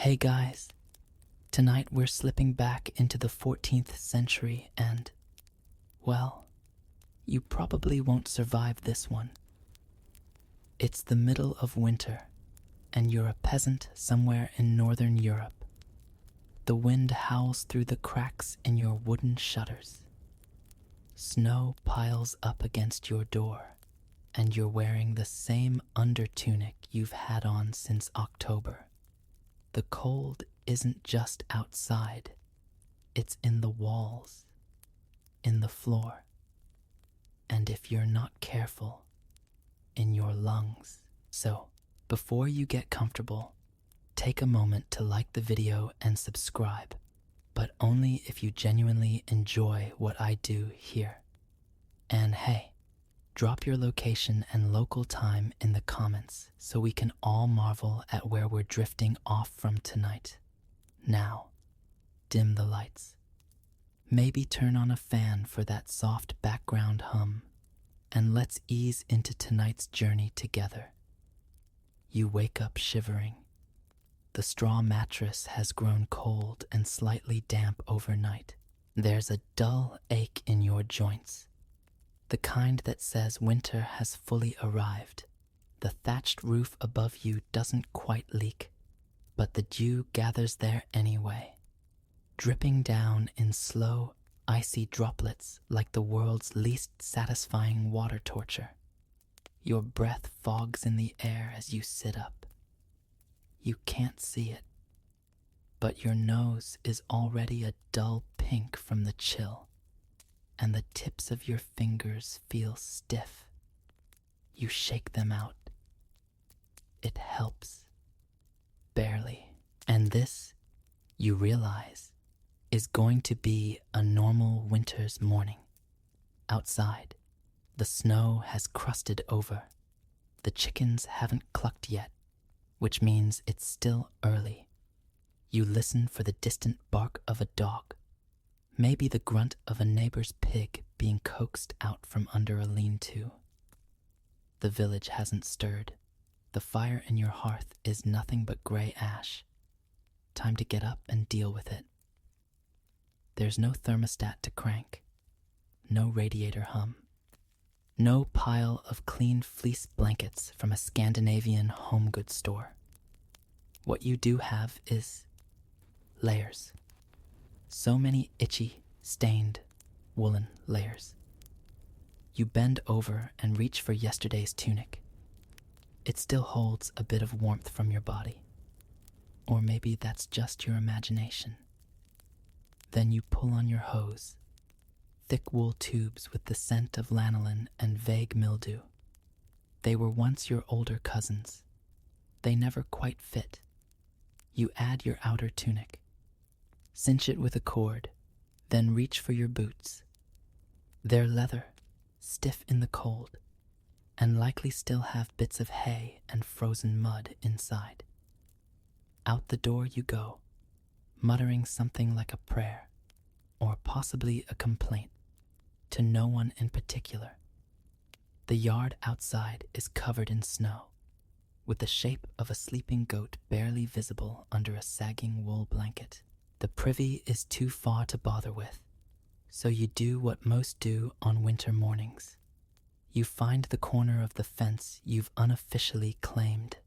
Hey guys, tonight we're slipping back into the 14th century and, well, you probably won't survive this one. It's the middle of winter, and you're a peasant somewhere in northern Europe. The wind howls through the cracks in your wooden shutters. Snow piles up against your door, and you're wearing the same undertunic you've had on since October. The cold isn't just outside, it's in the walls, in the floor, and if you're not careful, in your lungs. So, before you get comfortable, take a moment to like the video and subscribe, but only if you genuinely enjoy what I do here. And hey, drop your location and local time in the comments so we can all marvel at where we're drifting off from tonight. Now, dim the lights. Maybe turn on a fan for that soft background hum, and let's ease into tonight's journey together. You wake up shivering. The straw mattress has grown cold and slightly damp overnight. There's a dull ache in your joints, the kind that says winter has fully arrived. The thatched roof above you doesn't quite leak, but the dew gathers there anyway, dripping down in slow, icy droplets like the world's least satisfying water torture. Your breath fogs in the air as you sit up. You can't see it, but your nose is already a dull pink from the chill, and the tips of your fingers feel stiff. You shake them out. It helps. Barely. And this, you realize, is going to be a normal winter's morning. Outside, the snow has crusted over. The chickens haven't clucked yet, which means it's still early. You listen for the distant bark of a dog, maybe the grunt of a neighbor's pig being coaxed out from under a lean-to. The village hasn't stirred. The fire in your hearth is nothing but gray ash. Time to get up and deal with it. There's no thermostat to crank, no radiator hum, no pile of clean fleece blankets from a Scandinavian home goods store. What you do have is layers. So many itchy, stained, woolen layers. You bend over and reach for yesterday's tunic. It still holds a bit of warmth from your body. Or maybe that's just your imagination. Then you pull on your hose, thick wool tubes with the scent of lanolin and vague mildew. They were once your older cousins. They never quite fit. You add your outer tunic. Cinch it with a cord, then reach for your boots. They're leather, stiff in the cold, and likely still have bits of hay and frozen mud inside. Out the door you go, muttering something like a prayer, or possibly a complaint, to no one in particular. The yard outside is covered in snow, with the shape of a sleeping goat barely visible under a sagging wool blanket. The privy is too far to bother with, so you do what most do on winter mornings. You find the corner of the fence you've unofficially claimed.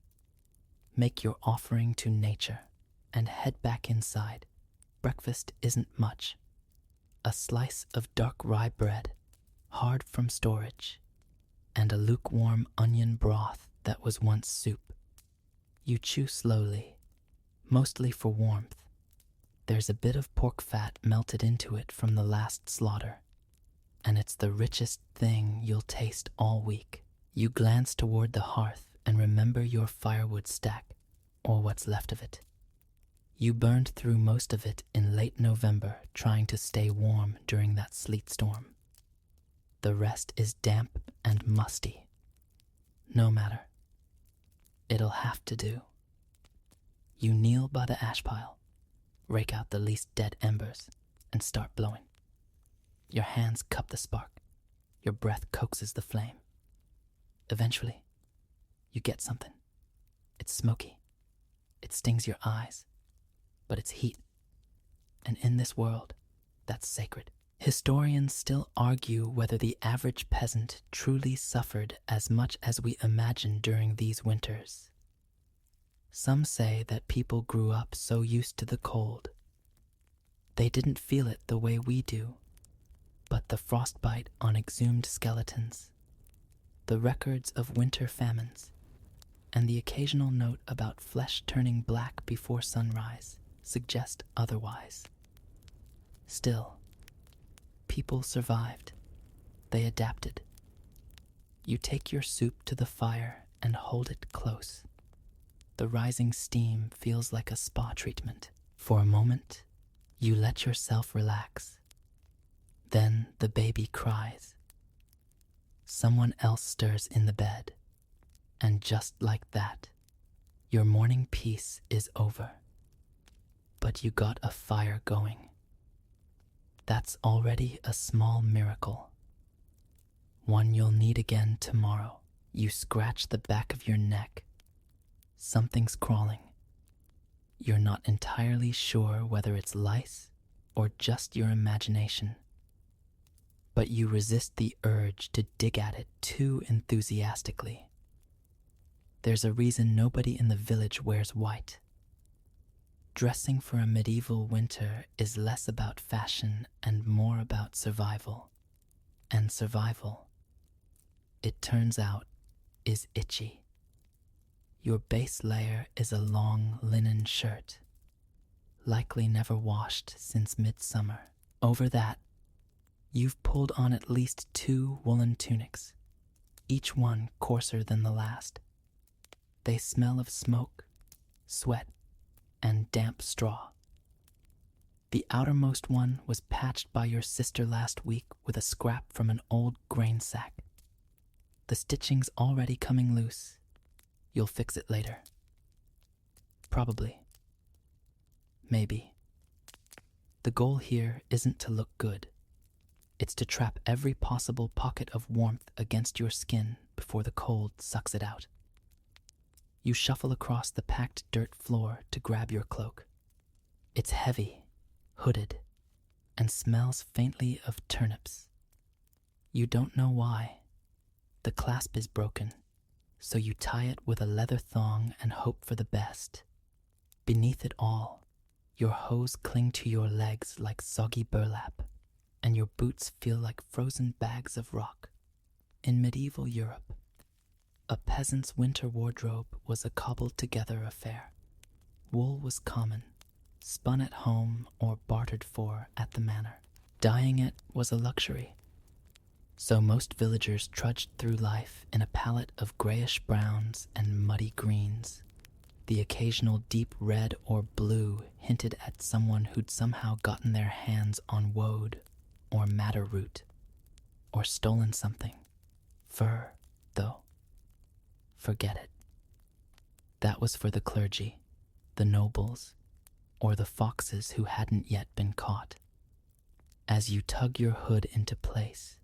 Make your offering to nature and head back inside. Breakfast isn't much. A slice of dark rye bread, hard from storage, and a lukewarm onion broth that was once soup. You chew slowly, mostly for warmth. There's a bit of pork fat melted into it from the last slaughter, and it's the richest thing you'll taste all week. You glance toward the hearth and remember your firewood stack, or what's left of it. You burned through most of it in late November trying to stay warm during that sleet storm. The rest is damp and musty. No matter. It'll have to do. You kneel by the ash pile, rake out the least dead embers, and start blowing. Your hands cup the spark. Your breath coaxes the flame. Eventually, you get something. It's smoky. It stings your eyes, but it's heat. And in this world, that's sacred. Historians still argue whether the average peasant truly suffered as much as we imagine during these winters. Some say that people grew up so used to the cold, they didn't feel it the way we do, but the frostbite on exhumed skeletons, the records of winter famines, and the occasional note about flesh turning black before sunrise suggest otherwise. Still, people survived. They adapted. You take your soup to the fire and hold it close. The rising steam feels like a spa treatment. For a moment, you let yourself relax. Then the baby cries. Someone else stirs in the bed. And just like that, your morning peace is over. But you got a fire going. That's already a small miracle. One you'll need again tomorrow. You scratch the back of your neck. Something's crawling. You're not entirely sure whether it's lice or just your imagination. But you resist the urge to dig at it too enthusiastically. There's a reason nobody in the village wears white. Dressing for a medieval winter is less about fashion and more about survival. And survival, it turns out, is itchy. Your base layer is a long linen shirt, likely never washed since midsummer. Over that, you've pulled on at least 2 woolen tunics, each one coarser than the last. They smell of smoke, sweat, and damp straw. The outermost one was patched by your sister last week with a scrap from an old grain sack. The stitching's already coming loose. You'll fix it later. Probably. Maybe. The goal here isn't to look good. It's to trap every possible pocket of warmth against your skin before the cold sucks it out. You shuffle across the packed dirt floor to grab your cloak. It's heavy, hooded, and smells faintly of turnips. You don't know why. The clasp is broken, so you tie it with a leather thong and hope for the best. Beneath it all, your hose cling to your legs like soggy burlap, and your boots feel like frozen bags of rock. In medieval Europe, a peasant's winter wardrobe was a cobbled-together affair. Wool was common, spun at home or bartered for at the manor. Dyeing it was a luxury, so most villagers trudged through life in a palette of grayish browns and muddy greens. The occasional deep red or blue hinted at someone who'd somehow gotten their hands on woad or madder root, or stolen something. Fur, though. Forget it. That was for the clergy, the nobles, or the foxes who hadn't yet been caught. As you tug your hood into place,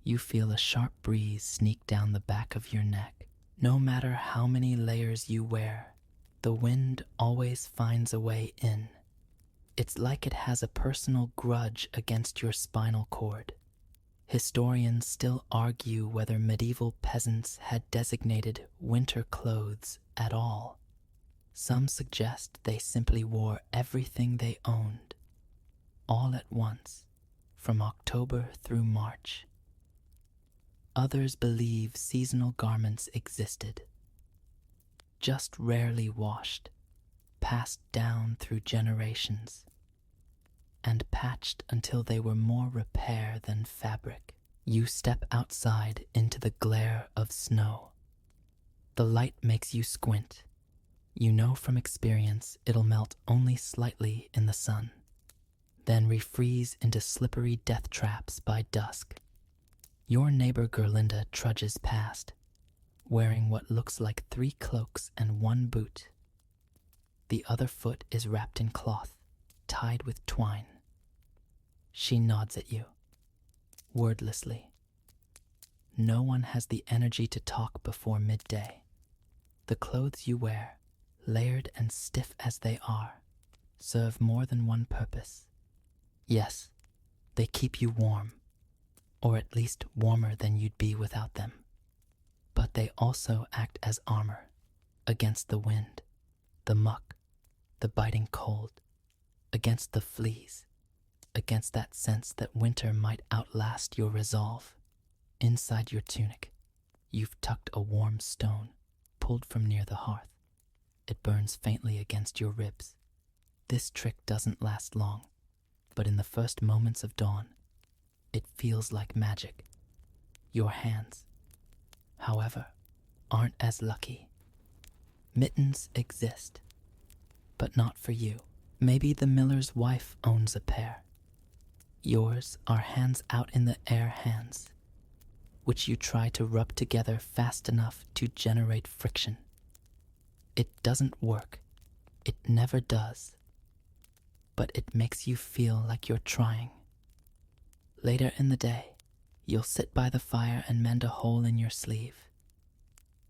you feel a sharp breeze sneak down the back of your neck. No matter how many layers you wear, the wind always finds a way in. It's like it has a personal grudge against your spinal cord. Historians still argue whether medieval peasants had designated winter clothes at all. Some suggest they simply wore everything they owned, all at once, from October through March. Others believe seasonal garments existed, just rarely washed, passed down through generations, and patched until they were more repair than fabric. You step outside into the glare of snow. The light makes you squint. You know from experience it'll melt only slightly in the sun, then refreeze into slippery death traps by dusk. Your neighbor Gerlinda trudges past, wearing what looks like 3 cloaks and 1 boot. The other foot is wrapped in cloth, tied with twine. She nods at you, wordlessly. No one has the energy to talk before midday. The clothes you wear, layered and stiff as they are, serve more than one purpose. Yes, they keep you warm, or at least warmer than you'd be without them. But they also act as armor against the wind, the muck, the biting cold, against the fleas, against that sense that winter might outlast your resolve. Inside your tunic, you've tucked a warm stone pulled from near the hearth. It burns faintly against your ribs. This trick doesn't last long, but in the first moments of dawn, it feels like magic. Your hands, however, aren't as lucky. Mittens exist, but not for you. Maybe the miller's wife owns a pair. Yours are hands out in the air hands, which you try to rub together fast enough to generate friction. It doesn't work. It never does. But it makes you feel like you're trying. Later in the day, you'll sit by the fire and mend a hole in your sleeve.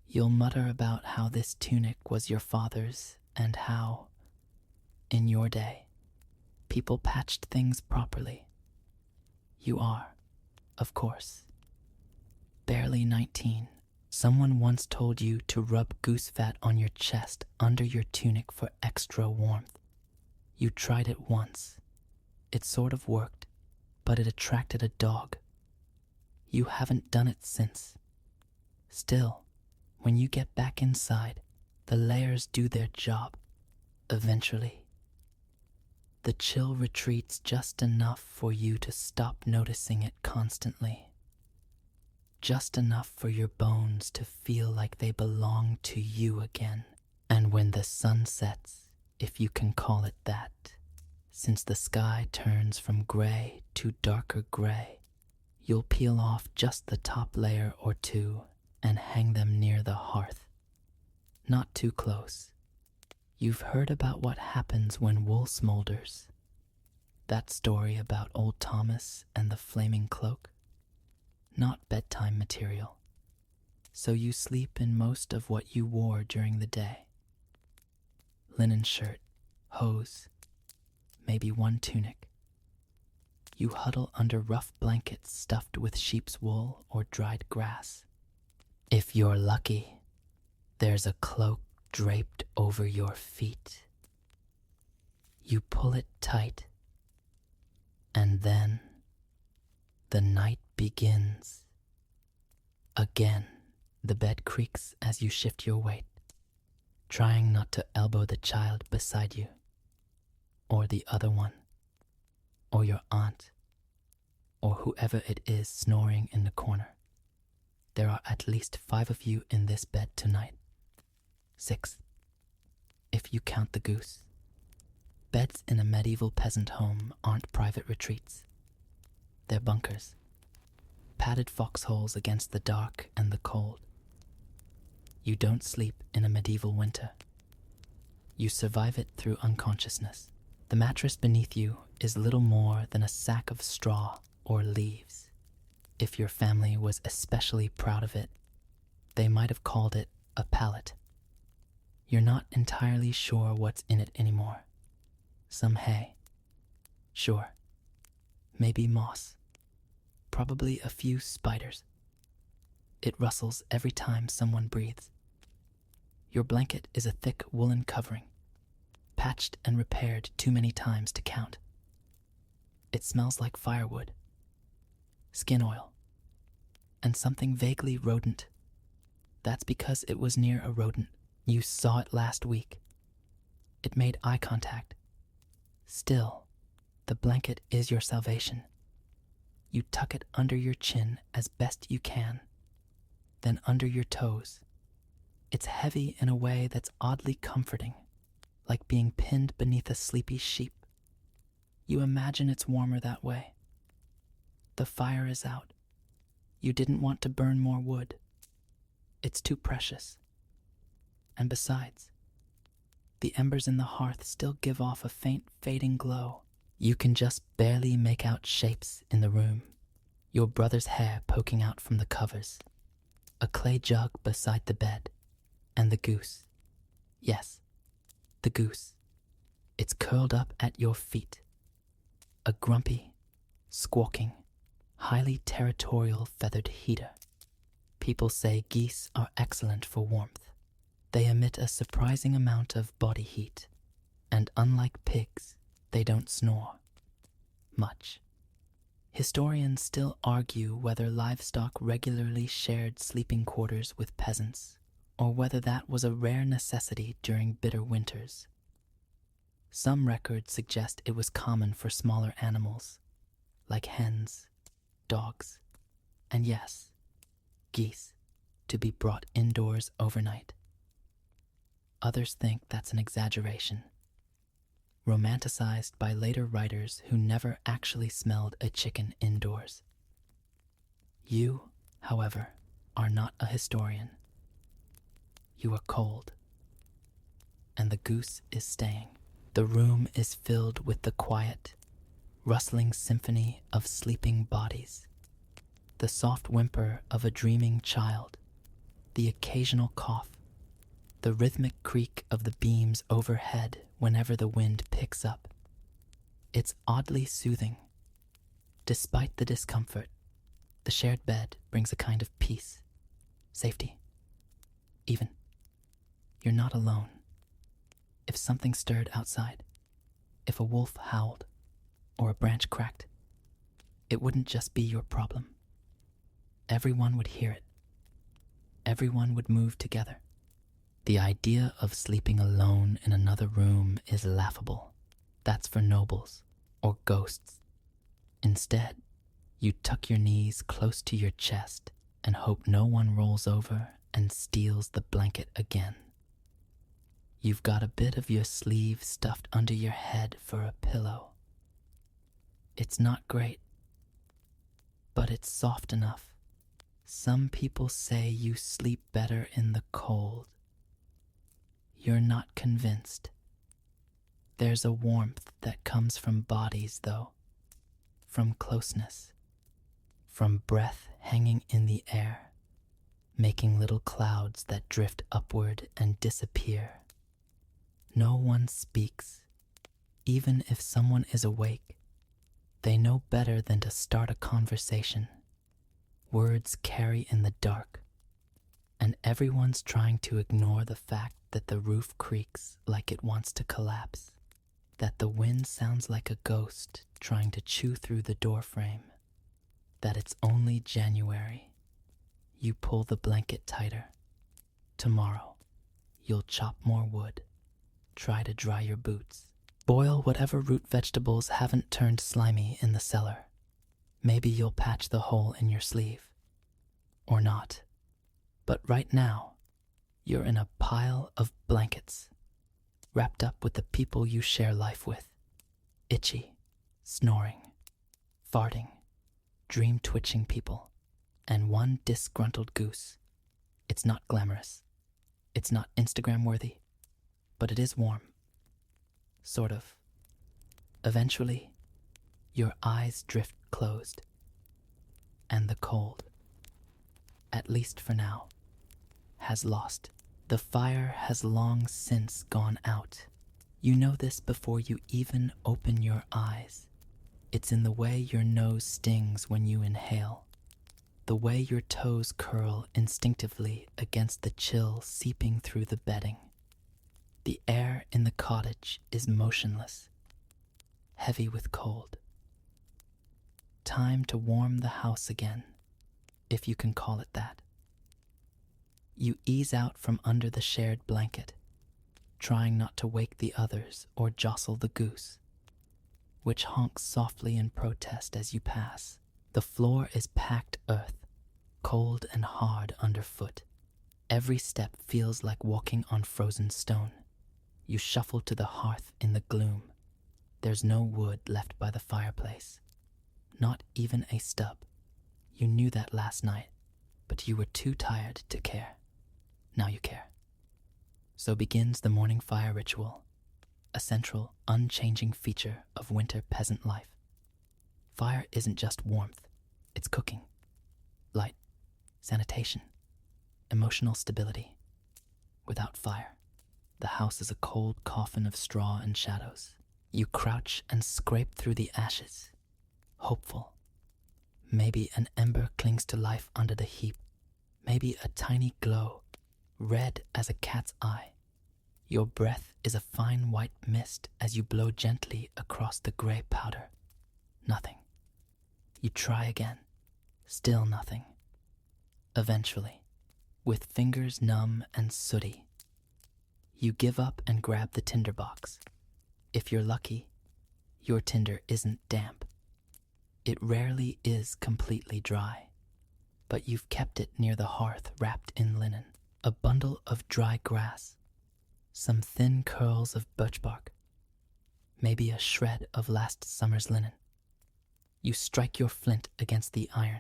You'll mutter about how this tunic was your father's and how, in your day, people patched things properly. You are, of course, barely 19. Someone once told you to rub goose fat on your chest under your tunic for extra warmth. You tried it once. It sort of worked, but it attracted a dog. You haven't done it since. Still, when you get back inside, the layers do their job, eventually. The chill retreats just enough for you to stop noticing it constantly. Just enough for your bones to feel like they belong to you again. And when the sun sets, if you can call it that, since the sky turns from gray to darker gray, you'll peel off just the top layer or two and hang them near the hearth. Not too close. You've heard about what happens when wool smolders. That story about old Thomas and the flaming cloak? Not bedtime material. So you sleep in most of what you wore during the day. Linen shirt, hose, maybe one tunic. You huddle under rough blankets stuffed with sheep's wool or dried grass. If you're lucky, there's a cloak draped over your feet. You pull it tight, and then the night begins. Again, the bed creaks as you shift your weight, trying not to elbow the child beside you, or the other one, or your aunt, or whoever it is snoring in the corner. There are at least 5 of you in this bed tonight. 6, if you count the goose. Beds in a medieval peasant home aren't private retreats. They're bunkers, padded foxholes against the dark and the cold. You don't sleep in a medieval winter. You survive it through unconsciousness. The mattress beneath you is little more than a sack of straw or leaves. If your family was especially proud of it, they might have called it a pallet. You're not entirely sure what's in it anymore. Some hay. Sure. Maybe moss. Probably a few spiders. It rustles every time someone breathes. Your blanket is a thick woolen covering, patched and repaired too many times to count. It smells like firewood, skin oil, and something vaguely rodent. That's because it was near a rodent. You saw it last week. It made eye contact. Still, the blanket is your salvation. You tuck it under your chin as best you can, then under your toes. It's heavy in a way that's oddly comforting, like being pinned beneath a sleepy sheep. You imagine it's warmer that way. The fire is out. You didn't want to burn more wood. It's too precious. And besides, the embers in the hearth still give off a faint, fading glow. You can just barely make out shapes in the room. Your brother's hair poking out from the covers. A clay jug beside the bed. And the goose. Yes, the goose. It's curled up at your feet. A grumpy, squawking, highly territorial feathered heater. People say geese are excellent for warmth. They emit a surprising amount of body heat, and unlike pigs, they don't snore much. Historians still argue whether livestock regularly shared sleeping quarters with peasants, or whether that was a rare necessity during bitter winters. Some records suggest it was common for smaller animals, like hens, dogs, and yes, geese, to be brought indoors overnight. Others think that's an exaggeration, romanticized by later writers who never actually smelled a chicken indoors. You, however, are not a historian. You are cold, and the goose is staying. The room is filled with the quiet, rustling symphony of sleeping bodies, the soft whimper of a dreaming child, the occasional cough, the rhythmic creak of the beams overhead whenever the wind picks up. It's oddly soothing. Despite the discomfort, the shared bed brings a kind of peace, safety. Even, you're not alone. If something stirred outside, if a wolf howled, or a branch cracked, it wouldn't just be your problem. Everyone would hear it. Everyone would move together. The idea of sleeping alone in another room is laughable. That's for nobles or ghosts. Instead, you tuck your knees close to your chest and hope no one rolls over and steals the blanket again. You've got a bit of your sleeve stuffed under your head for a pillow. It's not great, but it's soft enough. Some people say you sleep better in the cold. You're not convinced. There's a warmth that comes from bodies, though, from closeness, from breath hanging in the air, making little clouds that drift upward and disappear. No one speaks, even if someone is awake. They know better than to start a conversation. Words carry in the dark, and everyone's trying to ignore the fact that the roof creaks like it wants to collapse, that the wind sounds like a ghost trying to chew through the doorframe, that it's only January. You pull the blanket tighter. Tomorrow, you'll chop more wood. Try to dry your boots. Boil whatever root vegetables haven't turned slimy in the cellar. Maybe you'll patch the hole in your sleeve. Or not. But right now, you're in a pile of blankets, wrapped up with the people you share life with. Itchy, snoring, farting, dream-twitching people, and one disgruntled goose. It's not glamorous. It's not Instagram-worthy, but it is warm. Sort of. Eventually, your eyes drift closed, and the cold, at least for now, has lost. The fire has long since gone out. You know this before you even open your eyes. It's in the way your nose stings when you inhale, the way your toes curl instinctively against the chill seeping through the bedding. The air in the cottage is motionless, heavy with cold. Time to warm the house again, if you can call it that. You ease out from under the shared blanket, trying not to wake the others or jostle the goose, which honks softly in protest as you pass. The floor is packed earth, cold and hard underfoot. Every step feels like walking on frozen stone. You shuffle to the hearth in the gloom. There's no wood left by the fireplace, not even a stub. You knew that last night, but you were too tired to care. Now you care. So begins the morning fire ritual, a central, unchanging feature of winter peasant life. Fire isn't just warmth, it's cooking, light, sanitation, emotional stability. Without fire, The house is a cold coffin of straw and shadows. You crouch and scrape through the ashes, hopeful. Maybe an ember clings to life under the heap. Maybe a tiny glow, red as a cat's eye. Your breath is a fine white mist as you blow gently across the gray powder. Nothing. You try again. Still nothing. Eventually, with fingers numb and sooty, you give up and grab the tinder box. If you're lucky, your tinder isn't damp. It rarely is completely dry, but you've kept it near the hearth wrapped in linen. A bundle of dry grass, some thin curls of birch bark, maybe a shred of last summer's linen. You strike your flint against the iron,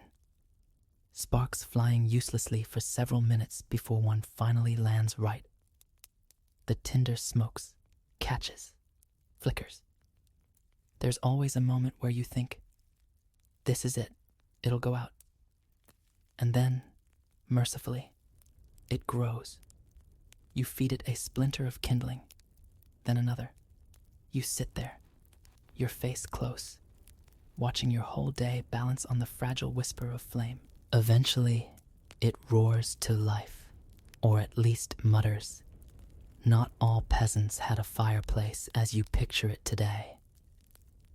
sparks flying uselessly for several minutes before one finally lands right. The tinder smokes, catches, flickers. There's always a moment where you think, this is it, it'll go out. And then, mercifully, it grows. You feed it a splinter of kindling, then another. You sit there, your face close, watching your whole day balance on the fragile whisper of flame. Eventually, it roars to life, or at least mutters. Not all peasants had a fireplace as you picture it today.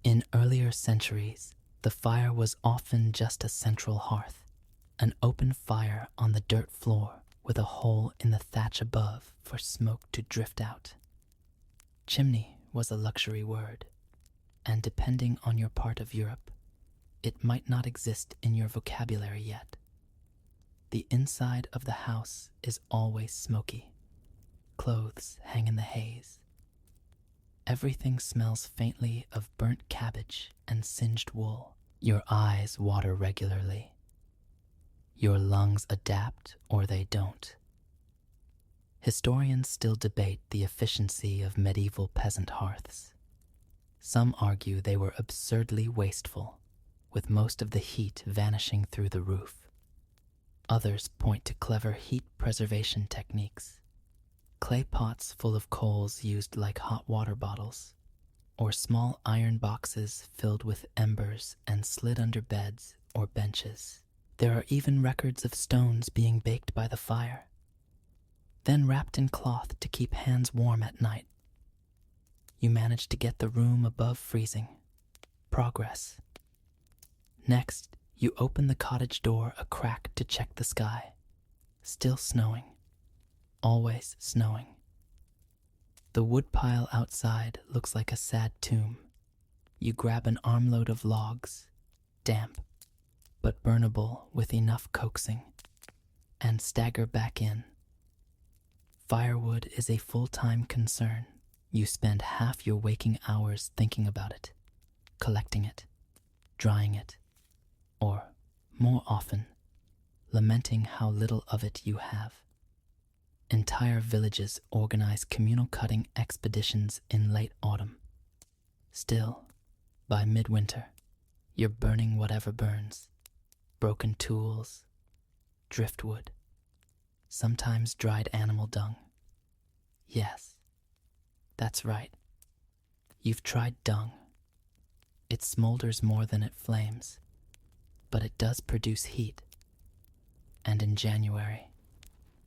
In earlier centuries, the fire was often just a central hearth, an open fire on the dirt floor with a hole in the thatch above for smoke to drift out. Chimney was a luxury word, and depending on your part of Europe, it might not exist in your vocabulary yet. The inside of the house is always smoky. Clothes hang in the haze. Everything smells faintly of burnt cabbage and singed wool. Your eyes water regularly. Your lungs adapt or they don't. Historians still debate the efficiency of medieval peasant hearths. Some argue they were absurdly wasteful, with most of the heat vanishing through the roof. Others point to clever heat preservation techniques. Clay pots full of coals used like hot water bottles, or small iron boxes filled with embers and slid under beds or benches. There are even records of stones being baked by the fire, then wrapped in cloth to keep hands warm at night. You manage to get the room above freezing. Progress. Next, you open the cottage door a crack to check the sky. Still snowing. Always snowing. The woodpile outside looks like a sad tomb. You grab an armload of logs, damp, but burnable with enough coaxing, and stagger back in. Firewood is a full-time concern. You spend half your waking hours thinking about it, collecting it, drying it, or, more often, lamenting how little of it you have. Entire villages organize communal cutting expeditions in late autumn. Still, by midwinter, you're burning whatever burns. Broken tools, driftwood, sometimes dried animal dung. Yes, that's right. You've tried dung. It smolders more than it flames, but it does produce heat. And in January,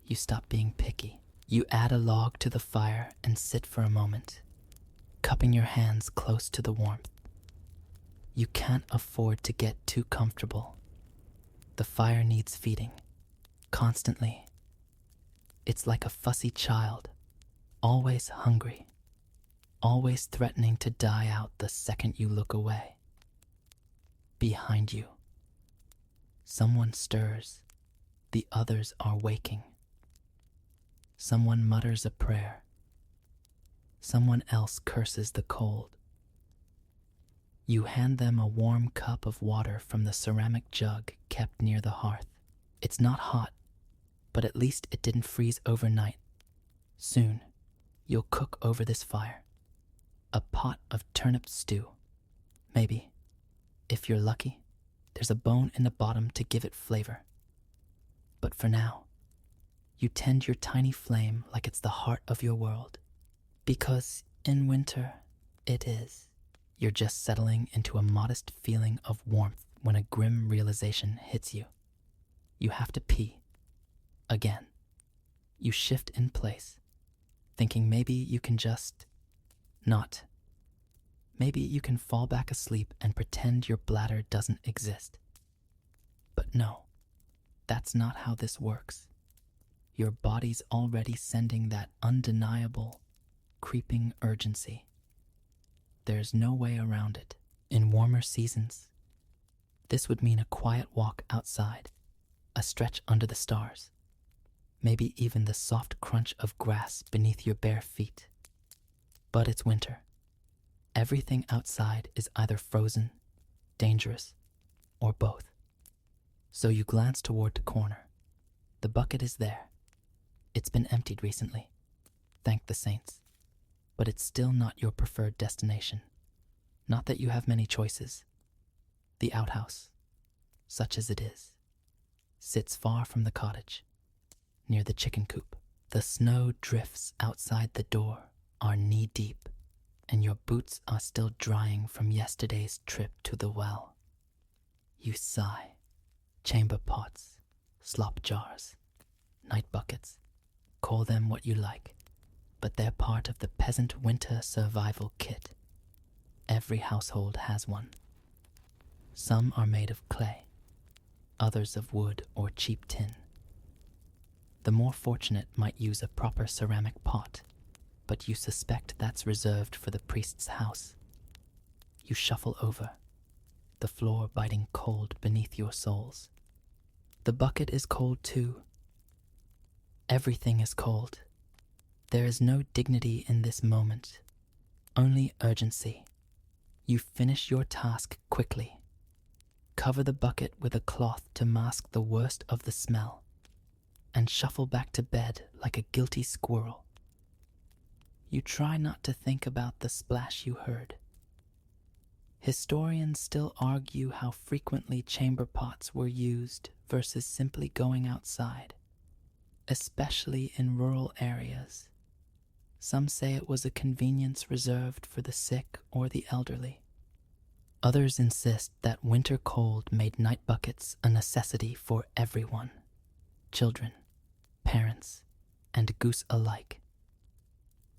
you stop being picky. You add a log to the fire and sit for a moment, cupping your hands close to the warmth. You can't afford to get too comfortable. The fire needs feeding, constantly. It's like a fussy child, always hungry, always threatening to die out the second you look away. Behind you, someone stirs. The others are waking. Someone mutters a prayer. Someone else curses the cold. You hand them a warm cup of water from the ceramic jug kept near the hearth. It's not hot, but at least it didn't freeze overnight. Soon, you'll cook over this fire. A pot of turnip stew. Maybe, if you're lucky, there's a bone in the bottom to give it flavor. But for now, you tend your tiny flame like it's the heart of your world. Because in winter, it is. You're just settling into a modest feeling of warmth when a grim realization hits you. You have to pee. Again. You shift in place, thinking maybe you can just not. Maybe you can fall back asleep and pretend your bladder doesn't exist. But no, that's not how this works. Your body's already sending that undeniable, creeping urgency. There's no way around it. In warmer seasons, this would mean a quiet walk outside, a stretch under the stars, maybe even the soft crunch of grass beneath your bare feet. But it's winter. Everything outside is either frozen, dangerous, or both. So you glance toward the corner. The bucket is there. It's been emptied recently, thank the saints. But it's still not your preferred destination. Not that you have many choices. The outhouse, such as it is, sits far from the cottage, near the chicken coop. The snow drifts outside the door are knee-deep, and your boots are still drying from yesterday's trip to the well. You sigh. Chamber pots, slop jars, night buckets, call them what you like, but they're part of the peasant winter survival kit. Every household has one. Some are made of clay, others of wood or cheap tin. The more fortunate might use a proper ceramic pot, but you suspect that's reserved for the priest's house. You shuffle over, the floor biting cold beneath your soles. The bucket is cold too. Everything is cold. There is no dignity in this moment, only urgency. You finish your task quickly. Cover the bucket with a cloth to mask the worst of the smell, and shuffle back to bed like a guilty squirrel. You try not to think about the splash you heard. Historians still argue how frequently chamber pots were used versus simply going outside, especially in rural areas. Some say it was a convenience reserved for the sick or the elderly. Others insist that winter cold made night buckets a necessity for everyone, children, parents, and goose alike.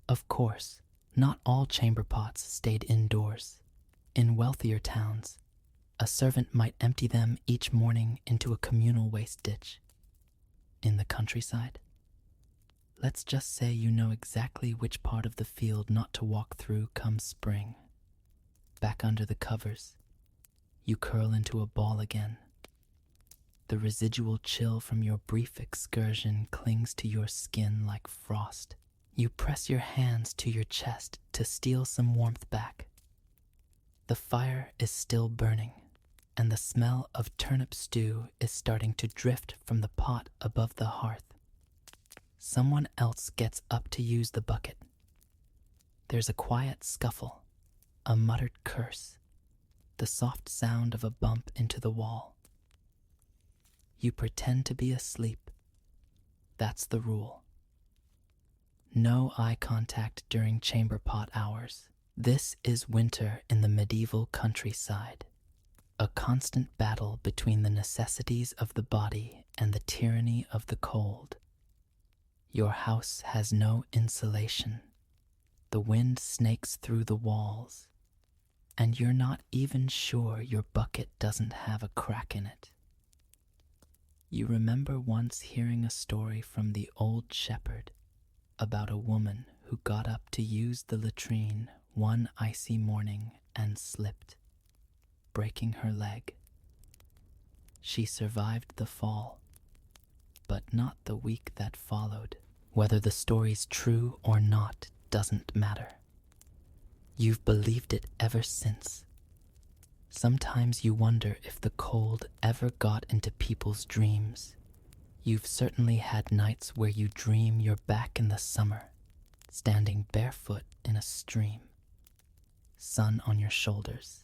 Of course, not all chamber pots stayed indoors. In wealthier towns, a servant might empty them each morning into a communal waste ditch. In the countryside, let's just say you know exactly which part of the field not to walk through come spring. Back under the covers, you curl into a ball again. The residual chill from your brief excursion clings to your skin like frost. You press your hands to your chest to steal some warmth back. The fire is still burning, and the smell of turnip stew is starting to drift from the pot above the hearth. Someone else gets up to use the bucket. There's a quiet scuffle, a muttered curse, the soft sound of a bump into the wall. You pretend to be asleep. That's the rule. No eye contact during chamber pot hours. This is winter in the medieval countryside, a constant battle between the necessities of the body and the tyranny of the cold. Your house has no insulation. The wind snakes through the walls, and you're not even sure your bucket doesn't have a crack in it. You remember once hearing a story from the old shepherd about a woman who got up to use the latrine one icy morning and slipped, breaking her leg. She survived the fall, but not the week that followed. Whether the story's true or not doesn't matter. You've believed it ever since. Sometimes you wonder if the cold ever got into people's dreams. You've certainly had nights where you dream you're back in the summer, standing barefoot in a stream, sun on your shoulders,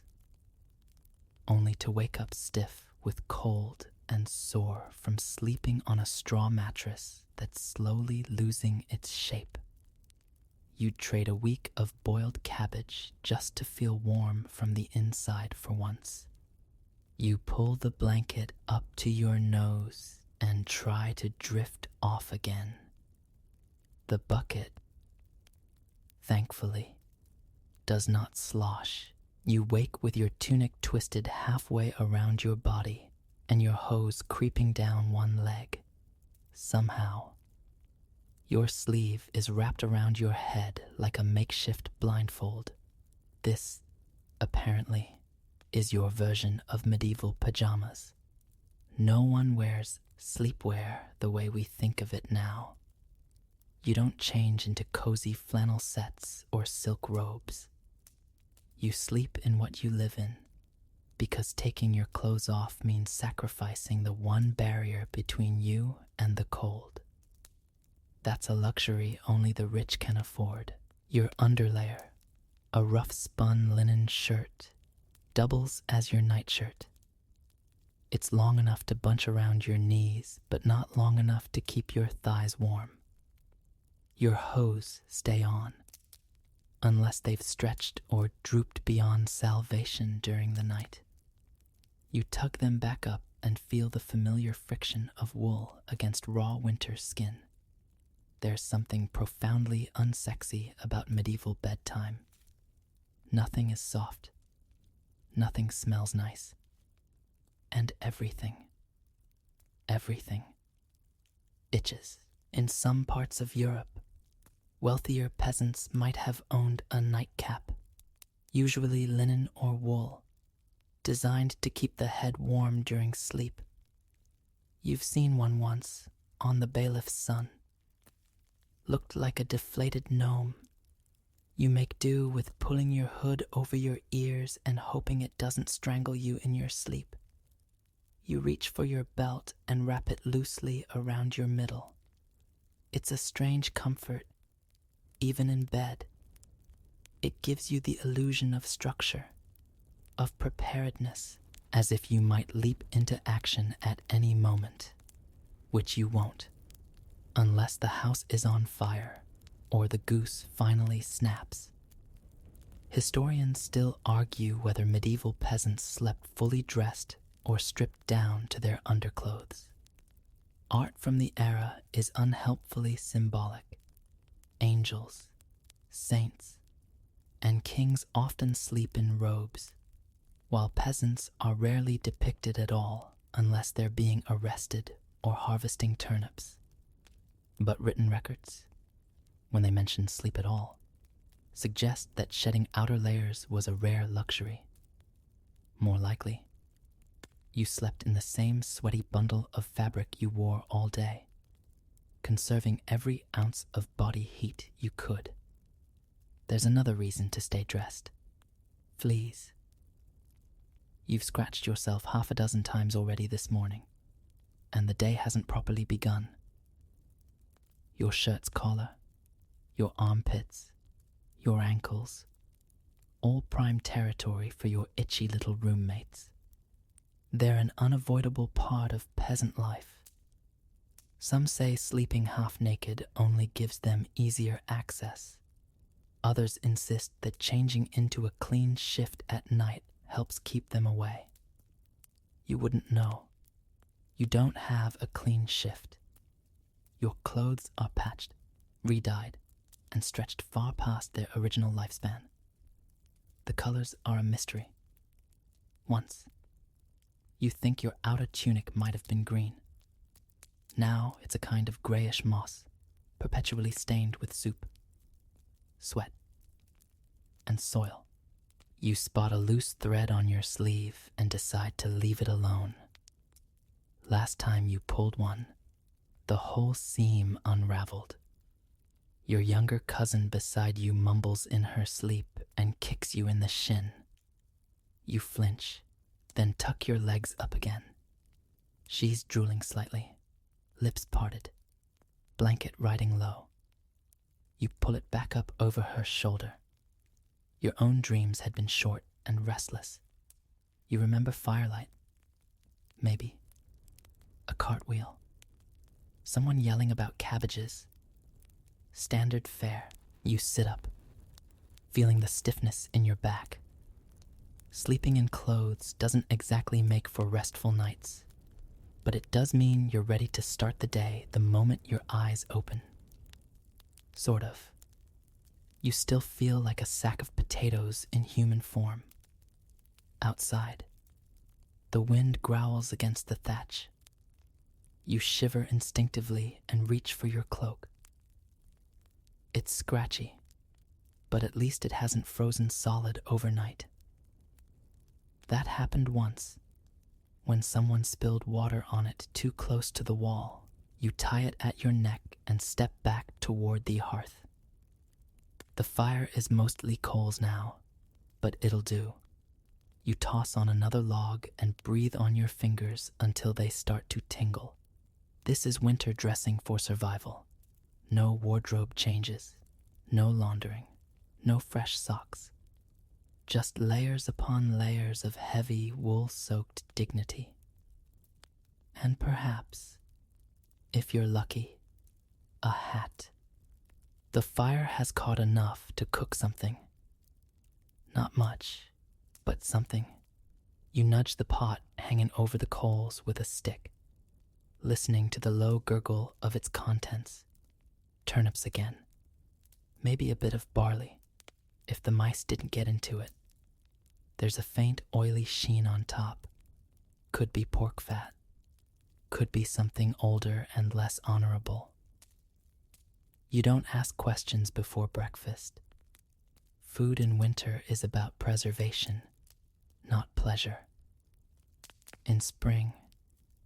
only to wake up stiff with cold and sore from sleeping on a straw mattress that's slowly losing its shape. you'd trade a week of boiled cabbage just to feel warm from the inside for once. You pull the blanket up to your nose and try to drift off again. The bucket, thankfully, does not slosh. You wake with your tunic twisted halfway around your body and your hose creeping down one leg. Somehow, your sleeve is wrapped around your head like a makeshift blindfold. This, apparently, is your version of medieval pajamas. No one wears sleepwear the way we think of it now. You don't change into cozy flannel sets or silk robes. You sleep in what you live in, because taking your clothes off means sacrificing the one barrier between you and the cold. That's a luxury only the rich can afford. Your underlayer, a rough spun linen shirt, doubles as your nightshirt. It's long enough to bunch around your knees, but not long enough to keep your thighs warm. Your hose stay on, unless they've stretched or drooped beyond salvation during the night. You tug them back up and feel the familiar friction of wool against raw winter skin. There's something profoundly unsexy about medieval bedtime. Nothing is soft. Nothing smells nice. And everything itches. In some parts of Europe, wealthier peasants might have owned a nightcap, usually linen or wool, designed to keep the head warm during sleep. You've seen one once on the bailiff's son. Looked like a deflated gnome. You make do with pulling your hood over your ears and hoping it doesn't strangle you in your sleep. You reach for your belt and wrap it loosely around your middle. It's a strange comfort, even in bed. It gives you the illusion of structure, of preparedness, as if you might leap into action at any moment, which you won't, unless the house is on fire or the goose finally snaps. Historians still argue whether medieval peasants slept fully dressed or stripped down to their underclothes. Art from the era is unhelpfully symbolic. Angels, saints, and kings often sleep in robes, while peasants are rarely depicted at all unless they're being arrested or harvesting turnips. But written records, when they mention sleep at all, suggest that shedding outer layers was a rare luxury. More likely, you slept in the same sweaty bundle of fabric you wore all day, conserving every ounce of body heat you could. There's another reason to stay dressed. Fleas. You've scratched yourself half a dozen times already this morning, and the day hasn't properly begun. Your shirt's collar, your armpits, your ankles, all prime territory for your itchy little roommates. They're an unavoidable part of peasant life. Some say sleeping half naked only gives them easier access. Others insist that changing into a clean shift at night helps keep them away. You wouldn't know. You don't have a clean shift. Your clothes are patched, re-dyed, and stretched far past their original lifespan. The colors are a mystery. Once, you think your outer tunic might have been green. Now it's a kind of grayish moss, perpetually stained with soup, sweat, and soil. You spot a loose thread on your sleeve and decide to leave it alone. Last time you pulled one, the whole seam unraveled. Your younger cousin beside you mumbles in her sleep and kicks you in the shin. You flinch, then tuck your legs up again. She's drooling slightly, lips parted, blanket riding low. You pull it back up over her shoulder. Your own dreams had been short and restless. You remember firelight, maybe a cartwheel, someone yelling about cabbages, standard fare. You sit up, feeling the stiffness in your back. Sleeping in clothes doesn't exactly make for restful nights, but it does mean you're ready to start the day the moment your eyes open. Sort of. You still feel like a sack of potatoes in human form. Outside, the wind growls against the thatch. You shiver instinctively and reach for your cloak. It's scratchy, but at least it hasn't frozen solid overnight. That happened once, when someone spilled water on it too close to the wall. You tie it at your neck and step back toward the hearth. The fire is mostly coals now, but it'll do. You toss on another log and breathe on your fingers until they start to tingle. This is winter dressing for survival. No wardrobe changes, no laundering, no fresh socks. Just layers upon layers of heavy, wool-soaked dignity. And perhaps, if you're lucky, a hat. The fire has caught enough to cook something. Not much, but something. You nudge the pot hanging over the coals with a stick, listening to the low gurgle of its contents. Turnips again. Maybe a bit of barley, if the mice didn't get into it. There's a faint oily sheen on top. Could be pork fat. Could be something older and less honorable. You don't ask questions before breakfast. Food in winter is about preservation, not pleasure. In spring,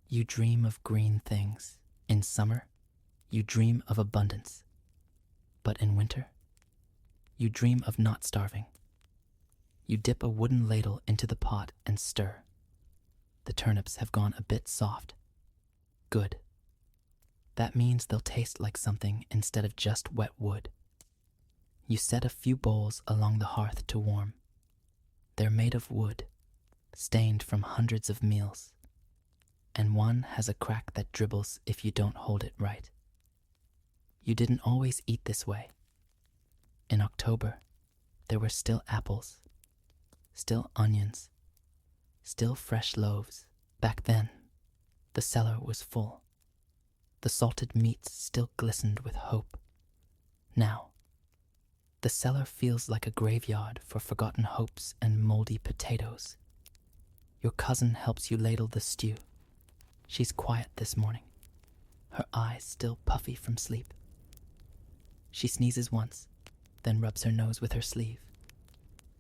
you dream of green things. In summer, you dream of abundance. But in winter, you dream of not starving. You dip a wooden ladle into the pot and stir. The turnips have gone a bit soft. Good. That means they'll taste like something instead of just wet wood. You set a few bowls along the hearth to warm. They're made of wood, stained from hundreds of meals, and one has a crack that dribbles if you don't hold it right. You didn't always eat this way. In October, there were still apples, still onions, still fresh loaves. Back then, the cellar was full. The salted meats still glistened with hope. Now, the cellar feels like a graveyard for forgotten hopes and moldy potatoes. Your cousin helps you ladle the stew. She's quiet this morning, her eyes still puffy from sleep. She sneezes once, then rubs her nose with her sleeve.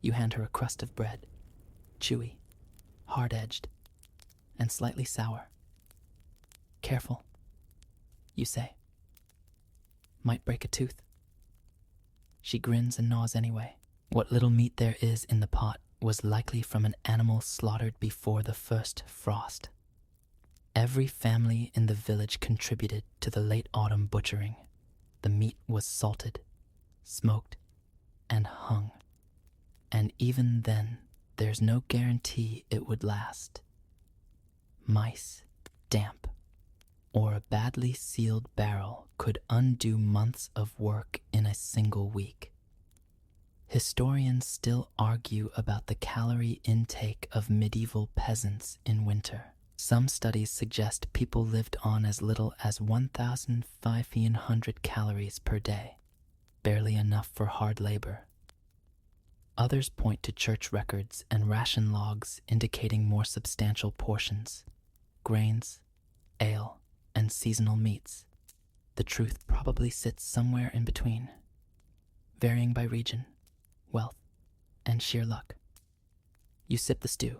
You hand her a crust of bread, chewy, hard-edged, and slightly sour. Careful, you say. Might break a tooth. She grins and gnaws anyway. What little meat there is in the pot was likely from an animal slaughtered before the first frost. Every family in the village contributed to the late autumn butchering. The meat was salted, smoked, and hung. And even then, there's no guarantee it would last. Mice, damp, or a badly sealed barrel could undo months of work in a single week. Historians still argue about the calorie intake of medieval peasants in winter. Some studies suggest people lived on as little as 1,500 calories per day, barely enough for hard labor. Others point to church records and ration logs indicating more substantial portions, grains, ale, and seasonal meats. The truth probably sits somewhere in between, varying by region, wealth, and sheer luck. You sip the stew.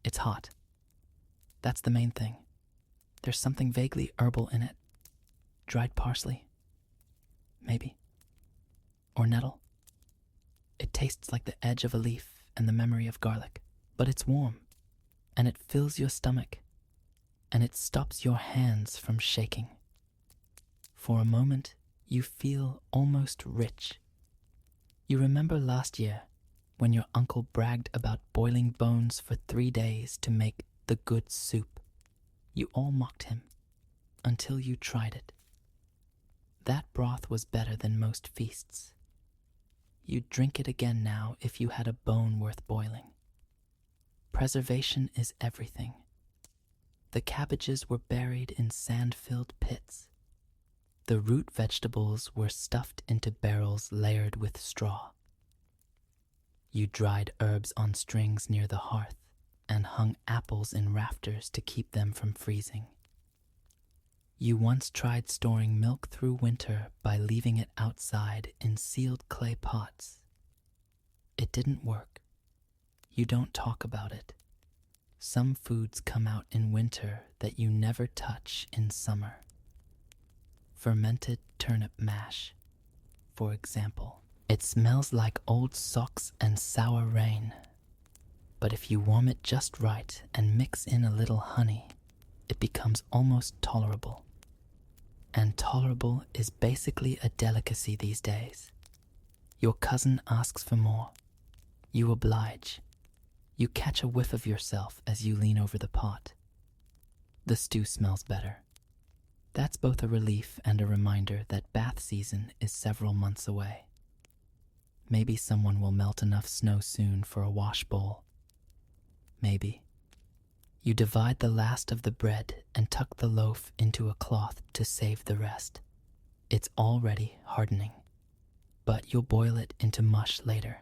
It's hot. That's the main thing. There's something vaguely herbal in it. Dried parsley, maybe. Or nettle. It tastes like the edge of a leaf and the memory of garlic. But it's warm, and it fills your stomach, and it stops your hands from shaking. For a moment, you feel almost rich. You remember last year when your uncle bragged about boiling bones for 3 days to make the good soup. You all mocked him until you tried it. That broth was better than most feasts. You'd drink it again now if you had a bone worth boiling. Preservation is everything. The cabbages were buried in sand-filled pits. The root vegetables were stuffed into barrels layered with straw. You dried herbs on strings near the hearth and hung apples in rafters to keep them from freezing. You once tried storing milk through winter by leaving it outside in sealed clay pots. It didn't work. You don't talk about it. Some foods come out in winter that you never touch in summer. Fermented turnip mash, for example. It smells like old socks and sour rain. But if you warm it just right and mix in a little honey, it becomes almost tolerable. And tolerable is basically a delicacy these days. Your cousin asks for more. You oblige. You catch a whiff of yourself as you lean over the pot. The stew smells better. That's both a relief and a reminder that bath season is several months away. Maybe someone will melt enough snow soon for a wash bowl. Maybe. You divide the last of the bread and tuck the loaf into a cloth to save the rest. It's already hardening, but you'll boil it into mush later.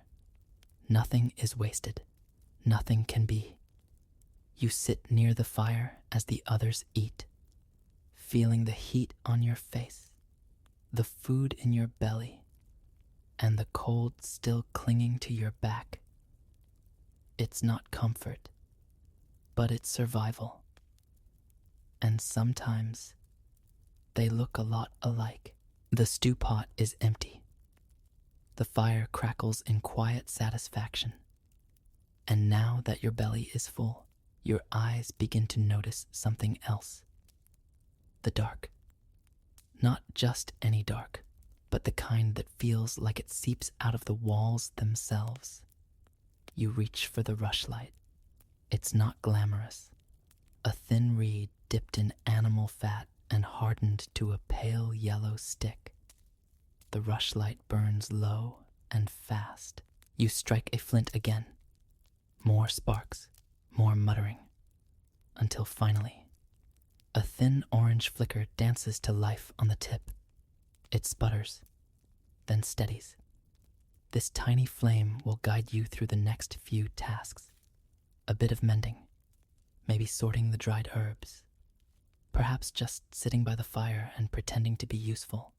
Nothing is wasted. Nothing can be. You sit near the fire as the others eat, feeling the heat on your face, the food in your belly, and the cold still clinging to your back. It's not comfort, but it's survival. And sometimes they look a lot alike. The stew pot is empty. The fire crackles in quiet satisfaction. And now that your belly is full, your eyes begin to notice something else. The dark. Not just any dark, but the kind that feels like it seeps out of the walls themselves. You reach for the rushlight. It's not glamorous. A thin reed dipped in animal fat and hardened to a pale yellow stick. The rushlight burns low and fast. You strike a flint again. More sparks, more muttering, until finally, a thin orange flicker dances to life on the tip. It sputters, then steadies. This tiny flame will guide you through the next few tasks. A bit of mending, maybe sorting the dried herbs, perhaps just sitting by the fire and pretending to be useful.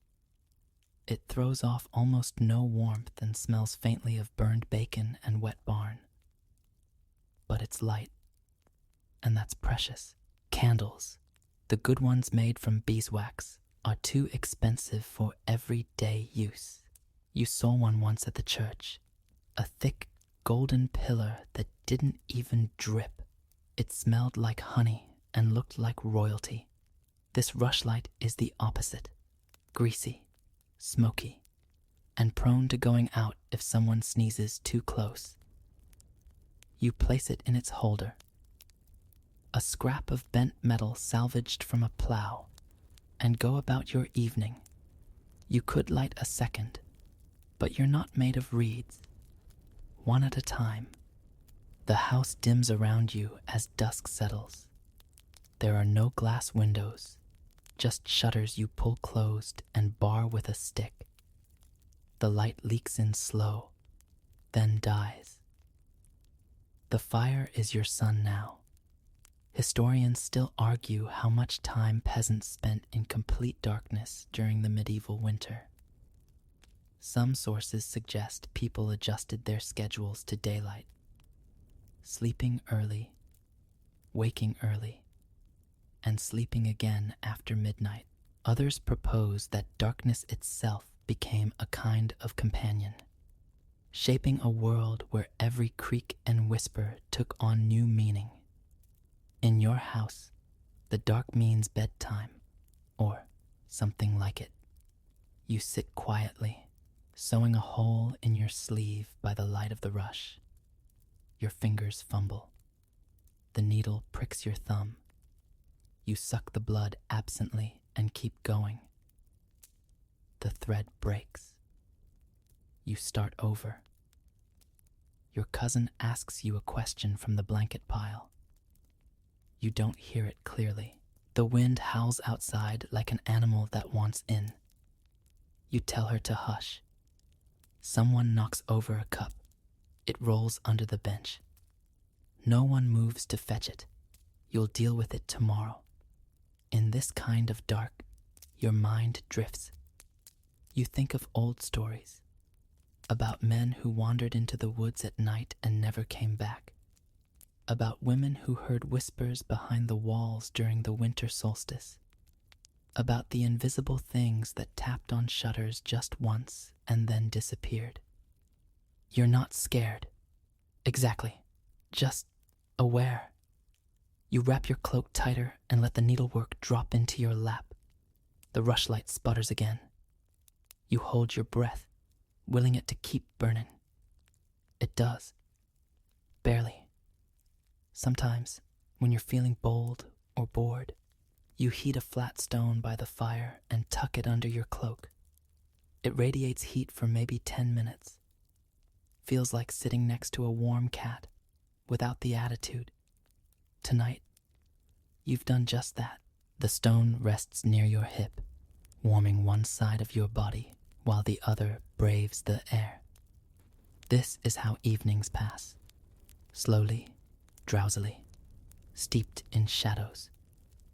It throws off almost no warmth and smells faintly of burned bacon and wet barn. But it's light, and that's precious. Candles, the good ones made from beeswax, are too expensive for everyday use. You saw one once at the church, a thick golden pillar that didn't even drip. It smelled like honey and looked like royalty. This rushlight is the opposite, greasy, smoky, and prone to going out if someone sneezes too close. You place it in its holder, a scrap of bent metal salvaged from a plow, and go about your evening. You could light a second, but you're not made of reeds. One at a time. The house dims around you as dusk settles. There are no glass windows, just shutters you pull closed and bar with a stick. The light leaks in slow, then dies. The fire is your sun now. Historians still argue how much time peasants spent in complete darkness during the medieval winter. Some sources suggest people adjusted their schedules to daylight, sleeping early, waking early, and sleeping again after midnight. Others propose that darkness itself became a kind of companion, shaping a world where every creak and whisper took on new meaning. In your house, the dark means bedtime, or something like it. You sit quietly, sewing a hole in your sleeve by the light of the rush. Your fingers fumble. The needle pricks your thumb. You suck the blood absently and keep going. The thread breaks. you start over. Your cousin asks you a question from the blanket pile. You don't hear it clearly. The wind howls outside like an animal that wants in. You tell her to hush. Someone knocks over a cup. It rolls under the bench. No one moves to fetch it. You'll deal with it tomorrow. In this kind of dark, your mind drifts. You think of old stories about men who wandered into the woods at night and never came back, about women who heard whispers behind the walls during the winter solstice, about the invisible things that tapped on shutters just once and then disappeared. You're not scared. Exactly. Just aware. You wrap your cloak tighter and let the needlework drop into your lap. The rushlight sputters again. You hold your breath, willing it to keep burning. It does. Barely. Sometimes, when you're feeling bold or bored, you heat a flat stone by the fire and tuck it under your cloak. It radiates heat for maybe 10 minutes. Feels like sitting next to a warm cat, without the attitude. Tonight, you've done just that. The stone rests near your hip, warming one side of your body while the other braves the air. This is how evenings pass. Slowly, drowsily, steeped in shadows.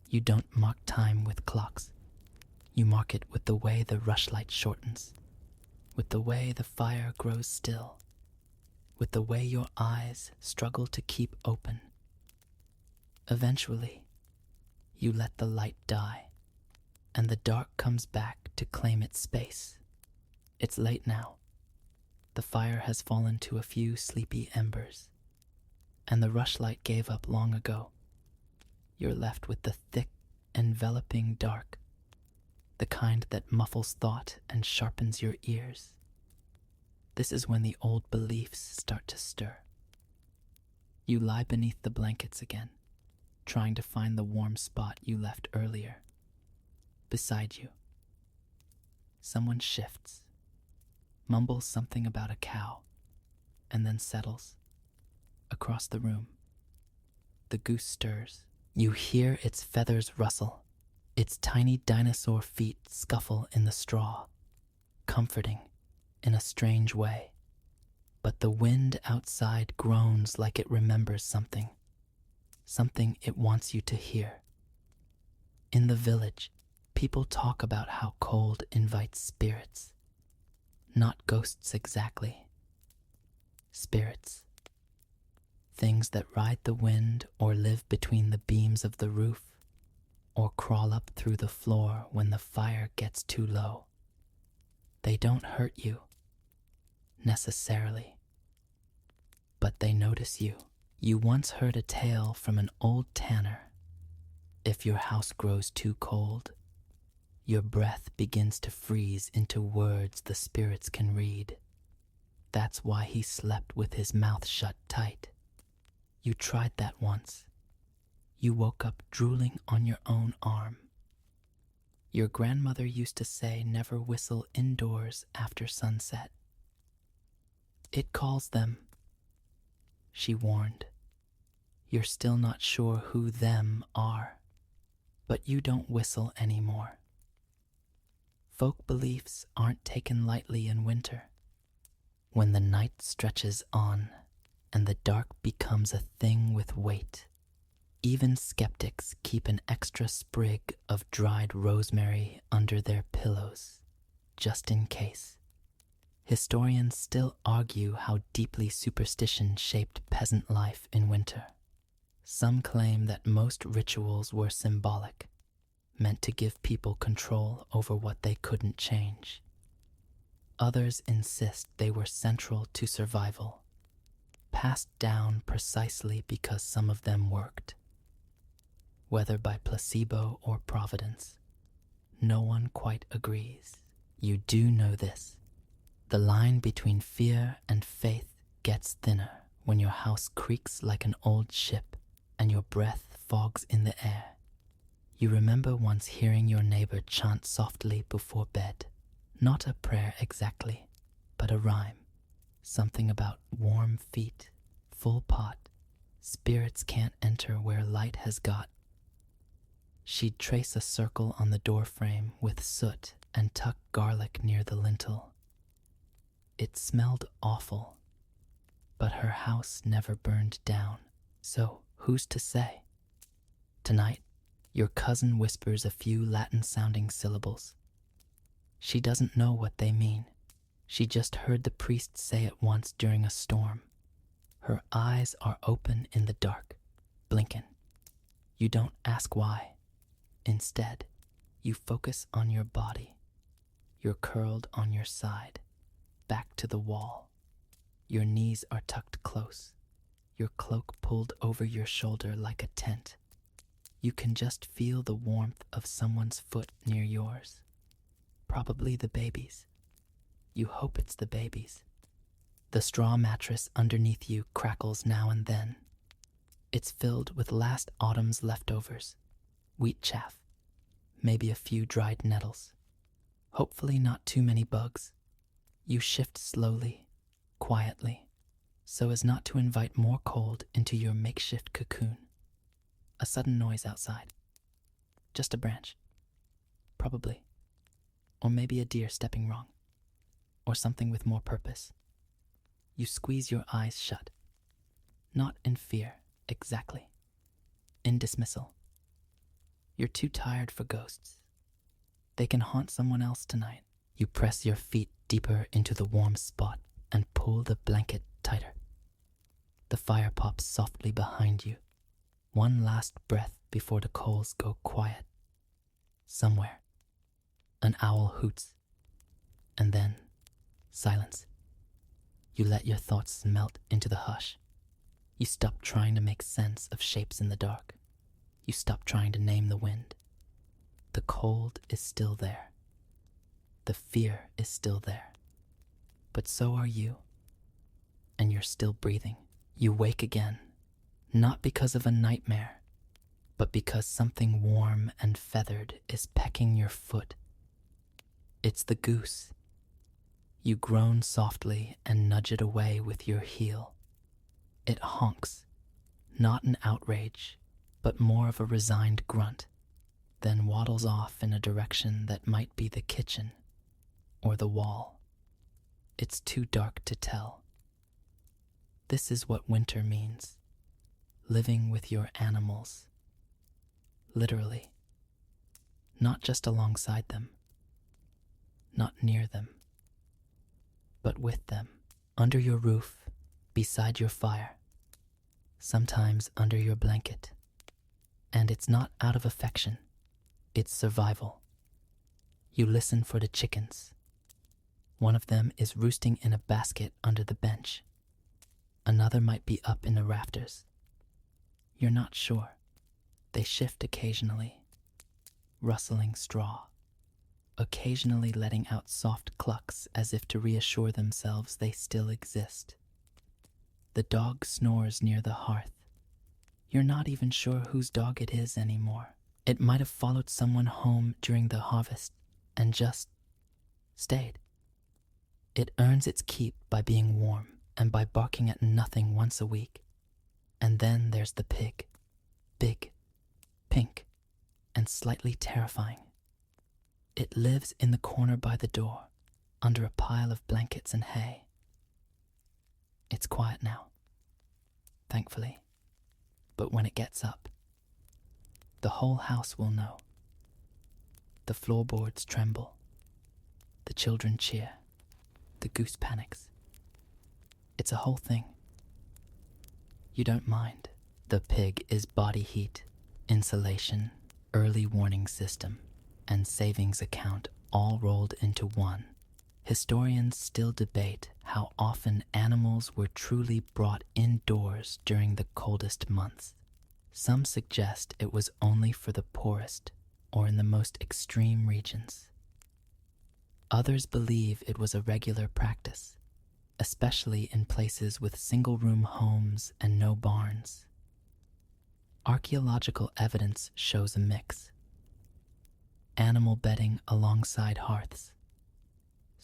You don't mark time with clocks. You mark it with the way the rushlight shortens, with the way the fire grows still, with the way your eyes struggle to keep open. Eventually, you let the light die, and the dark comes back to claim its space. It's late now. The fire has fallen to a few sleepy embers, and the rushlight gave up long ago. You're left with the thick, enveloping dark, the kind that muffles thought and sharpens your ears. This is when the old beliefs start to stir. You lie beneath the blankets again, trying to find the warm spot you left earlier. Beside you, someone shifts, mumbles something about a cow, and then settles. Across the room, the goose stirs. You hear its feathers rustle, its tiny dinosaur feet scuffle in the straw, comforting in a strange way. But the wind outside groans like it remembers something it wants you to hear. In the village, people talk about how cold invites spirits. Not ghosts exactly. Spirits. Things that ride the wind or live between the beams of the roof or crawl up through the floor when the fire gets too low. They don't hurt you, necessarily, but they notice you. You once heard a tale from an old tanner. If your house grows too cold, your breath begins to freeze into words the spirits can read. That's why he slept with his mouth shut tight. You tried that once. You woke up drooling on your own arm. Your grandmother used to say never whistle indoors after sunset. It calls them, she warned. You're still not sure who them are, but you don't whistle anymore. Folk beliefs aren't taken lightly in winter. When the night stretches on and the dark becomes a thing with weight, even skeptics keep an extra sprig of dried rosemary under their pillows, just in case. Historians still argue how deeply superstition shaped peasant life in winter. Some claim that most rituals were symbolic, meant to give people control over what they couldn't change. Others insist they were central to survival, passed down precisely because some of them worked. Whether by placebo or providence, no one quite agrees. You do know this. The line between fear and faith gets thinner when your house creaks like an old ship and your breath fogs in the air. You remember once hearing your neighbor chant softly before bed. Not a prayer exactly, but a rhyme. Something about warm feet, full pot, spirits can't enter where light has got. She'd trace a circle on the doorframe with soot and tuck garlic near the lintel. It smelled awful, but her house never burned down, so who's to say? Tonight, your cousin whispers a few Latin-sounding syllables. She doesn't know what they mean. She just heard the priest say it once during a storm. Her eyes are open in the dark, blinking. You don't ask why. Instead, you focus on your body. You're curled on your side, back to the wall. Your knees are tucked close, your cloak pulled over your shoulder like a tent. You can just feel the warmth of someone's foot near yours. Probably the baby's. You hope it's the baby's. The straw mattress underneath you crackles now and then. It's filled with last autumn's leftovers, wheat chaff, maybe a few dried nettles. Hopefully not too many bugs. You shift slowly, quietly, so as not to invite more cold into your makeshift cocoon. A sudden noise outside. Just a branch. Probably. Or maybe a deer stepping wrong. Or something with more purpose. You squeeze your eyes shut. Not in fear, exactly. In dismissal. You're too tired for ghosts. They can haunt someone else tonight. You press your feet deeper into the warm spot and pull the blanket tighter. The fire pops softly behind you. One last breath before the coals go quiet. Somewhere, an owl hoots. And then, silence. You let your thoughts melt into the hush. You stop trying to make sense of shapes in the dark. You stop trying to name the wind. The cold is still there. The fear is still there. But so are you. And you're still breathing. You wake again, not because of a nightmare, but because something warm and feathered is pecking your foot. It's the goose. You groan softly and nudge it away with your heel. It honks, not in outrage, but more of a resigned grunt, then waddles off in a direction that might be the kitchen or the wall. It's too dark to tell. This is what winter means, living with your animals. Literally. Not just alongside them, not near them, but with them, under your roof, beside your fire, sometimes under your blanket. And it's not out of affection, it's survival. You listen for the chickens. One of them is roosting in a basket under the bench. Another might be up in the rafters. You're not sure. They shift occasionally, rustling straw, occasionally letting out soft clucks as if to reassure themselves they still exist. The dog snores near the hearth. You're not even sure whose dog it is anymore. It might have followed someone home during the harvest and just stayed. It earns its keep by being warm and by barking at nothing once a week. And then there's the pig. Big, pink, and slightly terrifying. It lives in the corner by the door, under a pile of blankets and hay. It's quiet now, thankfully. But when it gets up, the whole house will know. The floorboards tremble. The children cheer. The goose panics. It's a whole thing. You don't mind. The pig is body heat, insulation, early warning system, and savings account all rolled into one. Historians still debate how often animals were truly brought indoors during the coldest months. Some suggest it was only for the poorest or in the most extreme regions. Others believe it was a regular practice, especially in places with single-room homes and no barns. Archaeological evidence shows a mix. Animal bedding alongside hearths,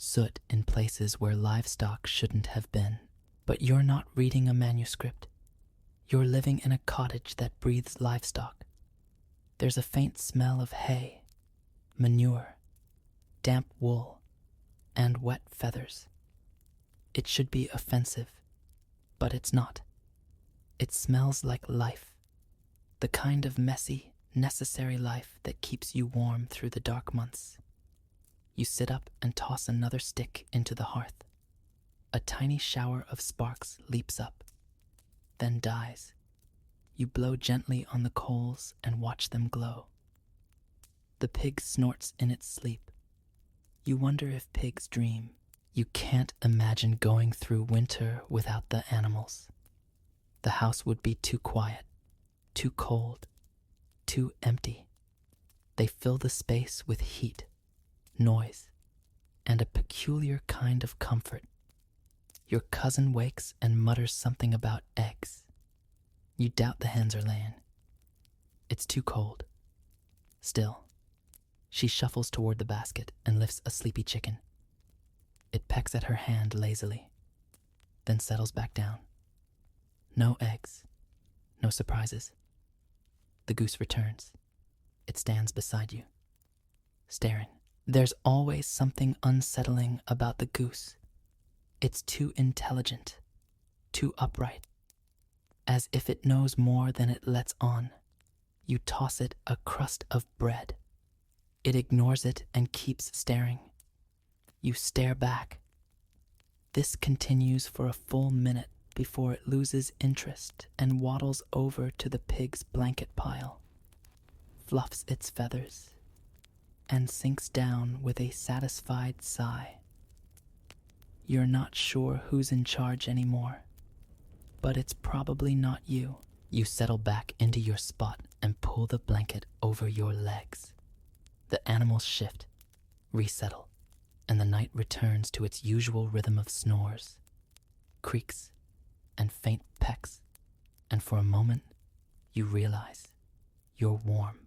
soot in places where livestock shouldn't have been. But you're not reading a manuscript. You're living in a cottage that breathes livestock. There's a faint smell of hay, manure, damp wool, and wet feathers. It should be offensive, but it's not. It smells like life, the kind of messy, necessary life that keeps you warm through the dark months. You sit up and toss another stick into the hearth. A tiny shower of sparks leaps up, then dies. You blow gently on the coals and watch them glow. The pig snorts in its sleep. You wonder if pigs dream. You can't imagine going through winter without the animals. The house would be too quiet, too cold, too empty. They fill the space with heat, noise, and a peculiar kind of comfort. Your cousin wakes and mutters something about eggs. You doubt the hens are laying. It's too cold. Still, she shuffles toward the basket and lifts a sleepy chicken. It pecks at her hand lazily, then settles back down. No eggs, no surprises. The goose returns. It stands beside you, staring. There's always something unsettling about the goose. It's too intelligent, too upright, as if it knows more than it lets on. You toss it a crust of bread. It ignores it and keeps staring. You stare back. This continues for a full minute before it loses interest and waddles over to the pig's blanket pile, fluffs its feathers, and sinks down with a satisfied sigh. You're not sure who's in charge anymore, but it's probably not you. You settle back into your spot and pull the blanket over your legs. The animals shift, resettle, and the night returns to its usual rhythm of snores, creaks, and faint pecks, and for a moment you realize you're warm,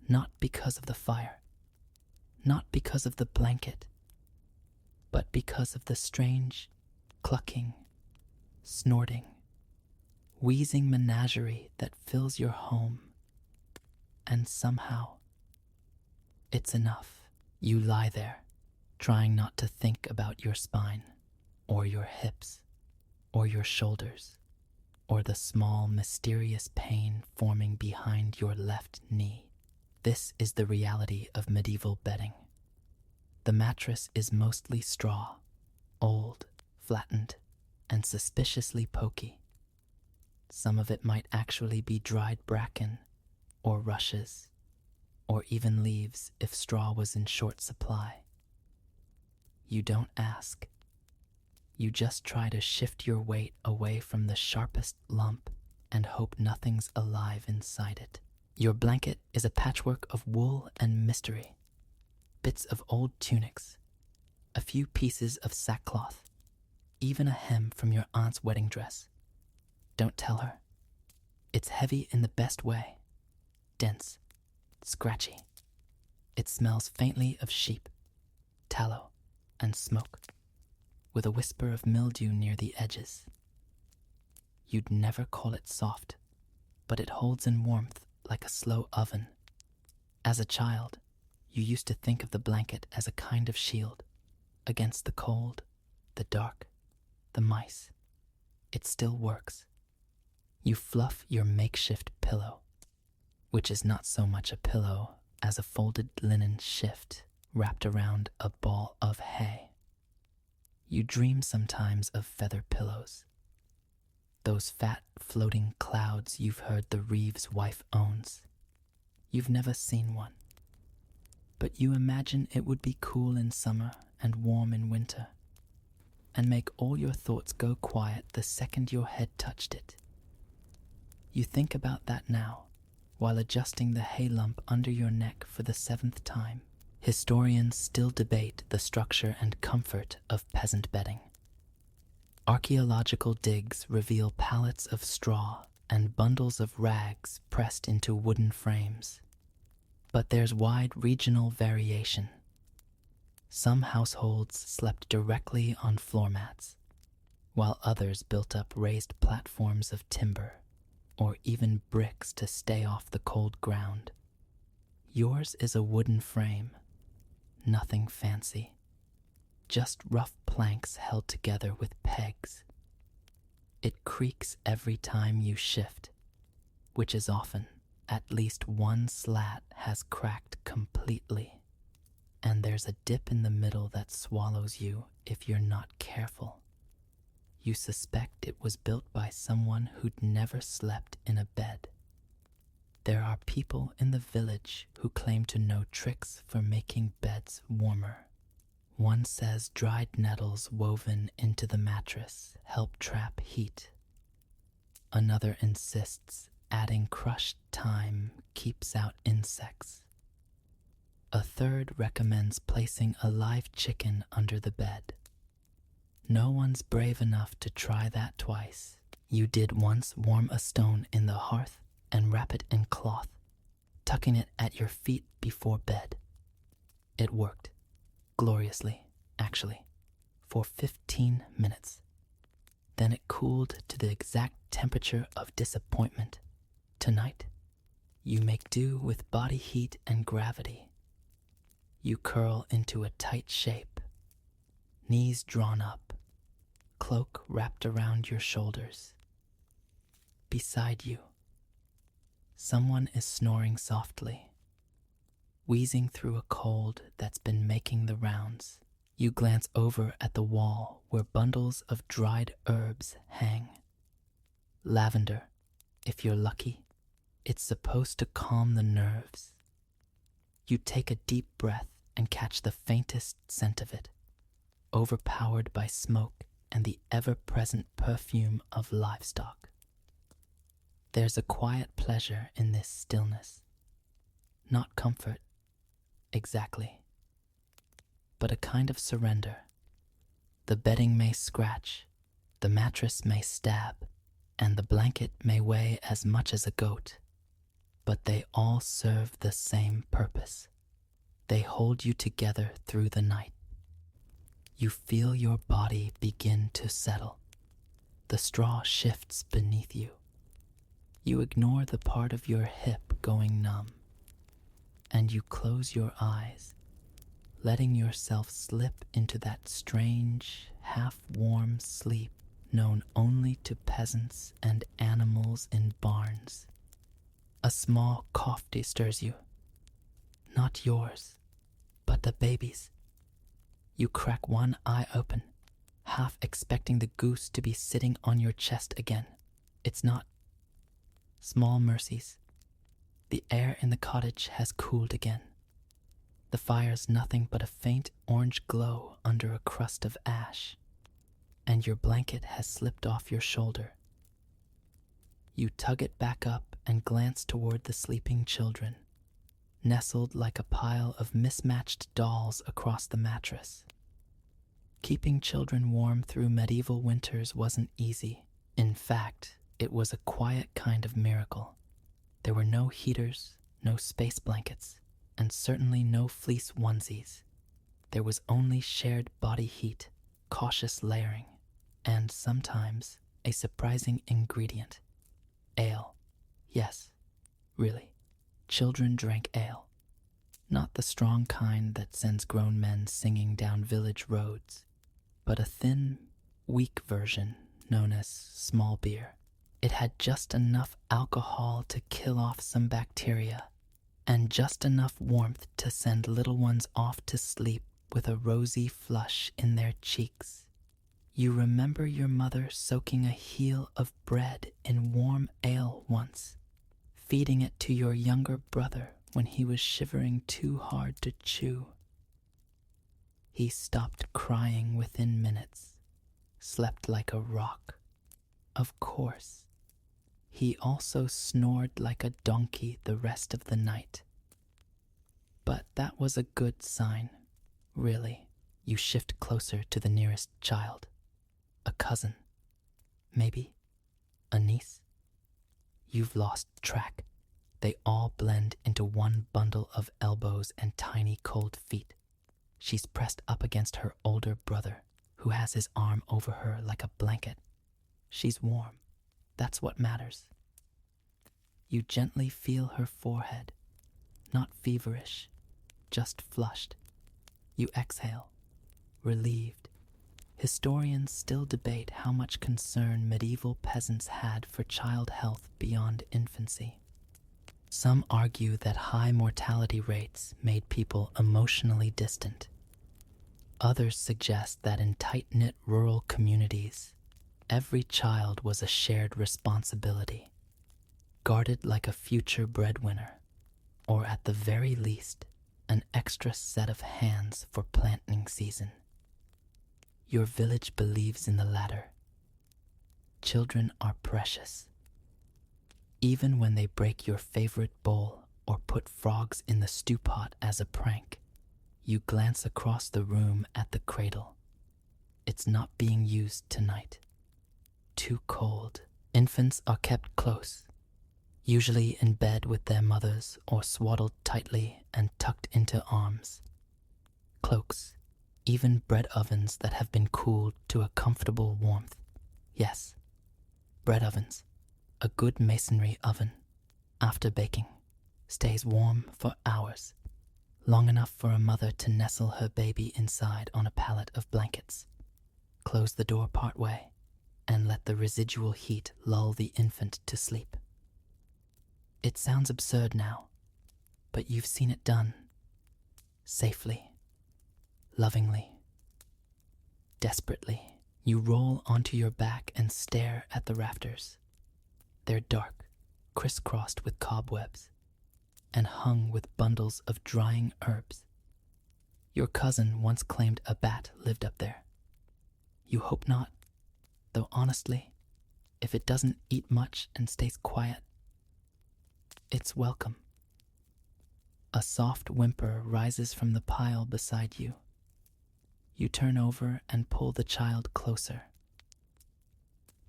not because of the fire, not because of the blanket, but because of the strange, clucking, snorting, wheezing menagerie that fills your home. And somehow, it's enough. You lie there, trying not to think about your spine, or your hips, or your shoulders, or the small, mysterious pain forming behind your left knee. This is the reality of medieval bedding. The mattress is mostly straw, old, flattened, and suspiciously pokey. Some of it might actually be dried bracken, or rushes, or even leaves if straw was in short supply. You don't ask. You just try to shift your weight away from the sharpest lump and hope nothing's alive inside it. Your blanket is a patchwork of wool and mystery. Bits of old tunics, a few pieces of sackcloth, even a hem from your aunt's wedding dress. Don't tell her. It's heavy in the best way. Dense, scratchy. It smells faintly of sheep, tallow, and smoke, with a whisper of mildew near the edges. You'd never call it soft, but it holds in warmth like a slow oven. As a child, you used to think of the blanket as a kind of shield against the cold, the dark, the mice. It still works. You fluff your makeshift pillow, which is not so much a pillow as a folded linen shift wrapped around a ball of hay. You dream sometimes of feather pillows, those fat floating clouds you've heard the Reeves wife owns. You've never seen one, but you imagine it would be cool in summer and warm in winter, and make all your thoughts go quiet the second your head touched it. You think about that now, while adjusting the hay lump under your neck for the 7th time. Historians still debate the structure and comfort of peasant bedding. Archaeological digs reveal pallets of straw and bundles of rags pressed into wooden frames. But there's wide regional variation. Some households slept directly on floor mats, while others built up raised platforms of timber or even bricks to stay off the cold ground. Yours is a wooden frame, nothing fancy, just rough planks held together with pegs. It creaks every time you shift, which is often. At least one slat has cracked completely, and there's a dip in the middle that swallows you if you're not careful. You suspect it was built by someone who'd never slept in a bed. There are people in the village who claim to know tricks for making beds warmer. One says dried nettles woven into the mattress help trap heat. Another insists adding crushed thyme keeps out insects. A third recommends placing a live chicken under the bed. No one's brave enough to try that twice. You did once warm a stone in the hearth and wrap it in cloth, tucking it at your feet before bed. It worked, gloriously, actually, for 15 minutes. Then it cooled to the exact temperature of disappointment. Tonight, you make do with body heat and gravity. You curl into a tight shape, knees drawn up, cloak wrapped around your shoulders. Beside you, someone is snoring softly, wheezing through a cold that's been making the rounds. You glance over at the wall where bundles of dried herbs hang. Lavender, if you're lucky. It's supposed to calm the nerves. You take a deep breath and catch the faintest scent of it, overpowered by smoke and the ever-present perfume of livestock. There's a quiet pleasure in this stillness. Not comfort, exactly, but a kind of surrender. The bedding may scratch, the mattress may stab, and the blanket may weigh as much as a goat, but they all serve the same purpose. They hold you together through the night. You feel your body begin to settle. The straw shifts beneath you. You ignore the part of your hip going numb, and you close your eyes, letting yourself slip into that strange, half-warm sleep known only to peasants and animals in barns. A small cough stirs you. Not yours, but the baby's. You crack one eye open, half expecting the goose to be sitting on your chest again. It's not. Small mercies. The air in the cottage has cooled again. The fire's nothing but a faint orange glow under a crust of ash, and your blanket has slipped off your shoulder. You tug it back up and glance toward the sleeping children, nestled like a pile of mismatched dolls across the mattress. Keeping children warm through medieval winters wasn't easy. In fact, it was a quiet kind of miracle. There were no heaters, no space blankets, and certainly no fleece onesies. There was only shared body heat, cautious layering, and sometimes a surprising ingredient. Ale. Yes, really. Children drank ale. Not the strong kind that sends grown men singing down village roads, but a thin, weak version known as small beer. It had just enough alcohol to kill off some bacteria, and just enough warmth to send little ones off to sleep with a rosy flush in their cheeks. You remember your mother soaking a heel of bread in warm ale once, feeding it to your younger brother when he was shivering too hard to chew. He stopped crying within minutes, slept like a rock. Of course, he also snored like a donkey the rest of the night. But that was a good sign, really. You shift closer to the nearest child. A cousin, maybe a niece. You've lost track. They all blend into one bundle of elbows and tiny cold feet. She's pressed up against her older brother, who has his arm over her like a blanket. She's warm. That's what matters. You gently feel her forehead, not feverish, just flushed. You exhale, relieved. Historians still debate how much concern medieval peasants had for child health beyond infancy. Some argue that high mortality rates made people emotionally distant. Others suggest that in tight-knit rural communities, every child was a shared responsibility, guarded like a future breadwinner, or at the very least, an extra set of hands for planting season. Your village believes in the latter. Children are precious. Even when they break your favorite bowl or put frogs in the stew pot as a prank, you glance across the room at the cradle. It's not being used tonight. Too cold. Infants are kept close, usually in bed with their mothers or swaddled tightly and tucked into arms. Cloaks, even bread ovens that have been cooled to a comfortable warmth. Yes, bread ovens. A good masonry oven, after baking, stays warm for hours, long enough for a mother to nestle her baby inside on a pallet of blankets. Close the door partway, and let the residual heat lull the infant to sleep. It sounds absurd now, but you've seen it done. Safely, lovingly, desperately. You roll onto your back and stare at the rafters. They're dark, crisscrossed with cobwebs, and hung with bundles of drying herbs. Your cousin once claimed a bat lived up there. You hope not, though honestly, if it doesn't eat much and stays quiet, it's welcome. A soft whimper rises from the pile beside you. You turn over and pull the child closer.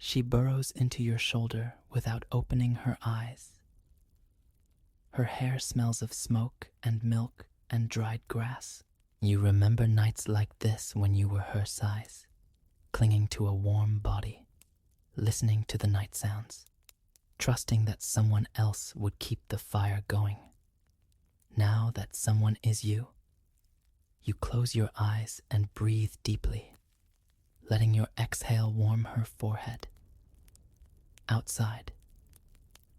She burrows into your shoulder without opening her eyes. Her hair smells of smoke and milk and dried grass. You remember nights like this when you were her size, clinging to a warm body, listening to the night sounds, trusting that someone else would keep the fire going. Now that someone is you, you close your eyes and breathe deeply, letting your exhale warm her forehead. Outside,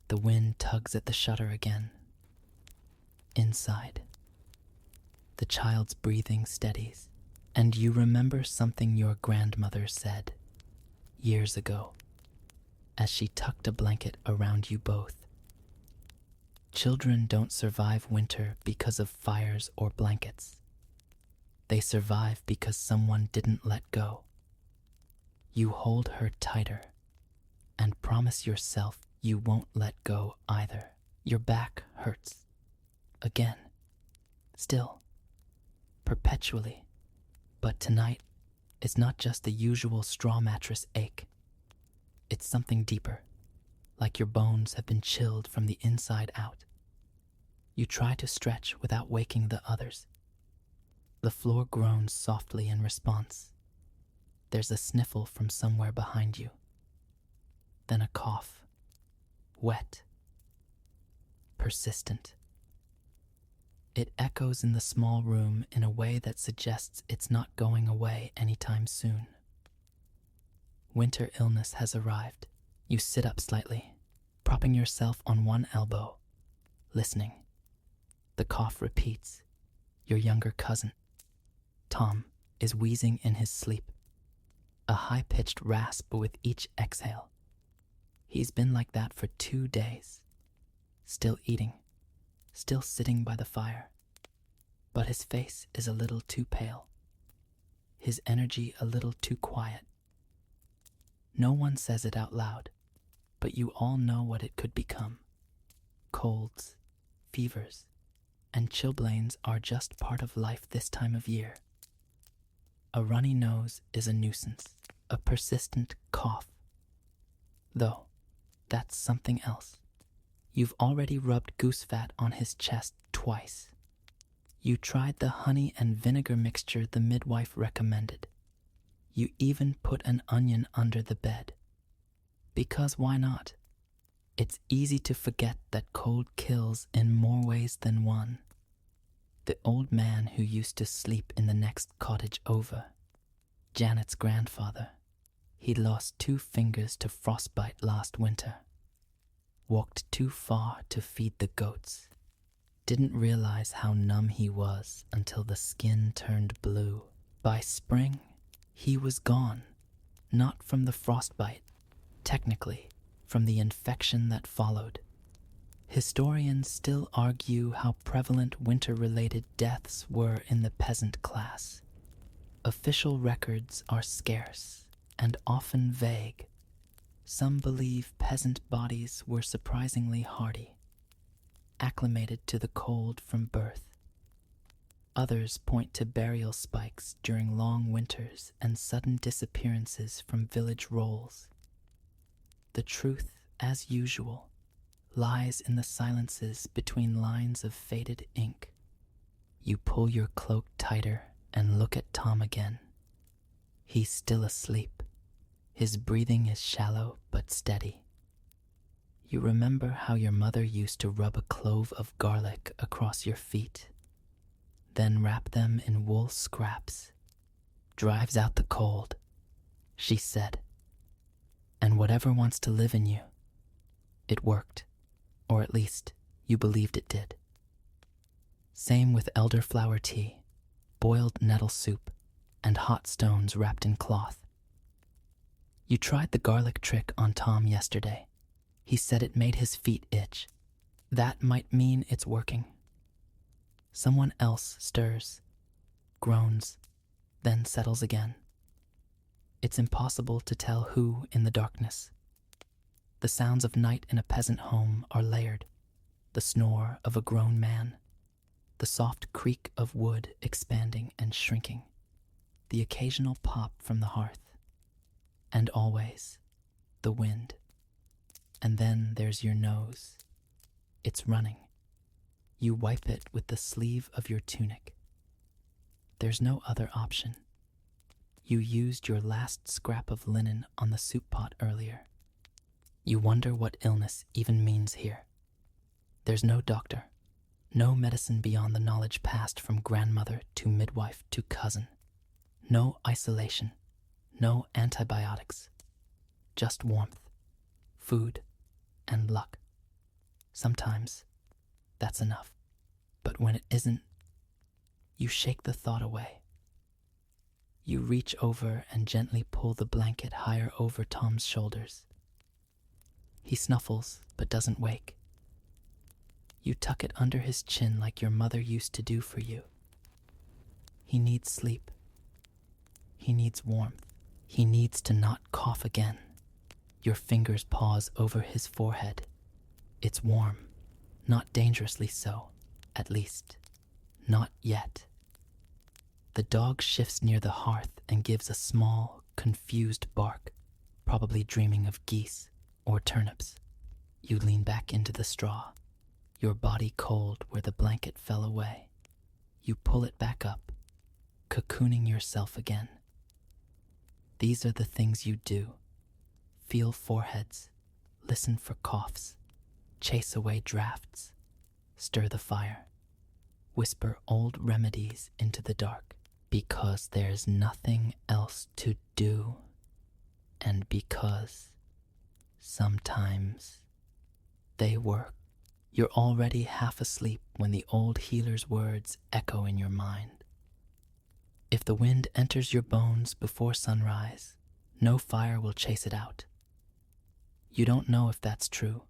the wind tugs at the shutter again. Inside, the child's breathing steadies, and you remember something your grandmother said years ago as she tucked a blanket around you both. Children don't survive winter because of fires or blankets. They survive because someone didn't let go. You hold her tighter and promise yourself you won't let go either. Your back hurts. Again. Still. Perpetually. But tonight, it's not just the usual straw mattress ache. It's something deeper, like your bones have been chilled from the inside out. You try to stretch without waking the others. The floor groans softly in response. There's a sniffle from somewhere behind you. Then a cough. Wet. Persistent. It echoes in the small room in a way that suggests it's not going away anytime soon. Winter illness has arrived. You sit up slightly, propping yourself on one elbow, listening. The cough repeats. Your younger cousin, Tom, is wheezing in his sleep, a high-pitched rasp with each exhale. He's been like that for 2 days, still eating, still sitting by the fire, but his face is a little too pale, his energy a little too quiet. No one says it out loud, but you all know what it could become. Colds, fevers, and chilblains are just part of life this time of year. A runny nose is a nuisance, a persistent cough. Though, that's something else. You've already rubbed goose fat on his chest twice. You tried the honey and vinegar mixture the midwife recommended. You even put an onion under the bed. Because why not? It's easy to forget that cold kills in more ways than one. The old man who used to sleep in the next cottage over, Janet's grandfather, he lost 2 fingers to frostbite last winter. Walked too far to feed the goats. Didn't realize how numb he was until the skin turned blue. By spring, he was gone. Not from the frostbite, technically, from the infection that followed. Historians still argue how prevalent winter-related deaths were in the peasant class. Official records are scarce and often vague. Some believe peasant bodies were surprisingly hardy, acclimated to the cold from birth. Others point to burial spikes during long winters and sudden disappearances from village rolls. The truth, as usual, lies in the silences between lines of faded ink. You pull your cloak tighter and look at Tom again. He's still asleep. His breathing is shallow but steady. You remember how your mother used to rub a clove of garlic across your feet, then wrap them in wool scraps. Drives out the cold, she said. And whatever wants to live in you. It worked, or at least you believed it did. Same with elderflower tea, boiled nettle soup, and hot stones wrapped in cloth. You tried the garlic trick on Tom yesterday. He said it made his feet itch. That might mean it's working. Someone else stirs, groans, then settles again. It's impossible to tell who in the darkness. The sounds of night in a peasant home are layered. The snore of a grown man, the soft creak of wood expanding and shrinking, the occasional pop from the hearth, and always the wind. And then there's your nose. It's running. You wipe it with the sleeve of your tunic. There's no other option. You used your last scrap of linen on the soup pot earlier. You wonder what illness even means here. There's no doctor, no medicine beyond the knowledge passed from grandmother to midwife to cousin. No isolation, no antibiotics. Just warmth, food, and luck. Sometimes that's enough. But when it isn't, you shake the thought away. You reach over and gently pull the blanket higher over Tom's shoulders. He snuffles but doesn't wake. You tuck it under his chin like your mother used to do for you. He needs sleep. He needs warmth. He needs to not cough again. Your fingers pause over his forehead. It's warm, not dangerously so, at least, not yet. The dog shifts near the hearth and gives a small, confused bark, probably dreaming of geese or turnips. You lean back into the straw, your body cold where the blanket fell away. You pull it back up, cocooning yourself again. These are the things you do. Feel foreheads, listen for coughs, chase away drafts, stir the fire, whisper old remedies into the dark, because there's nothing else to do, and because sometimes they work. You're already half asleep when the old healer's words echo in your mind. If the wind enters your bones before sunrise, no fire will chase it out. You don't know if that's true.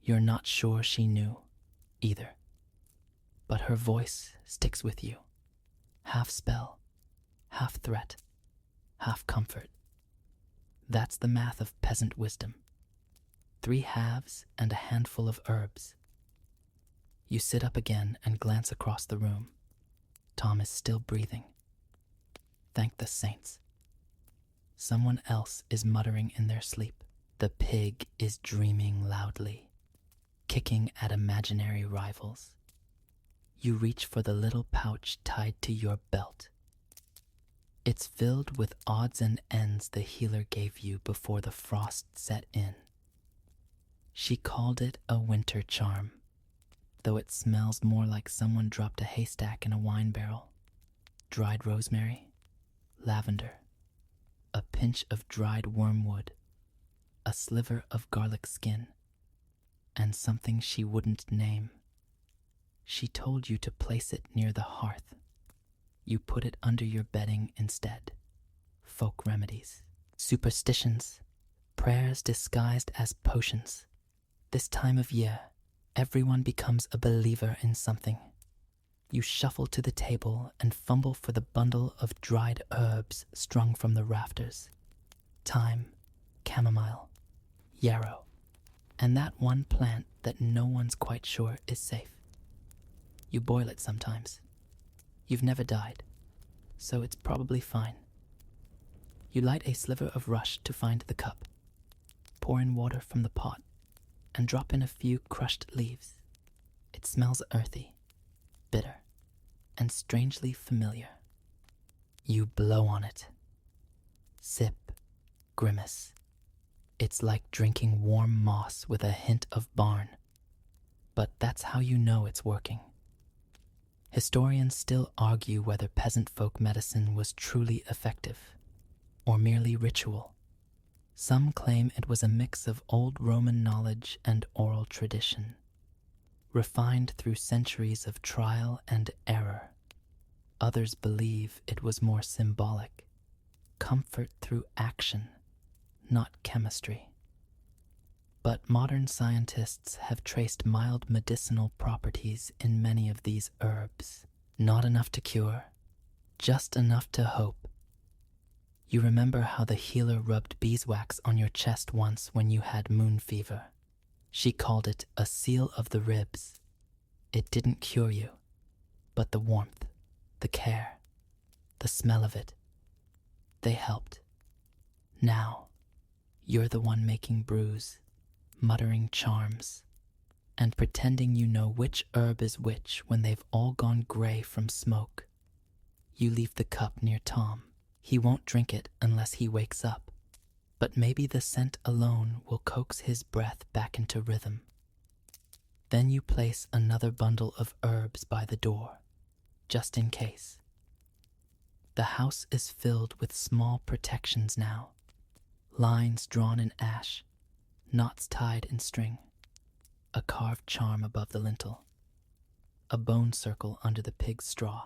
You're not sure she knew, either. But her voice sticks with you. Half spell, half threat, half comfort. That's the math of peasant wisdom. 3 halves and a handful of herbs. You sit up again and glance across the room. Tom is still breathing. Thank the saints. Someone else is muttering in their sleep. The pig is dreaming loudly, kicking at imaginary rivals. You reach for the little pouch tied to your belt. It's filled with odds and ends the healer gave you before the frost set in. She called it a winter charm, though it smells more like someone dropped a haystack in a wine barrel. Dried rosemary, lavender, a pinch of dried wormwood, a sliver of garlic skin, and something she wouldn't name. She told you to place it near the hearth. You put it under your bedding instead. Folk remedies, superstitions, prayers disguised as potions. This time of year, everyone becomes a believer in something. You shuffle to the table and fumble for the bundle of dried herbs strung from the rafters. Thyme, chamomile, yarrow, and that one plant that no one's quite sure is safe. You boil it sometimes. You've never died, so it's probably fine. You light a sliver of rush to find the cup, pour in water from the pot, and drop in a few crushed leaves. It smells earthy, bitter, and strangely familiar. You blow on it. Sip, grimace. It's like drinking warm moss with a hint of barn. But that's how you know it's working. Historians still argue whether peasant folk medicine was truly effective, or merely ritual. Some claim it was a mix of old Roman knowledge and oral tradition, refined through centuries of trial and error. Others believe it was more symbolic, comfort through action, not chemistry. But modern scientists have traced mild medicinal properties in many of these herbs. Not enough to cure, just enough to hope. You remember how the healer rubbed beeswax on your chest once when you had moon fever. She called it a seal of the ribs. It didn't cure you, but the warmth, the care, the smell of it, they helped. Now, you're the one making brews, muttering charms, and pretending you know which herb is which when they've all gone gray from smoke. You leave the cup near Tom. He won't drink it unless he wakes up, but maybe the scent alone will coax his breath back into rhythm. Then you place another bundle of herbs by the door, just in case. The house is filled with small protections now, lines drawn in ash, knots tied in string, a carved charm above the lintel, a bone circle under the pig's straw.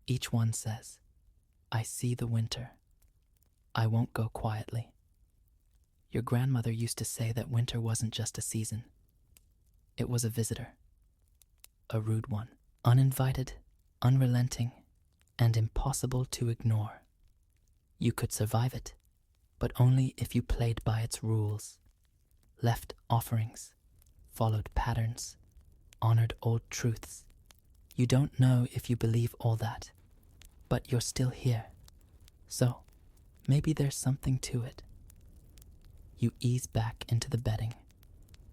Each one says, I see the winter. I won't go quietly. Your grandmother used to say that winter wasn't just a season. It was a visitor, a rude one, uninvited, unrelenting, and impossible to ignore. You could survive it, but only if you played by its rules, left offerings, followed patterns, honored old truths. You don't know if you believe all that, but you're still here. So, maybe there's something to it. You ease back into the bedding,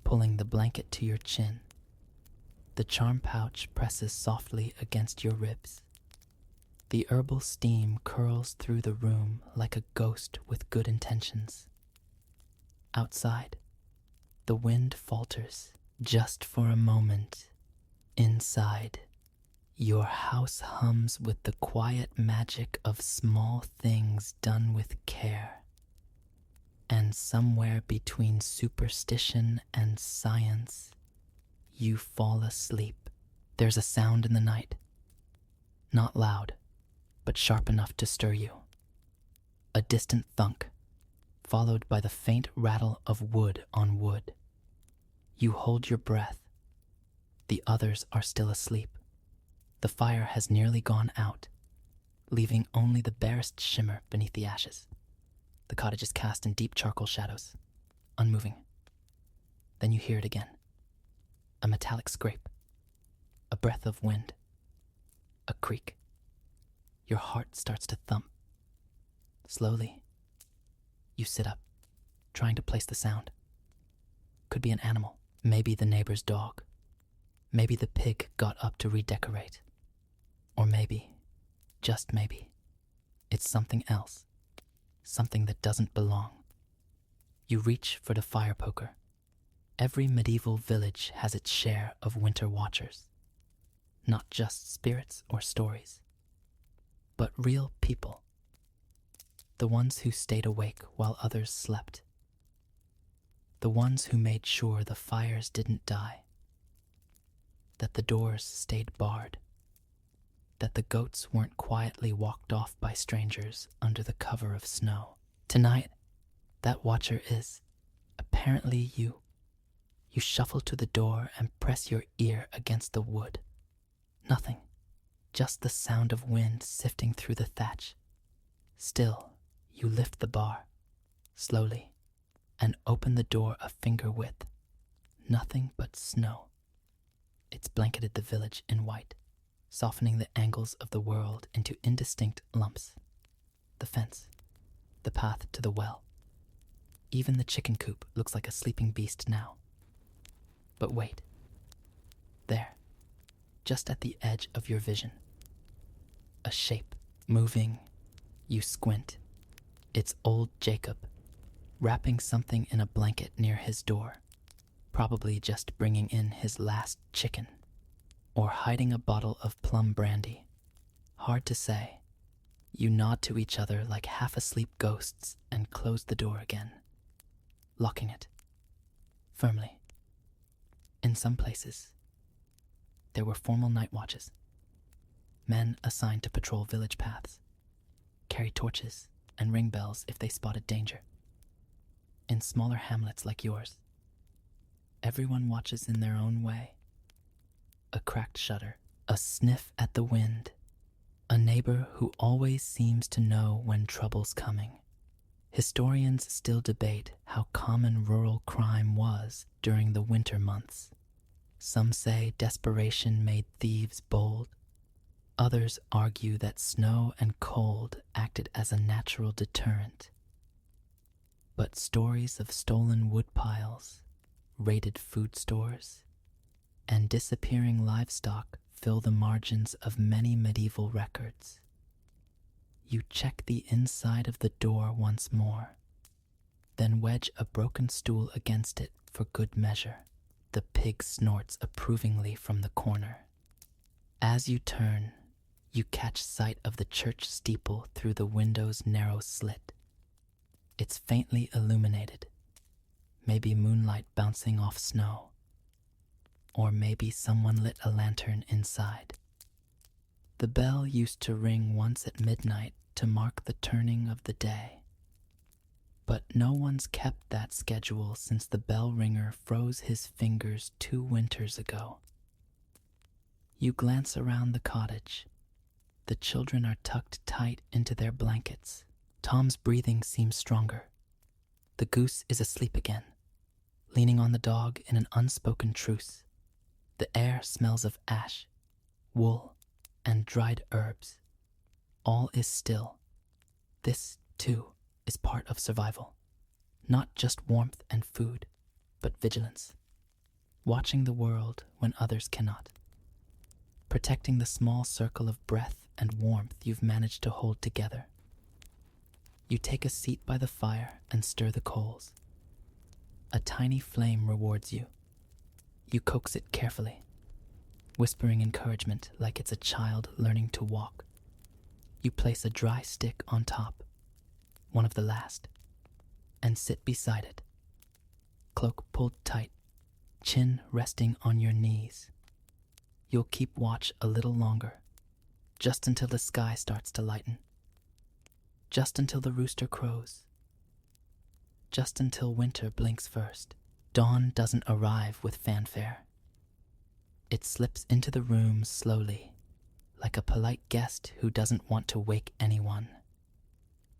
pulling the blanket to your chin. The charm pouch presses softly against your ribs. The herbal steam curls through the room like a ghost with good intentions. Outside, the wind falters just for a moment. Inside, your house hums with the quiet magic of small things done with care. And somewhere between superstition and science, you fall asleep. There's a sound in the night, not loud, but sharp enough to stir you. A distant thunk, followed by the faint rattle of wood on wood. You hold your breath. The others are still asleep. The fire has nearly gone out, leaving only the barest shimmer beneath the ashes. The cottage is cast in deep charcoal shadows, unmoving. Then you hear it again. A metallic scrape, a breath of wind, a creak. Your heart starts to thump. Slowly, you sit up, trying to place the sound. Could be an animal, maybe the neighbor's dog, Maybe the pig got up to redecorate. Or maybe, just maybe, it's something else. Something that doesn't belong. You reach for the fire poker. Every medieval village has its share of winter watchers. Not just spirits or stories, but real people. The ones who stayed awake while others slept. The ones who made sure the fires didn't die. That the doors stayed barred. That the goats weren't quietly walked off by strangers under the cover of snow. Tonight, that watcher is, apparently, you. You shuffle to the door and press your ear against the wood. Nothing, just the sound of wind sifting through the thatch. Still, you lift the bar, slowly, and open the door a finger width. Nothing but snow. It's blanketed the village in white, softening the angles of the world into indistinct lumps. The fence, the path to the well. Even the chicken coop looks like a sleeping beast now. But wait. There, just at the edge of your vision. A shape, moving. You squint. It's old Jacob, wrapping something in a blanket near his door. Probably just bringing in his last chicken. Or hiding a bottle of plum brandy. Hard to say. You nod to each other like half-asleep ghosts and close the door again, locking it firmly. In some places, there were formal night watches. Men assigned to patrol village paths, carry torches and ring bells if they spotted danger. In smaller hamlets like yours, everyone watches in their own way. A cracked shutter, a sniff at the wind, a neighbor who always seems to know when trouble's coming. Historians still debate how common rural crime was during the winter months. Some say desperation made thieves bold. Others argue that snow and cold acted as a natural deterrent. But stories of stolen woodpiles, raided food stores, and disappearing livestock fill the margins of many medieval records. You check the inside of the door once more, then wedge a broken stool against it for good measure. The pig snorts approvingly from the corner. As you turn, you catch sight of the church steeple through the window's narrow slit. It's faintly illuminated, maybe moonlight bouncing off snow. Or maybe someone lit a lantern inside. The bell used to ring once at midnight to mark the turning of the day. But no one's kept that schedule since the bell ringer froze his fingers 2 winters ago. You glance around the cottage. The children are tucked tight into their blankets. Tom's breathing seems stronger. The goose is asleep again, leaning on the dog in an unspoken truce. The air smells of ash, wool, and dried herbs. All is still. This, too, is part of survival. Not just warmth and food, but vigilance. Watching the world when others cannot. Protecting the small circle of breath and warmth you've managed to hold together. You take a seat by the fire and stir the coals. A tiny flame rewards you. You coax it carefully, whispering encouragement like it's a child learning to walk. You place a dry stick on top, one of the last, and sit beside it, cloak pulled tight, chin resting on your knees. You'll keep watch a little longer, just until the sky starts to lighten, just until the rooster crows, just until winter blinks first. Dawn doesn't arrive with fanfare. It slips into the room slowly, like a polite guest who doesn't want to wake anyone.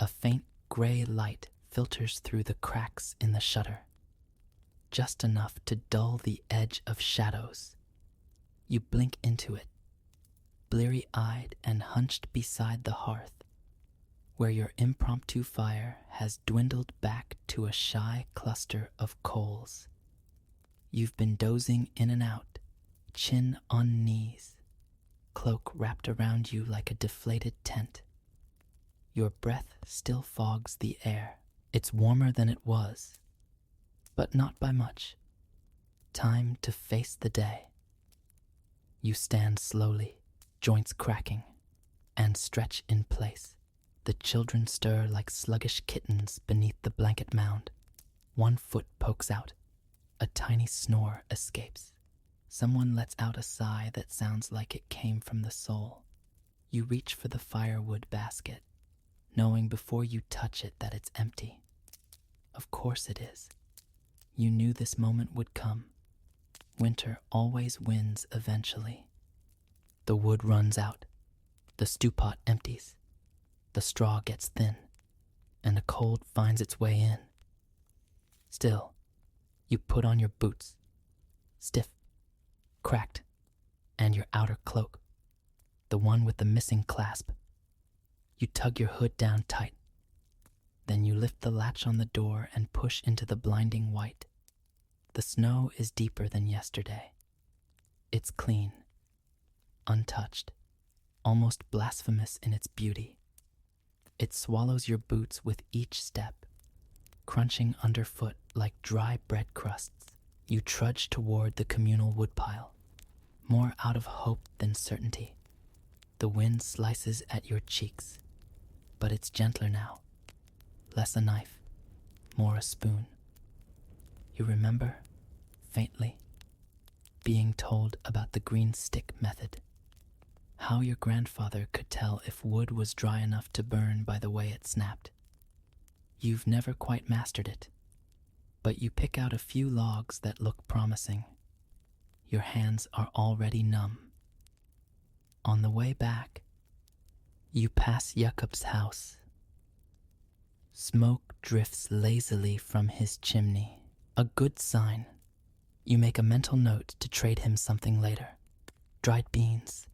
A faint gray light filters through the cracks in the shutter, just enough to dull the edge of shadows. You blink into it, bleary-eyed and hunched beside the hearth, where your impromptu fire has dwindled back to a shy cluster of coals. You've been dozing in and out, chin on knees, cloak wrapped around you like a deflated tent. Your breath still fogs the air. It's warmer than it was, but not by much. Time to face the day. You stand slowly, joints cracking, and stretch in place. The children stir like sluggish kittens beneath the blanket mound. One foot pokes out. A tiny snore escapes. Someone lets out a sigh that sounds like it came from the soul. You reach for the firewood basket, knowing before you touch it that it's empty. Of course it is. You knew this moment would come. Winter always wins eventually. The wood runs out. The stew pot empties. The straw gets thin, and the cold finds its way in. Still, you put on your boots, stiff, cracked, and your outer cloak, the one with the missing clasp. You tug your hood down tight. Then you lift the latch on the door and push into the blinding white. The snow is deeper than yesterday. It's clean, untouched, almost blasphemous in its beauty. It swallows your boots with each step, crunching underfoot like dry bread crusts. You trudge toward the communal woodpile, more out of hope than certainty. The wind slices at your cheeks, but it's gentler now. Less a knife, more a spoon. You remember, faintly, being told about the green stick method. How your grandfather could tell if wood was dry enough to burn by the way it snapped. You've never quite mastered it, but you pick out a few logs that look promising. Your hands are already numb. On the way back, you pass Jakob's house. Smoke drifts lazily from his chimney. A good sign. You make a mental note to trade him something later. Dried beans,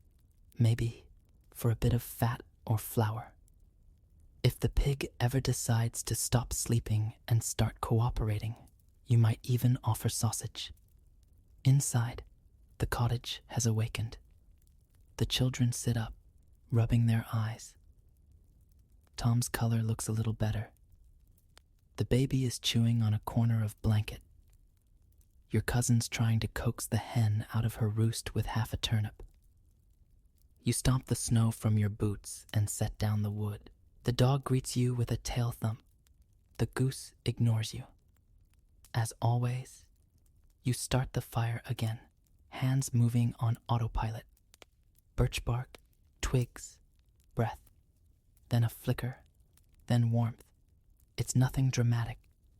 maybe for a bit of fat or flour. If the pig ever decides to stop sleeping and start cooperating, you might even offer sausage. Inside, the cottage has awakened. The children sit up, rubbing their eyes. Tom's color looks a little better. The baby is chewing on a corner of blanket. Your cousin's trying to coax the hen out of her roost with half a turnip. You stomp the snow from your boots and set down the wood. The dog greets you with a tail thump. The goose ignores you. As always, you start the fire again, hands moving on autopilot. Birch bark, twigs, breath, then a flicker, then warmth. It's nothing dramatic,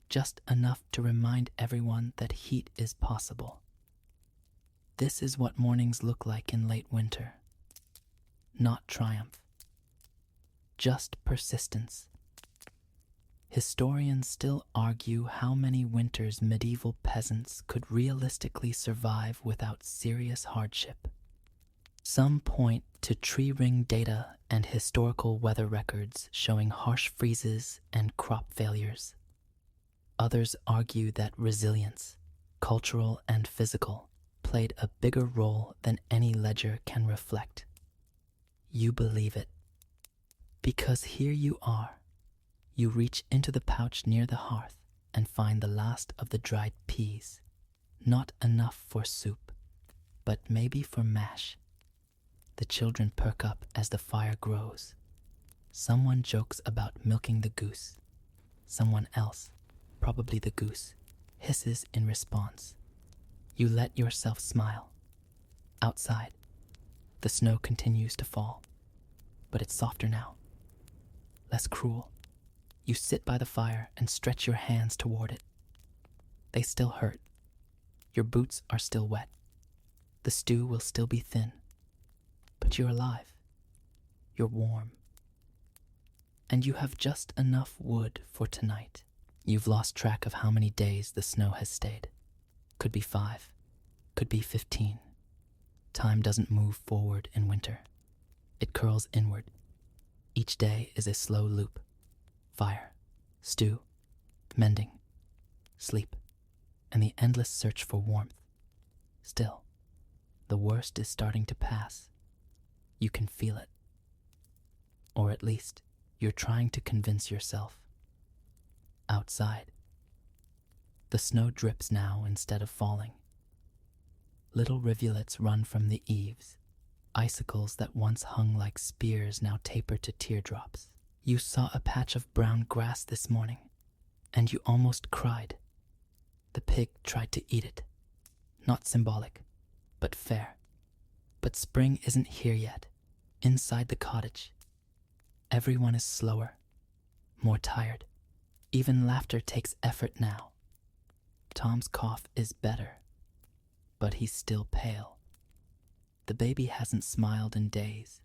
just enough to remind everyone that heat is possible. This is what mornings look like in late winter. Not triumph, just persistence. Historians still argue how many winters medieval peasants could realistically survive without serious hardship. Some point to tree ring data and historical weather records showing harsh freezes and crop failures. Others argue that resilience, cultural and physical, played a bigger role than any ledger can reflect. You believe it. Because here you are. You reach into the pouch near the hearth and find the last of the dried peas. Not enough for soup, but maybe for mash. The children perk up as the fire grows. Someone jokes about milking the goose. Someone else, probably the goose, hisses in response. You let yourself smile. Outside, the snow continues to fall, but it's softer now, less cruel. You sit by the fire and stretch your hands toward it. They still hurt. Your boots are still wet. The stew will still be thin. But you're alive. You're warm. And you have just enough wood for tonight. You've lost track of how many days the snow has stayed. Could be 5. Could be 15. Time doesn't move forward in winter. It curls inward. Each day is a slow loop. Fire, stew, mending, sleep, and the endless search for warmth. Still, The worst is starting to pass. You can feel it. Or at least, you're trying to convince yourself. Outside, the snow drips now instead of falling. Little rivulets run from the eaves. Icicles that once hung like spears now taper to teardrops. You saw a patch of brown grass this morning, and you almost cried. The pig tried to eat it. Not symbolic, but fair. But spring isn't here yet. Inside the cottage, everyone is slower, more tired. Even laughter takes effort now. Tom's cough is better, but he's still pale. The baby hasn't smiled in days.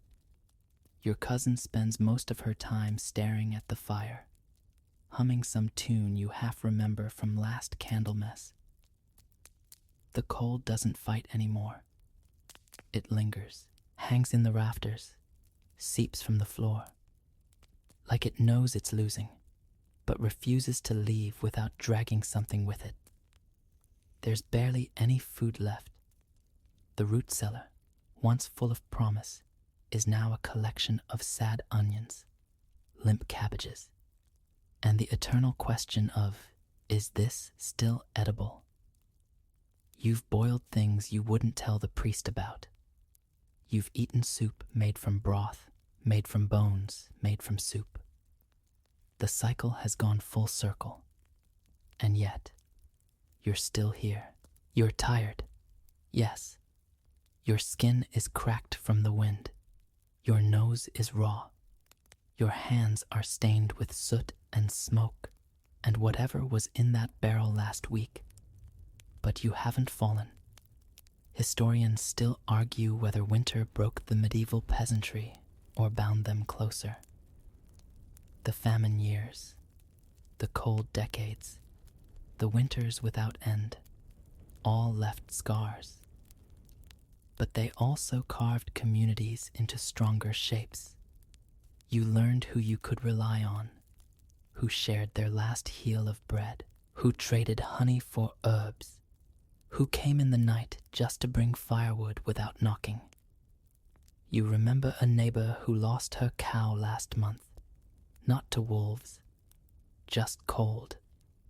Your cousin spends most of her time staring at the fire, humming some tune you half remember from last Candlemas. The cold doesn't fight anymore. It lingers, hangs in the rafters, seeps from the floor, like it knows it's losing, but refuses to leave without dragging something with it. There's barely any food left. The root cellar, once full of promise, is now a collection of sad onions, limp cabbages, and the eternal question of, is this still edible? You've boiled things you wouldn't tell the priest about. You've eaten soup made from broth, made from bones, made from soup. The cycle has gone full circle, and yet, you're still here. You're tired, yes. Your skin is cracked from the wind. Your nose is raw. Your hands are stained with soot and smoke, and whatever was in that barrel last week. But you haven't fallen. Historians still argue whether winter broke the medieval peasantry or bound them closer. The famine years, the cold decades, the winters without end, all left scars. But they also carved communities into stronger shapes. You learned who you could rely on, who shared their last heel of bread, who traded honey for herbs, who came in the night just to bring firewood without knocking. You remember a neighbor who lost her cow last month, not to wolves, just cold.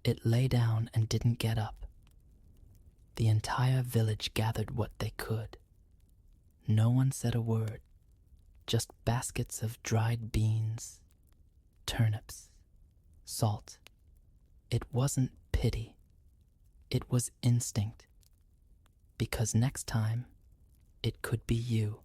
It lay down and didn't get up. The entire village gathered what they could. No one said a word, just baskets of dried beans, turnips, salt. It wasn't pity, it was instinct. Because next time, it could be you.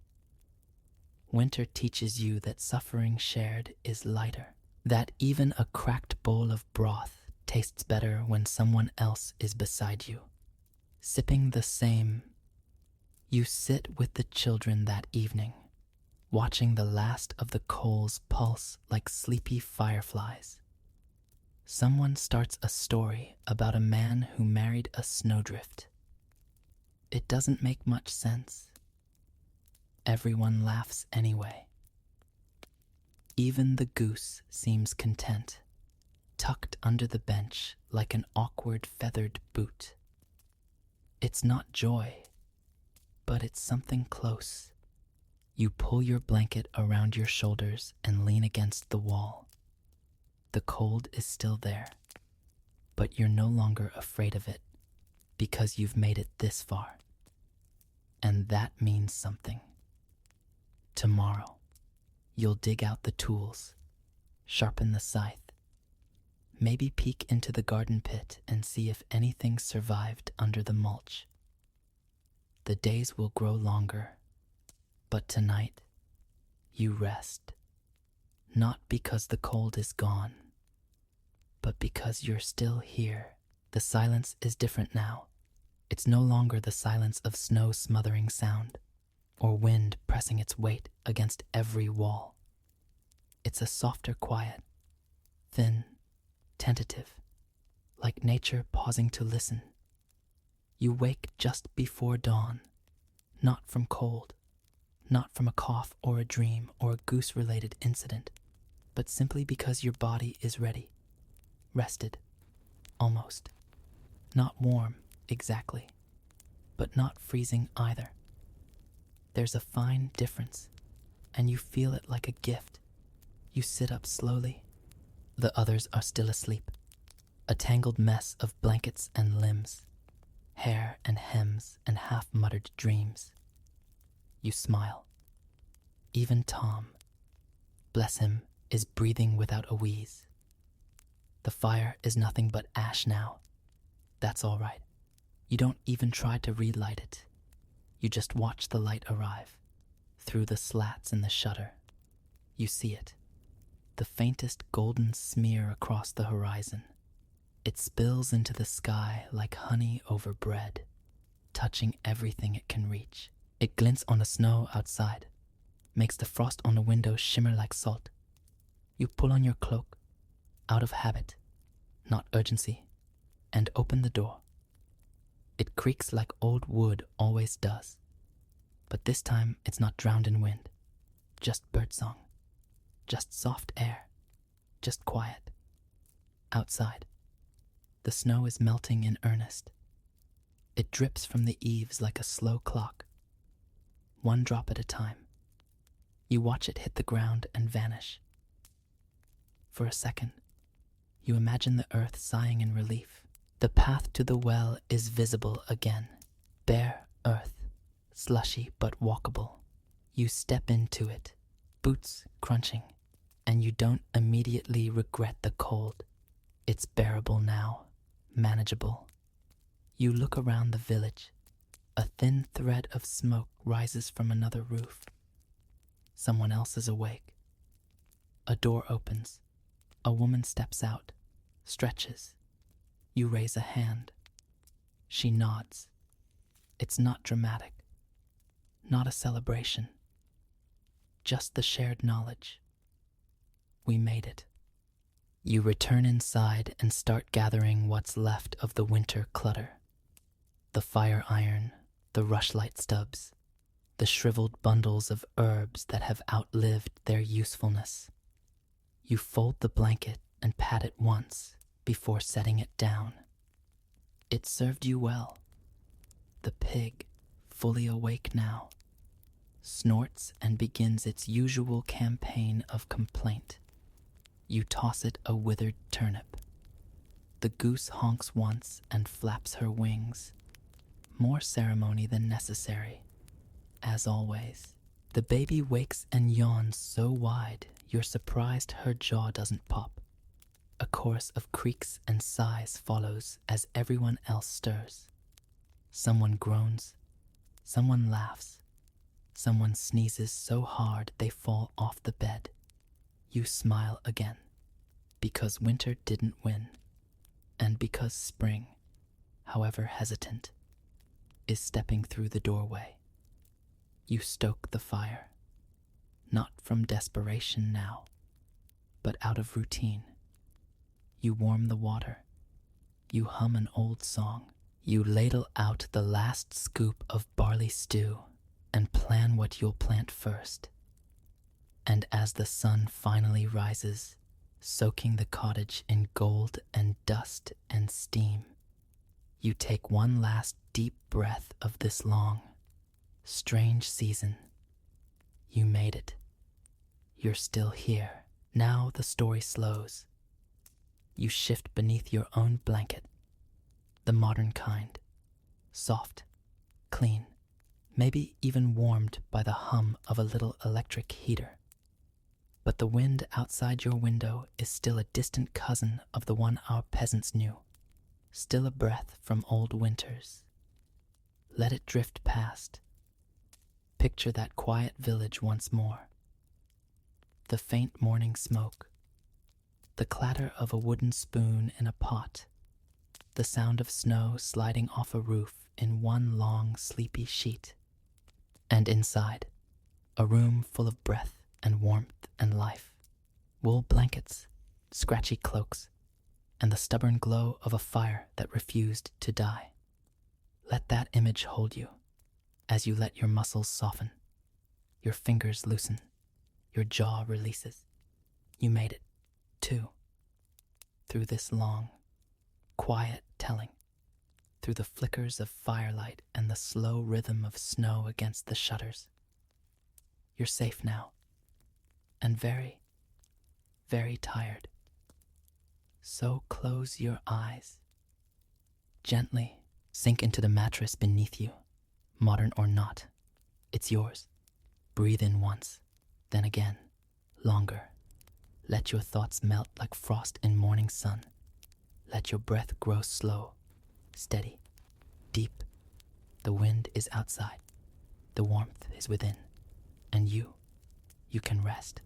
Winter teaches you that suffering shared is lighter, that even a cracked bowl of broth tastes better when someone else is beside you. Sipping the same, you sit with the children that evening, watching the last of the coals pulse like sleepy fireflies. Someone starts a story about a man who married a snowdrift. It doesn't make much sense. Everyone laughs anyway. Even the goose seems content, tucked under the bench like an awkward feathered boot. It's not joy, but it's something close. You pull your blanket around your shoulders and lean against the wall. The cold is still there, but you're no longer afraid of it because you've made it this far. And that means something. Tomorrow, you'll dig out the tools, sharpen the scythe, maybe peek into the garden pit and see if anything survived under the mulch. The days will grow longer, but tonight, you rest. Not because the cold is gone, but because you're still here. The silence is different now. It's no longer the silence of snow smothering sound, or wind pressing its weight against every wall. It's a softer quiet, thin, tentative, like nature pausing to listen. You wake just before dawn, not from cold, not from a cough or a dream or a goose-related incident, but simply because your body is ready, rested, almost. Not warm, exactly, but not freezing either. There's a fine difference, and you feel it like a gift. You sit up slowly. The others are still asleep. A tangled mess of blankets and limbs, hair and hems and half-muttered dreams. You smile. Even Tom, bless him, is breathing without a wheeze. The fire is nothing but ash now. That's all right. You don't even try to relight it. You just watch the light arrive. Through the slats in the shutter, you see it. The faintest golden smear across the horizon. It spills into the sky like honey over bread, touching everything it can reach. It glints on the snow outside, makes the frost on the window shimmer like salt. You pull on your cloak, out of habit, not urgency, and open the door. It creaks like old wood always does, but this time it's not drowned in wind, just birdsong, just soft air, just quiet. Outside, the snow is melting in earnest. It drips from the eaves like a slow clock, one drop at a time. You watch it hit the ground and vanish. For a second, you imagine the earth sighing in relief. The path to the well is visible again. Bare earth, slushy but walkable. You step into it, boots crunching, and you don't immediately regret the cold. It's bearable now, manageable. You look around the village. A thin thread of smoke rises from another roof. Someone else is awake. A door opens. A woman steps out, stretches. You raise a hand. She nods. It's not dramatic, not a celebration, just the shared knowledge. We made it. You return inside and start gathering what's left of the winter clutter. The fire iron, the rushlight stubs, the shriveled bundles of herbs that have outlived their usefulness. You fold the blanket and pat it once before setting it down. It served you well. The pig, fully awake now, snorts and begins its usual campaign of complaint. You toss it a withered turnip. The goose honks once and flaps her wings. More ceremony than necessary, as always. The baby wakes and yawns so wide you're surprised her jaw doesn't pop. A chorus of creaks and sighs follows as everyone else stirs. Someone groans, someone laughs, someone sneezes so hard they fall off the bed. You smile again, because winter didn't win, and because spring, however hesitant, is stepping through the doorway. You stoke the fire, not from desperation now, but out of routine. You warm the water. You hum an old song. You ladle out the last scoop of barley stew and plan what you'll plant first. And as the sun finally rises, soaking the cottage in gold and dust and steam, you take one last deep breath of this long, strange season. You made it. You're still here. Now the story slows. You shift beneath your own blanket, the modern kind, soft, clean, maybe even warmed by the hum of a little electric heater. But the wind outside your window is still a distant cousin of the one our peasants knew, still a breath from old winters. Let it drift past. Picture that quiet village once more. The faint morning smoke, the clatter of a wooden spoon in a pot, the sound of snow sliding off a roof in one long, sleepy sheet. And inside, a room full of breath and warmth and life, wool blankets, scratchy cloaks, and the stubborn glow of a fire that refused to die. Let that image hold you as you let your muscles soften, your fingers loosen, your jaw releases. You made it, too, through this long, quiet telling, through the flickers of firelight and the slow rhythm of snow against the shutters. You're safe now. And very, very tired. So close your eyes. Gently sink into the mattress beneath you. Modern or not, it's yours. Breathe in once, then again, longer. Let your thoughts melt like frost in morning sun. Let your breath grow slow, steady, deep. The wind is outside. The warmth is within. And you can rest.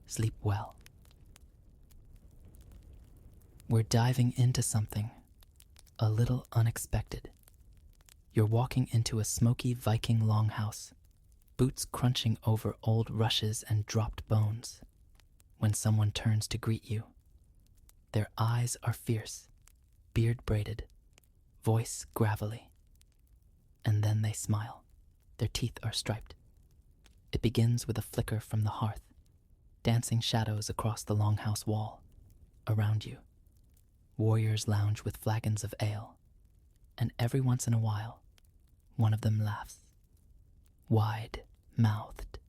Sleep well. We're diving into something a little unexpected. You're walking into a smoky Viking longhouse, boots crunching over old rushes and dropped bones, when someone turns to greet you. Their eyes are fierce, beard braided, voice gravelly. And then they smile. Their teeth are striped. It begins with a flicker from the hearth, dancing shadows across the longhouse wall. Around you, warriors lounge with flagons of ale, and every once in a while, one of them laughs, wide-mouthed,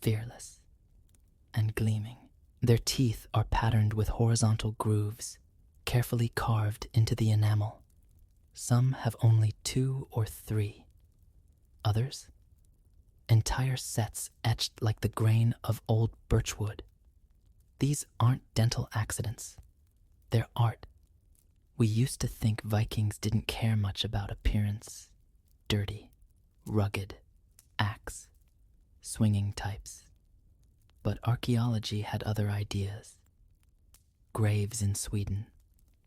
fearless, and gleaming. Their teeth are patterned with horizontal grooves, carefully carved into the enamel. Some have only 2 or 3. Others, entire sets etched like the grain of old birchwood. These aren't dental accidents. They're art. We used to think Vikings didn't care much about appearance. Dirty, rugged, axe, swinging types. But archaeology had other ideas. Graves in Sweden,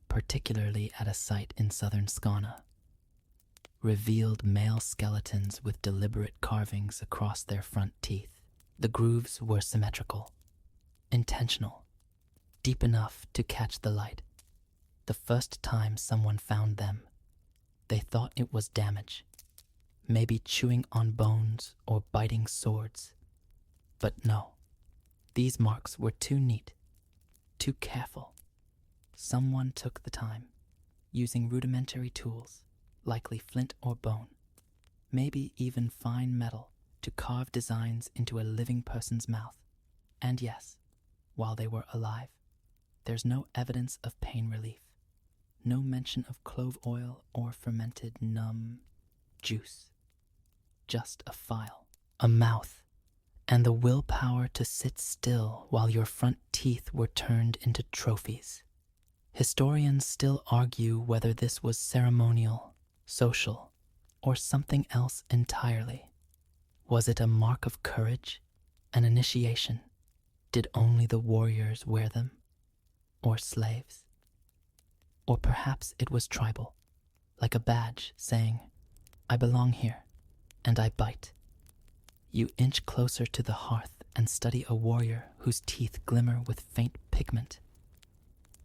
particularly at a site in southern Skåne, revealed male skeletons with deliberate carvings across their front teeth. The grooves were symmetrical, intentional, deep enough to catch the light. The first time someone found them, they thought it was damage, maybe chewing on bones or biting swords. But no, these marks were too neat, too careful. Someone took the time, using rudimentary tools, likely flint or bone, maybe even fine metal, to carve designs into a living person's mouth. And yes, while they were alive, there's no evidence of pain relief, no mention of clove oil or fermented numb juice. Just a file, a mouth, and the willpower to sit still while your front teeth were turned into trophies. Historians still argue whether this was ceremonial, social, or something else entirely. Was it a mark of courage, an initiation? Did only the warriors wear them? Or slaves? Or perhaps it was tribal, like a badge saying, I belong here, and I bite. You inch closer to the hearth and study a warrior whose teeth glimmer with faint pigment.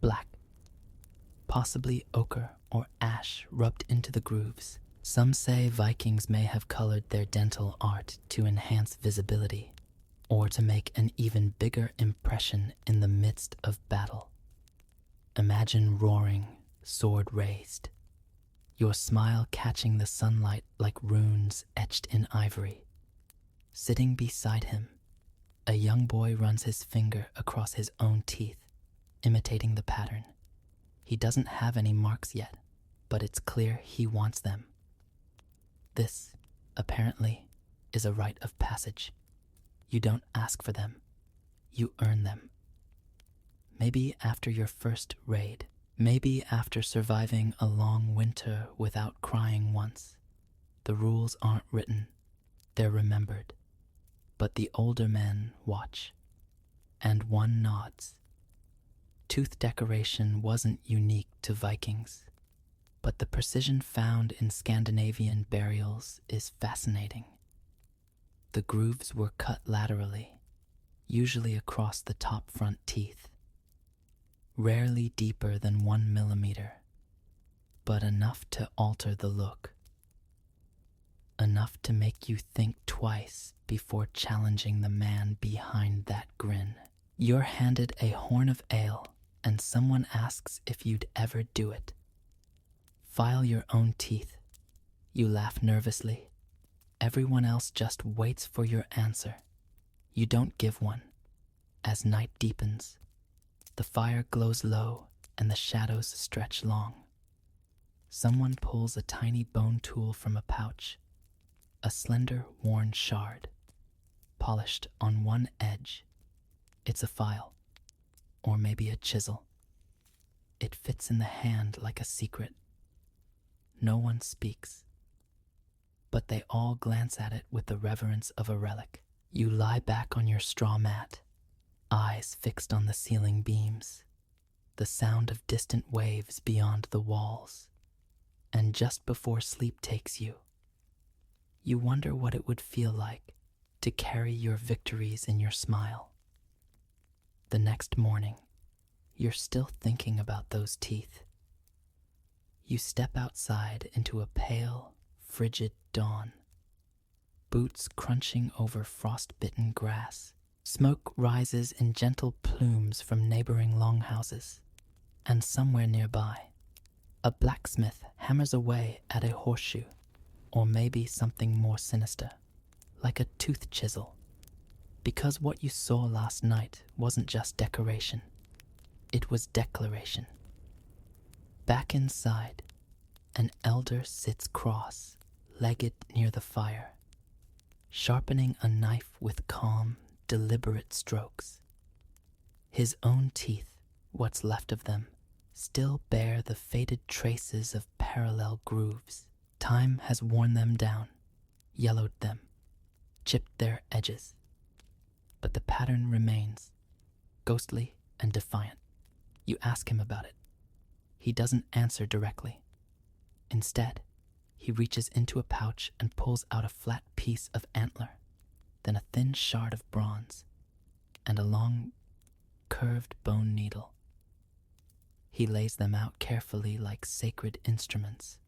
Black, possibly ochre or ash rubbed into the grooves. Some say Vikings may have colored their dental art to enhance visibility, or to make an even bigger impression in the midst of battle. Imagine roaring, sword raised, your smile catching the sunlight like runes etched in ivory. Sitting beside him, a young boy runs his finger across his own teeth, imitating the pattern. He doesn't have any marks yet, but it's clear he wants them. This, apparently, is a rite of passage. You don't ask for them, you earn them. Maybe after your first raid, maybe after surviving a long winter without crying once. The rules aren't written, they're remembered. But the older men watch, and one nods. Tooth decoration wasn't unique to Vikings, but the precision found in Scandinavian burials is fascinating. The grooves were cut laterally, usually across the top front teeth, rarely deeper than 1 millimeter, but enough to alter the look. Enough to make you think twice before challenging the man behind that grin. You're handed a horn of ale, and someone asks if you'd ever do it. File your own teeth. You laugh nervously. Everyone else just waits for your answer. You don't give one. As night deepens, the fire glows low and the shadows stretch long. Someone pulls a tiny bone tool from a pouch, a slender, worn shard, polished on one edge. It's a file, or maybe a chisel. It fits in the hand like a secret. No one speaks, but they all glance at it with the reverence of a relic. You lie back on your straw mat, eyes fixed on the ceiling beams, the sound of distant waves beyond the walls. And just before sleep takes you, you wonder what it would feel like to carry your victories in your smile. The next morning, you're still thinking about those teeth. You step outside into a pale, frigid dawn, boots crunching over frost-bitten grass. Smoke rises in gentle plumes from neighboring longhouses, and somewhere nearby, a blacksmith hammers away at a horseshoe, or maybe something more sinister, like a tooth chisel. Because what you saw last night wasn't just decoration, it was declaration. Back inside, an elder sits cross-legged near the fire, sharpening a knife with calm, deliberate strokes. His own teeth, what's left of them, still bear the faded traces of parallel grooves. Time has worn them down, yellowed them, chipped their edges. But the pattern remains, ghostly and defiant. You ask him about it. He doesn't answer directly. Instead, he reaches into a pouch and pulls out a flat piece of antler, then a thin shard of bronze, and a long, curved bone needle. He lays them out carefully like sacred instruments.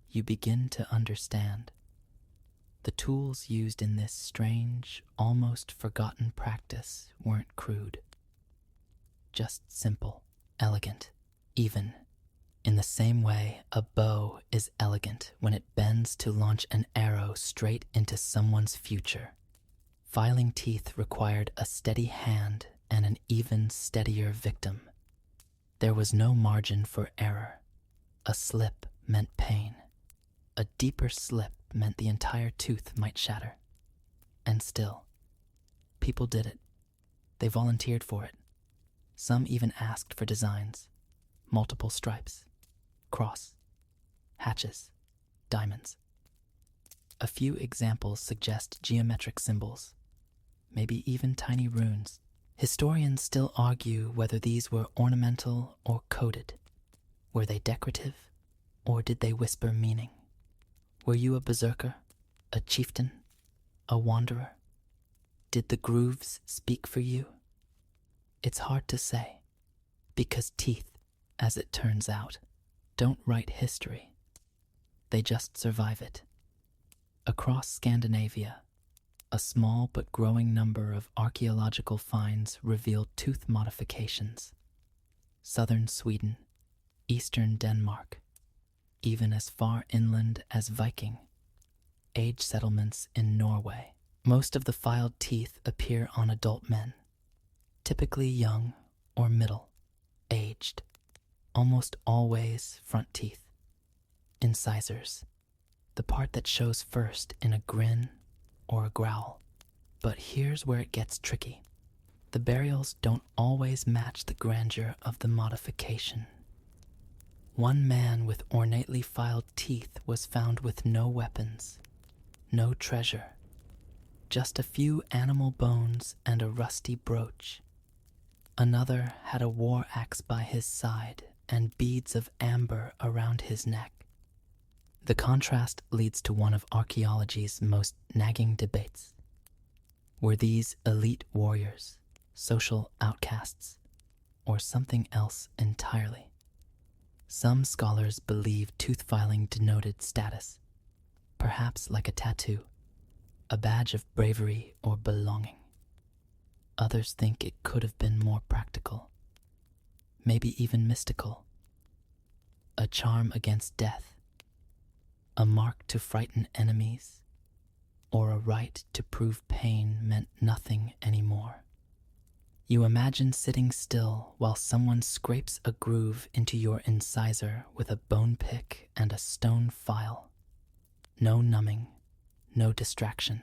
You begin to understand. The tools used in this strange, almost forgotten practice weren't crude. Just simple, elegant, even. In the same way, a bow is elegant when it bends to launch an arrow straight into someone's future. Filing teeth required a steady hand and an even steadier victim. There was no margin for error. A slip meant pain. A deeper slip meant the entire tooth might shatter. And still, people did it. They volunteered for it. Some even asked for designs, multiple stripes, cross, hatches, diamonds. A few examples suggest geometric symbols, maybe even tiny runes. Historians still argue whether these were ornamental or coded. Were they decorative, or did they whisper meaning? Were you a berserker, a chieftain, a wanderer? Did the grooves speak for you? It's hard to say, because teeth, as it turns out, don't write history. They just survive it. Across Scandinavia, a small but growing number of archaeological finds reveal tooth modifications. Southern Sweden, eastern Denmark, even as far inland as Viking, age settlements in Norway. Most of the filed teeth appear on adult men, typically young or middle-aged, almost always front teeth. Incisors, the part that shows first in a grin or a growl. But here's where it gets tricky. The burials don't always match the grandeur of the modification. One man with ornately filed teeth was found with no weapons, no treasure, just a few animal bones and a rusty brooch. Another had a war axe by his side and beads of amber around his neck. The contrast leads to one of archaeology's most nagging debates. Were these elite warriors, social outcasts, or something else entirely? Some scholars believe tooth filing denoted status, perhaps like a tattoo, a badge of bravery or belonging. Others think it could have been more practical, maybe even mystical. A charm against death, a mark to frighten enemies, or a right to prove pain meant nothing anymore. You imagine sitting still while someone scrapes a groove into your incisor with a bone pick and a stone file. No numbing, no distraction.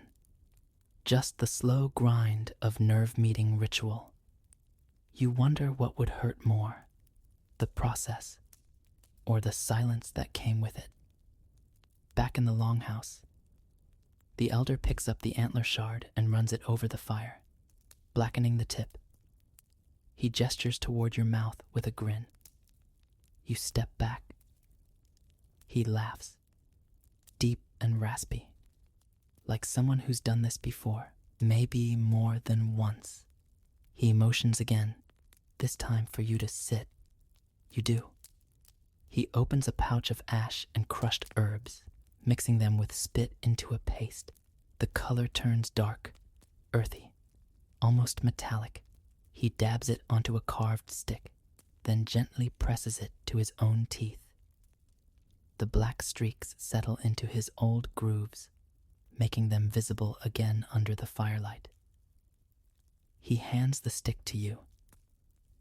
Just the slow grind of nerve-meeting ritual. You wonder what would hurt more, the process, or the silence that came with it. Back in the longhouse, the elder picks up the antler shard and runs it over the fire, blackening the tip. He gestures toward your mouth with a grin. You step back. He laughs, deep and raspy, like someone who's done this before, maybe more than once. He motions again, this time for you to sit. You do. He opens a pouch of ash and crushed herbs, mixing them with spit into a paste. The color turns dark, earthy, almost metallic. He dabs it onto a carved stick, then gently presses it to his own teeth. The black streaks settle into his old grooves, making them visible again under the firelight. He hands the stick to you.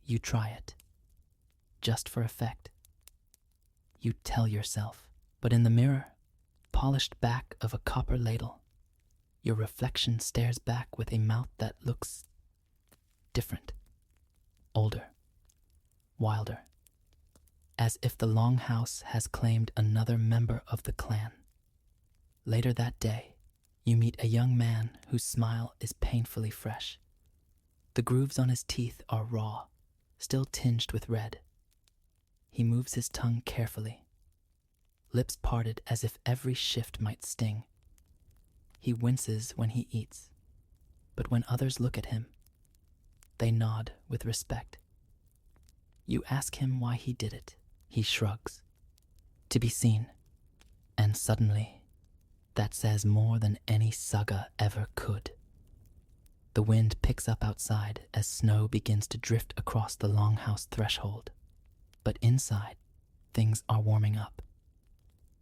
You try it, just for effect. You tell yourself, but in the mirror, polished back of a copper ladle, your reflection stares back with a mouth that looks different, older, wilder, as if the longhouse has claimed another member of the clan. Later that day, you meet a young man whose smile is painfully fresh. The grooves on his teeth are raw, still tinged with red. He moves his tongue carefully, lips parted as if every shift might sting. He winces when he eats, but when others look at him, they nod with respect. You ask him why he did it. He shrugs. To be seen. And suddenly, that says more than any saga ever could. The wind picks up outside as snow begins to drift across the longhouse threshold. But inside, things are warming up.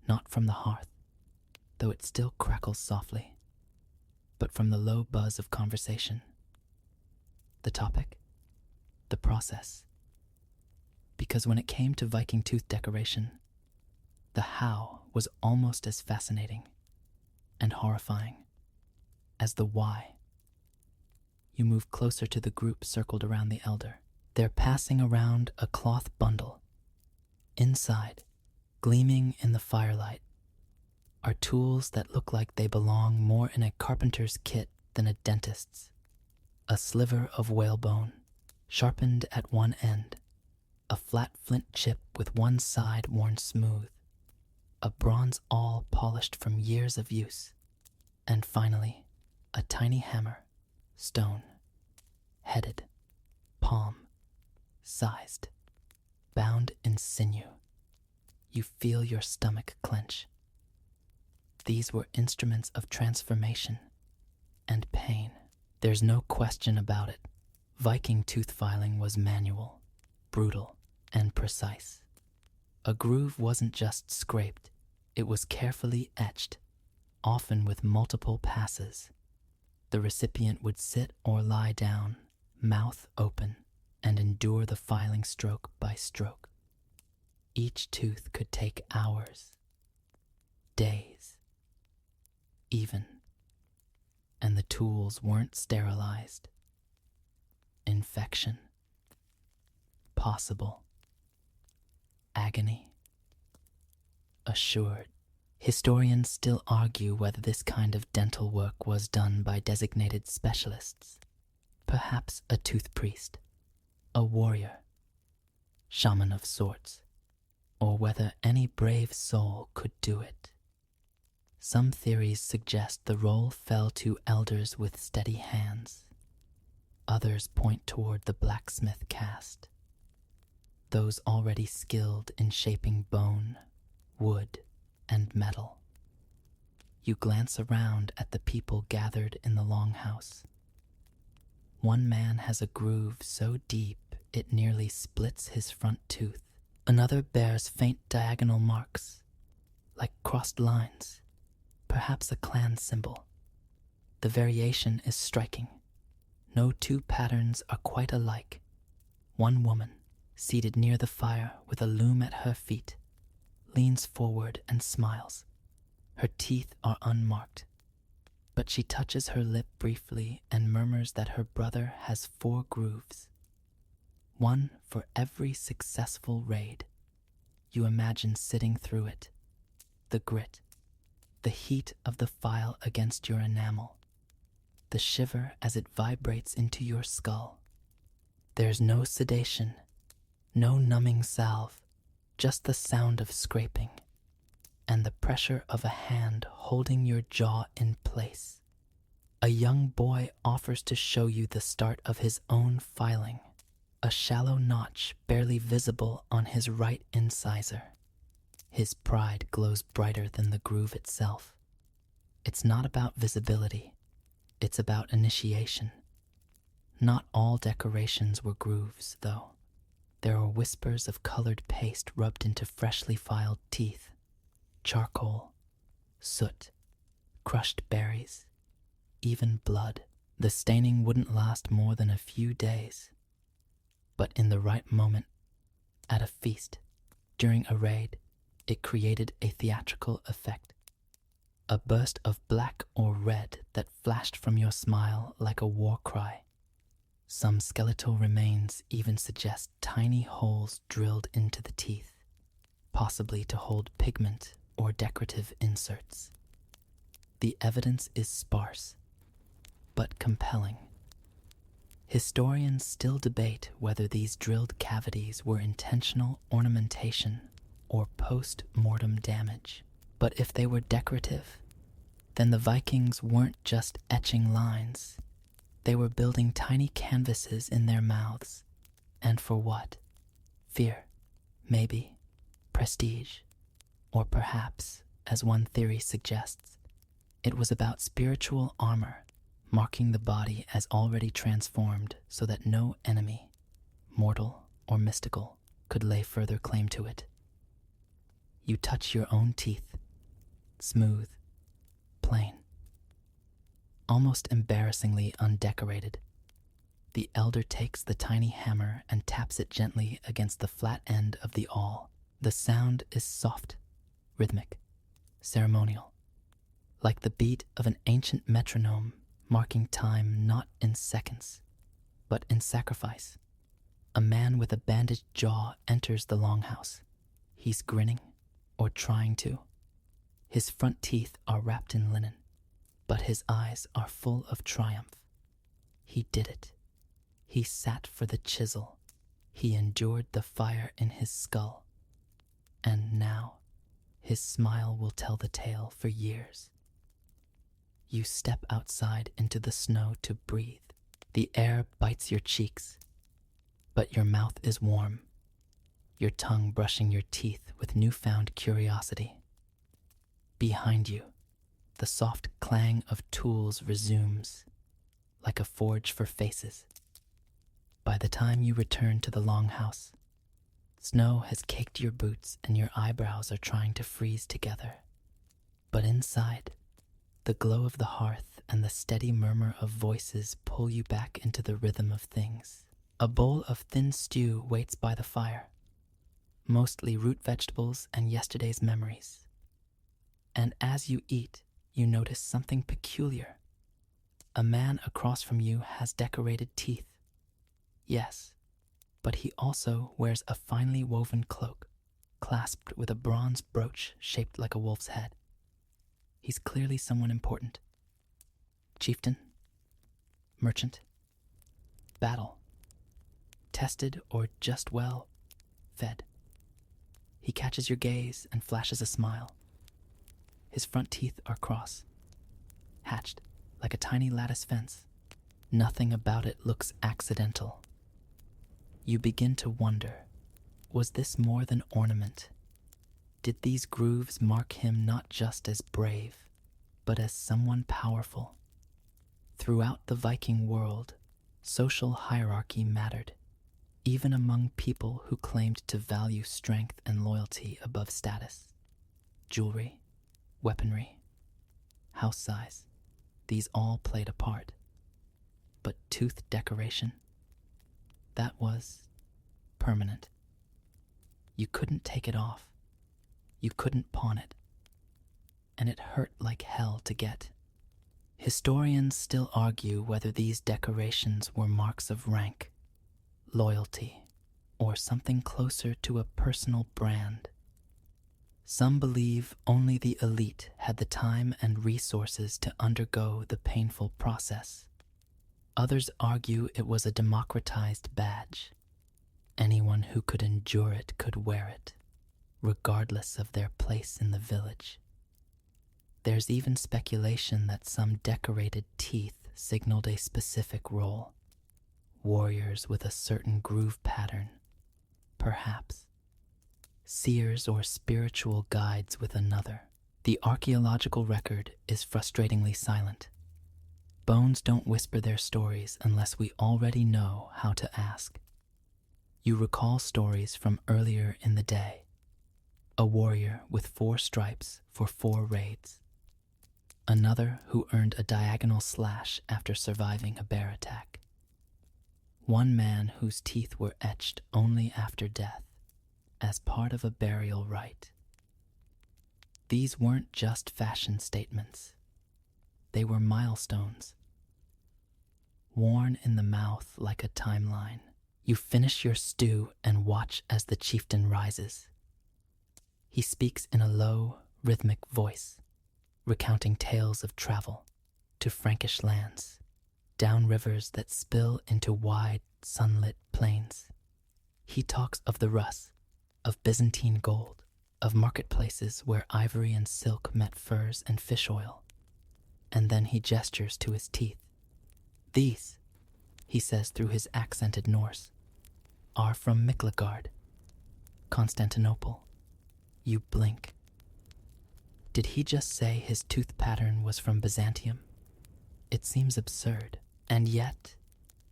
Not from the hearth, though it still crackles softly, but from the low buzz of conversation. The topic? The process. Because when it came to Viking tooth decoration, the how was almost as fascinating and horrifying as the why. You move closer to the group circled around the elder. They're passing around a cloth bundle. Inside, gleaming in the firelight, are tools that look like they belong more in a carpenter's kit than a dentist's. A sliver of whalebone, sharpened at one end, a flat flint chip with one side worn smooth, a bronze awl polished from years of use, and finally, a tiny hammer, stone, headed, palm, sized, bound in sinew. You feel your stomach clench. These were instruments of transformation and pain. There's no question about it. Viking tooth filing was manual, brutal, and precise. A groove wasn't just scraped, it was carefully etched, often with multiple passes. The recipient would sit or lie down, mouth open, and endure the filing stroke by stroke. Each tooth could take hours, days, even. And the tools weren't sterilized. Infection. Possible. Agony. Assured. Historians still argue whether this kind of dental work was done by designated specialists. Perhaps a tooth priest, a warrior, shaman of sorts, or whether any brave soul could do it. Some theories suggest the role fell to elders with steady hands. Others point toward the blacksmith caste, those already skilled in shaping bone, wood, and metal. You glance around at the people gathered in the longhouse. One man has a groove so deep it nearly splits his front tooth. Another bears faint diagonal marks, like crossed lines, perhaps a clan symbol. The variation is striking. No two patterns are quite alike. One woman, seated near the fire with a loom at her feet, leans forward and smiles. Her teeth are unmarked, but she touches her lip briefly and murmurs that her brother has 4 grooves. One for every successful raid. You imagine sitting through it. The grit, the heat of the file against your enamel, the shiver as it vibrates into your skull. There's no sedation, no numbing salve, just the sound of scraping and the pressure of a hand holding your jaw in place. A young boy offers to show you the start of his own filing, a shallow notch barely visible on his right incisor. His pride glows brighter than the groove itself. It's not about visibility, it's about initiation. Not all decorations were grooves, though. There are whispers of colored paste rubbed into freshly filed teeth, charcoal, soot, crushed berries, even blood. The staining wouldn't last more than a few days. But in the right moment, at a feast, during a raid, it created a theatrical effect. A burst of black or red that flashed from your smile like a war cry. Some skeletal remains even suggest tiny holes drilled into the teeth, possibly to hold pigment or decorative inserts. The evidence is sparse, but compelling. Historians still debate whether these drilled cavities were intentional ornamentation or post-mortem damage. But if they were decorative, then the Vikings weren't just etching lines. They were building tiny canvases in their mouths. And for what? Fear, maybe, prestige, or perhaps, as one theory suggests, it was about spiritual armor, marking the body as already transformed so that no enemy, mortal or mystical, could lay further claim to it. You touch your own teeth, smooth, plain, almost embarrassingly undecorated. The elder takes the tiny hammer and taps it gently against the flat end of the awl. The sound is soft, rhythmic, ceremonial, like the beat of an ancient metronome marking time not in seconds, but in sacrifice. A man with a bandaged jaw enters the longhouse. He's grinning, or trying to. His front teeth are wrapped in linen, but his eyes are full of triumph. He did it. He sat for the chisel. He endured the fire in his skull. And now, his smile will tell the tale for years. You step outside into the snow to breathe. The air bites your cheeks, but your mouth is warm, your tongue brushing your teeth with newfound curiosity. Behind you, the soft clang of tools resumes, like a forge for faces. By the time you return to the longhouse, snow has caked your boots and your eyebrows are trying to freeze together. But inside, the glow of the hearth and the steady murmur of voices pull you back into the rhythm of things. A bowl of thin stew waits by the fire, mostly root vegetables and yesterday's memories. And as you eat, you notice something peculiar. A man across from you has decorated teeth. Yes, but he also wears a finely woven cloak, clasped with a bronze brooch shaped like a wolf's head. He's clearly someone important. Chieftain, merchant, battle, tested or just well fed. He catches your gaze and flashes a smile. His front teeth are cross, hatched like a tiny lattice fence. Nothing about it looks accidental. You begin to wonder, was this more than ornament? Did these grooves mark him not just as brave, but as someone powerful? Throughout the Viking world, social hierarchy mattered, even among people who claimed to value strength and loyalty above status. Jewelry, weaponry, house size, these all played a part. But tooth decoration? That was permanent. You couldn't take it off. You couldn't pawn it. And it hurt like hell to get. Historians still argue whether these decorations were marks of rank, loyalty, or something closer to a personal brand. Some believe only the elite had the time and resources to undergo the painful process. Others argue it was a democratized badge. Anyone who could endure it could wear it, regardless of their place in the village. There's even speculation that some decorated teeth signaled a specific role. Warriors with a certain groove pattern, perhaps. Seers or spiritual guides with another. The archaeological record is frustratingly silent. Bones don't whisper their stories unless we already know how to ask. You recall stories from earlier in the day. A warrior with 4 stripes for 4 raids. Another who earned a diagonal slash after surviving a bear attack. One man whose teeth were etched only after death, as part of a burial rite. These weren't just fashion statements. They were milestones. Worn in the mouth like a timeline. You finish your stew and watch as the chieftain rises. He speaks in a low, rhythmic voice, recounting tales of travel to Frankish lands, down rivers that spill into wide, sunlit plains. He talks of the Rus, of Byzantine gold, of marketplaces where ivory and silk met furs and fish oil. And then he gestures to his teeth. These, he says through his accented Norse, are from Miklagard, Constantinople. You blink. Did he just say his tooth pattern was from Byzantium? It seems absurd, and yet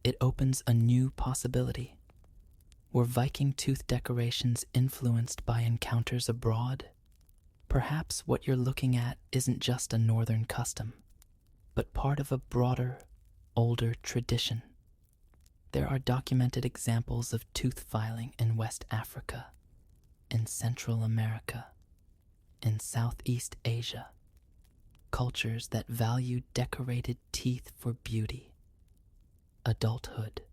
it opens a new possibility. Were Viking tooth decorations influenced by encounters abroad? Perhaps what you're looking at isn't just a northern custom, but part of a broader, older tradition. There are documented examples of tooth filing in West Africa, in Central America, in Southeast Asia, cultures that value decorated teeth for beauty, adulthood,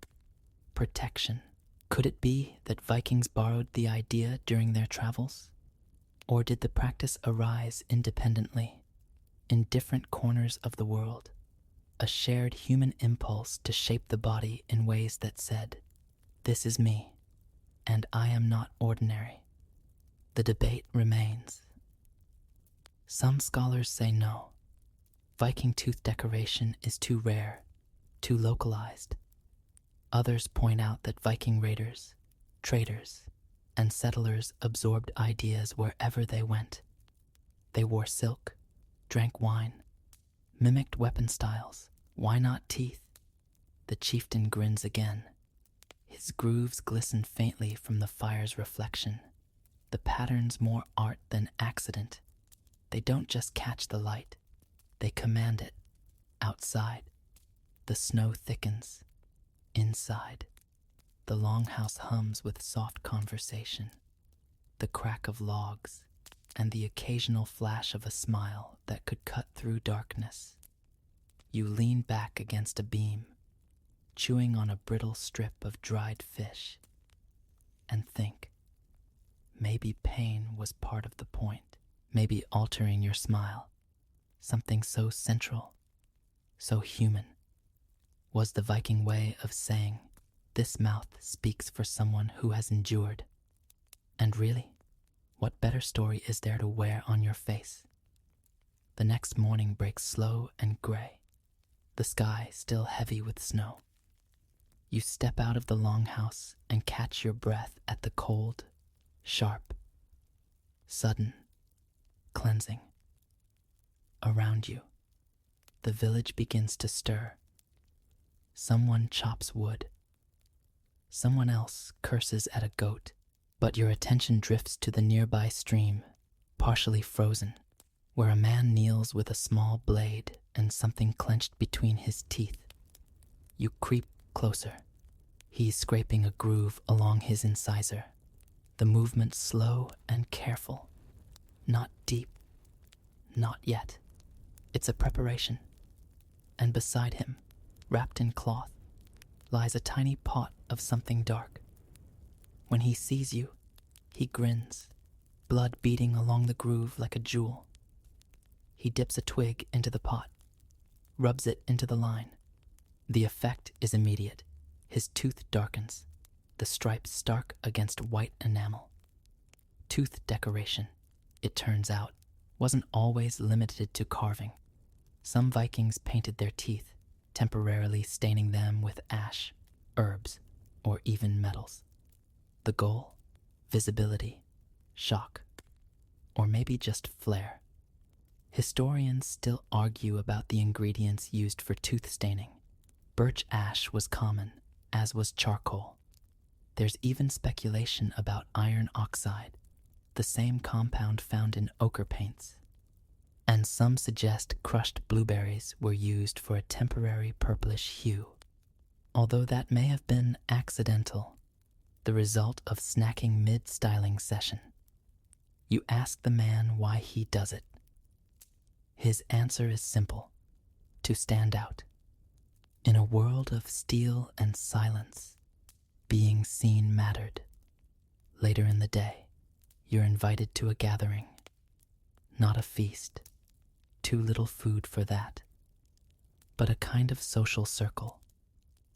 protection. Could it be that Vikings borrowed the idea during their travels? Or did the practice arise independently, in different corners of the world? A shared human impulse to shape the body in ways that said, "This is me, and I am not ordinary." The debate remains. Some scholars say no. Viking tooth decoration is too rare, too localized. Others point out that Viking raiders, traders, and settlers absorbed ideas wherever they went. They wore silk, drank wine, mimicked weapon styles. Why not teeth? The chieftain grins again. His grooves glisten faintly from the fire's reflection. The pattern's more art than accident. They don't just catch the light. They command it. Outside, the snow thickens. Inside, the longhouse hums with soft conversation, the crack of logs, and the occasional flash of a smile that could cut through darkness. You lean back against a beam, chewing on a brittle strip of dried fish, and think, maybe pain was part of the point, maybe altering your smile, something so central, so human. Was the Viking way of saying, this mouth speaks for someone who has endured. And really, what better story is there to wear on your face? The next morning breaks slow and gray, the sky still heavy with snow. You step out of the longhouse and catch your breath at the cold, sharp, sudden, cleansing. Around you, the village begins to stir. Someone chops wood. Someone else curses at a goat, but your attention drifts to the nearby stream, partially frozen, where a man kneels with a small blade and something clenched between his teeth. You creep closer. He's scraping a groove along his incisor, the movement slow and careful. Not deep. Not yet. It's a preparation. And beside him, wrapped in cloth, lies a tiny pot of something dark. When he sees you, he grins, blood beating along the groove like a jewel. He dips a twig into the pot, rubs it into the line. The effect is immediate. His tooth darkens, the stripes stark against white enamel. Tooth decoration, it turns out, wasn't always limited to carving. Some Vikings painted their teeth, temporarily staining them with ash, herbs, or even metals. The goal? Visibility, shock, or maybe just flair. Historians still argue about the ingredients used for tooth staining. Birch ash was common, as was charcoal. There's even speculation about iron oxide, the same compound found in ochre paints. And some suggest crushed blueberries were used for a temporary purplish hue, although that may have been accidental, the result of snacking mid-styling session. You ask the man why he does it. His answer is simple: to stand out. In a world of steel and silence, being seen mattered. Later in the day, you're invited to a gathering. Not a feast. Too little food for that. But a kind of social circle.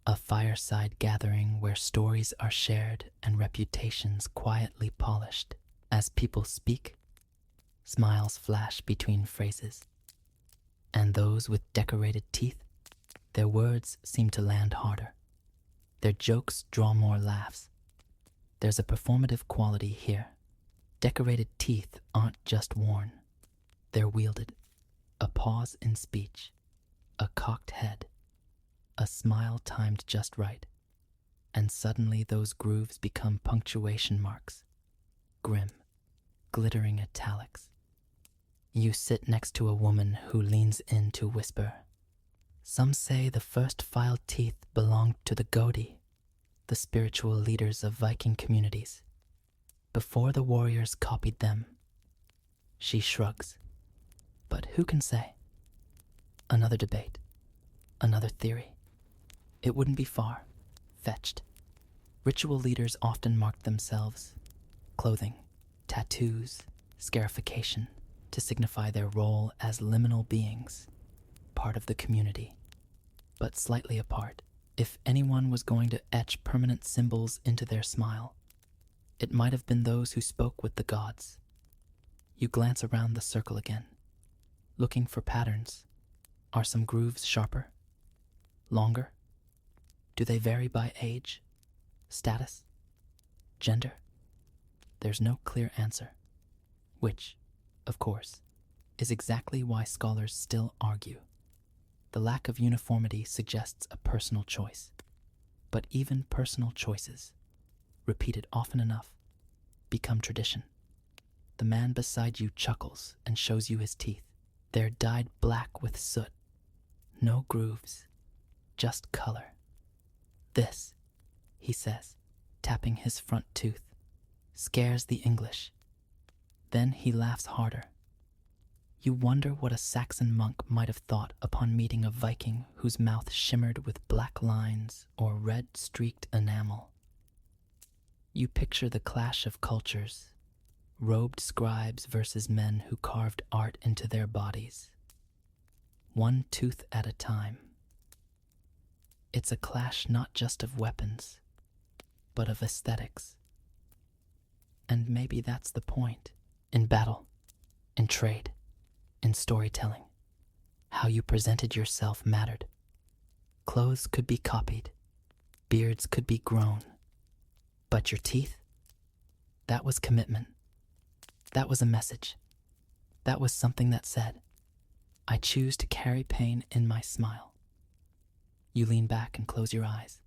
A fireside gathering where stories are shared and reputations quietly polished. As people speak, smiles flash between phrases. And those with decorated teeth, their words seem to land harder. Their jokes draw more laughs. There's a performative quality here. Decorated teeth aren't just worn. They're wielded. A pause in speech. A cocked head. A smile timed just right. And suddenly those grooves become punctuation marks. Grim, glittering italics. You sit next to a woman who leans in to whisper. Some say the first filed teeth belonged to the Godi, the spiritual leaders of Viking communities, before the warriors copied them. She shrugs. But who can say? Another debate. Another theory. It wouldn't be far-fetched. Ritual leaders often marked themselves. Clothing, tattoos, scarification, to signify their role as liminal beings, part of the community, but slightly apart. If anyone was going to etch permanent symbols into their smile, it might have been those who spoke with the gods. You glance around the circle again, looking for patterns. Are some grooves sharper? Longer? Do they vary by age, status, gender? There's no clear answer, which, of course, is exactly why scholars still argue. The lack of uniformity suggests a personal choice. But even personal choices, repeated often enough, become tradition. The man beside you chuckles and shows you his teeth. They're dyed black with soot. No grooves, just color. This, he says, tapping his front tooth, scares the English. Then he laughs harder. You wonder what a Saxon monk might have thought upon meeting a Viking whose mouth shimmered with black lines or red-streaked enamel. You picture the clash of cultures, robed scribes versus men who carved art into their bodies, one tooth at a time. It's a clash not just of weapons, but of aesthetics. And maybe that's the point. In battle, in trade, in storytelling, how you presented yourself mattered. Clothes could be copied, beards could be grown, but your teeth, that was commitment. That was a message. That was something that said, I choose to carry pain in my smile. You lean back and close your eyes,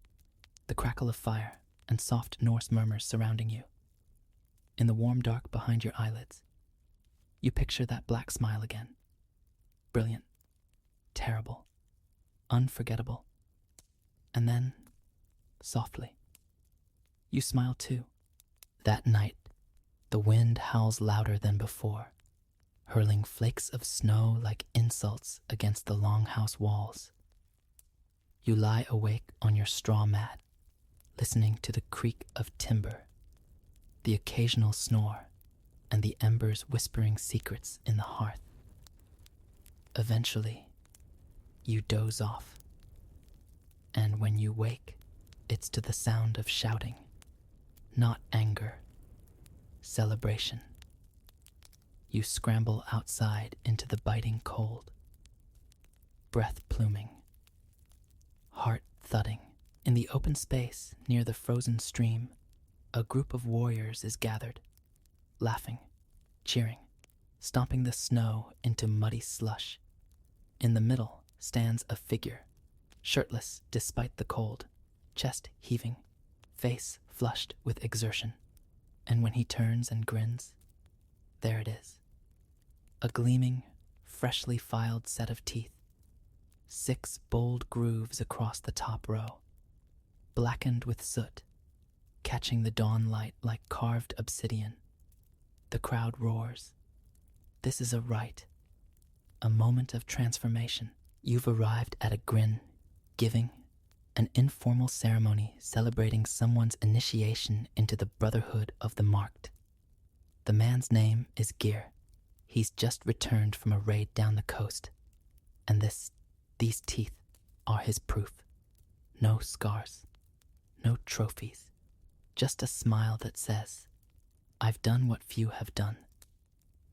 the crackle of fire and soft Norse murmurs surrounding you. In the warm dark behind your eyelids, You picture that black smile again. Brilliant, terrible, unforgettable. And then, softly, you smile too. That night, the wind howls louder than before, hurling flakes of snow like insults against the longhouse walls. You lie awake on your straw mat, listening to the creak of timber, the occasional snore, and the embers whispering secrets in the hearth. Eventually, you doze off, and when you wake, it's to the sound of shouting, not anger, celebration. You scramble outside into the biting cold, breath pluming, heart thudding. In the open space near the frozen stream, a group of warriors is gathered, laughing, cheering, stomping the snow into muddy slush. In the middle stands a figure, shirtless despite the cold, chest heaving, face flushed with exertion. And when he turns and grins, there it is. A gleaming, freshly filed set of teeth. 6 bold grooves across the top row, blackened with soot, catching the dawn light like carved obsidian. The crowd roars. This is a rite, a moment of transformation. You've arrived at a grin, giving, an informal ceremony celebrating someone's initiation into the Brotherhood of the Marked. The man's name is Gear. He's just returned from a raid down the coast, and these teeth are his proof. No scars, no trophies, just a smile that says, I've done what few have done,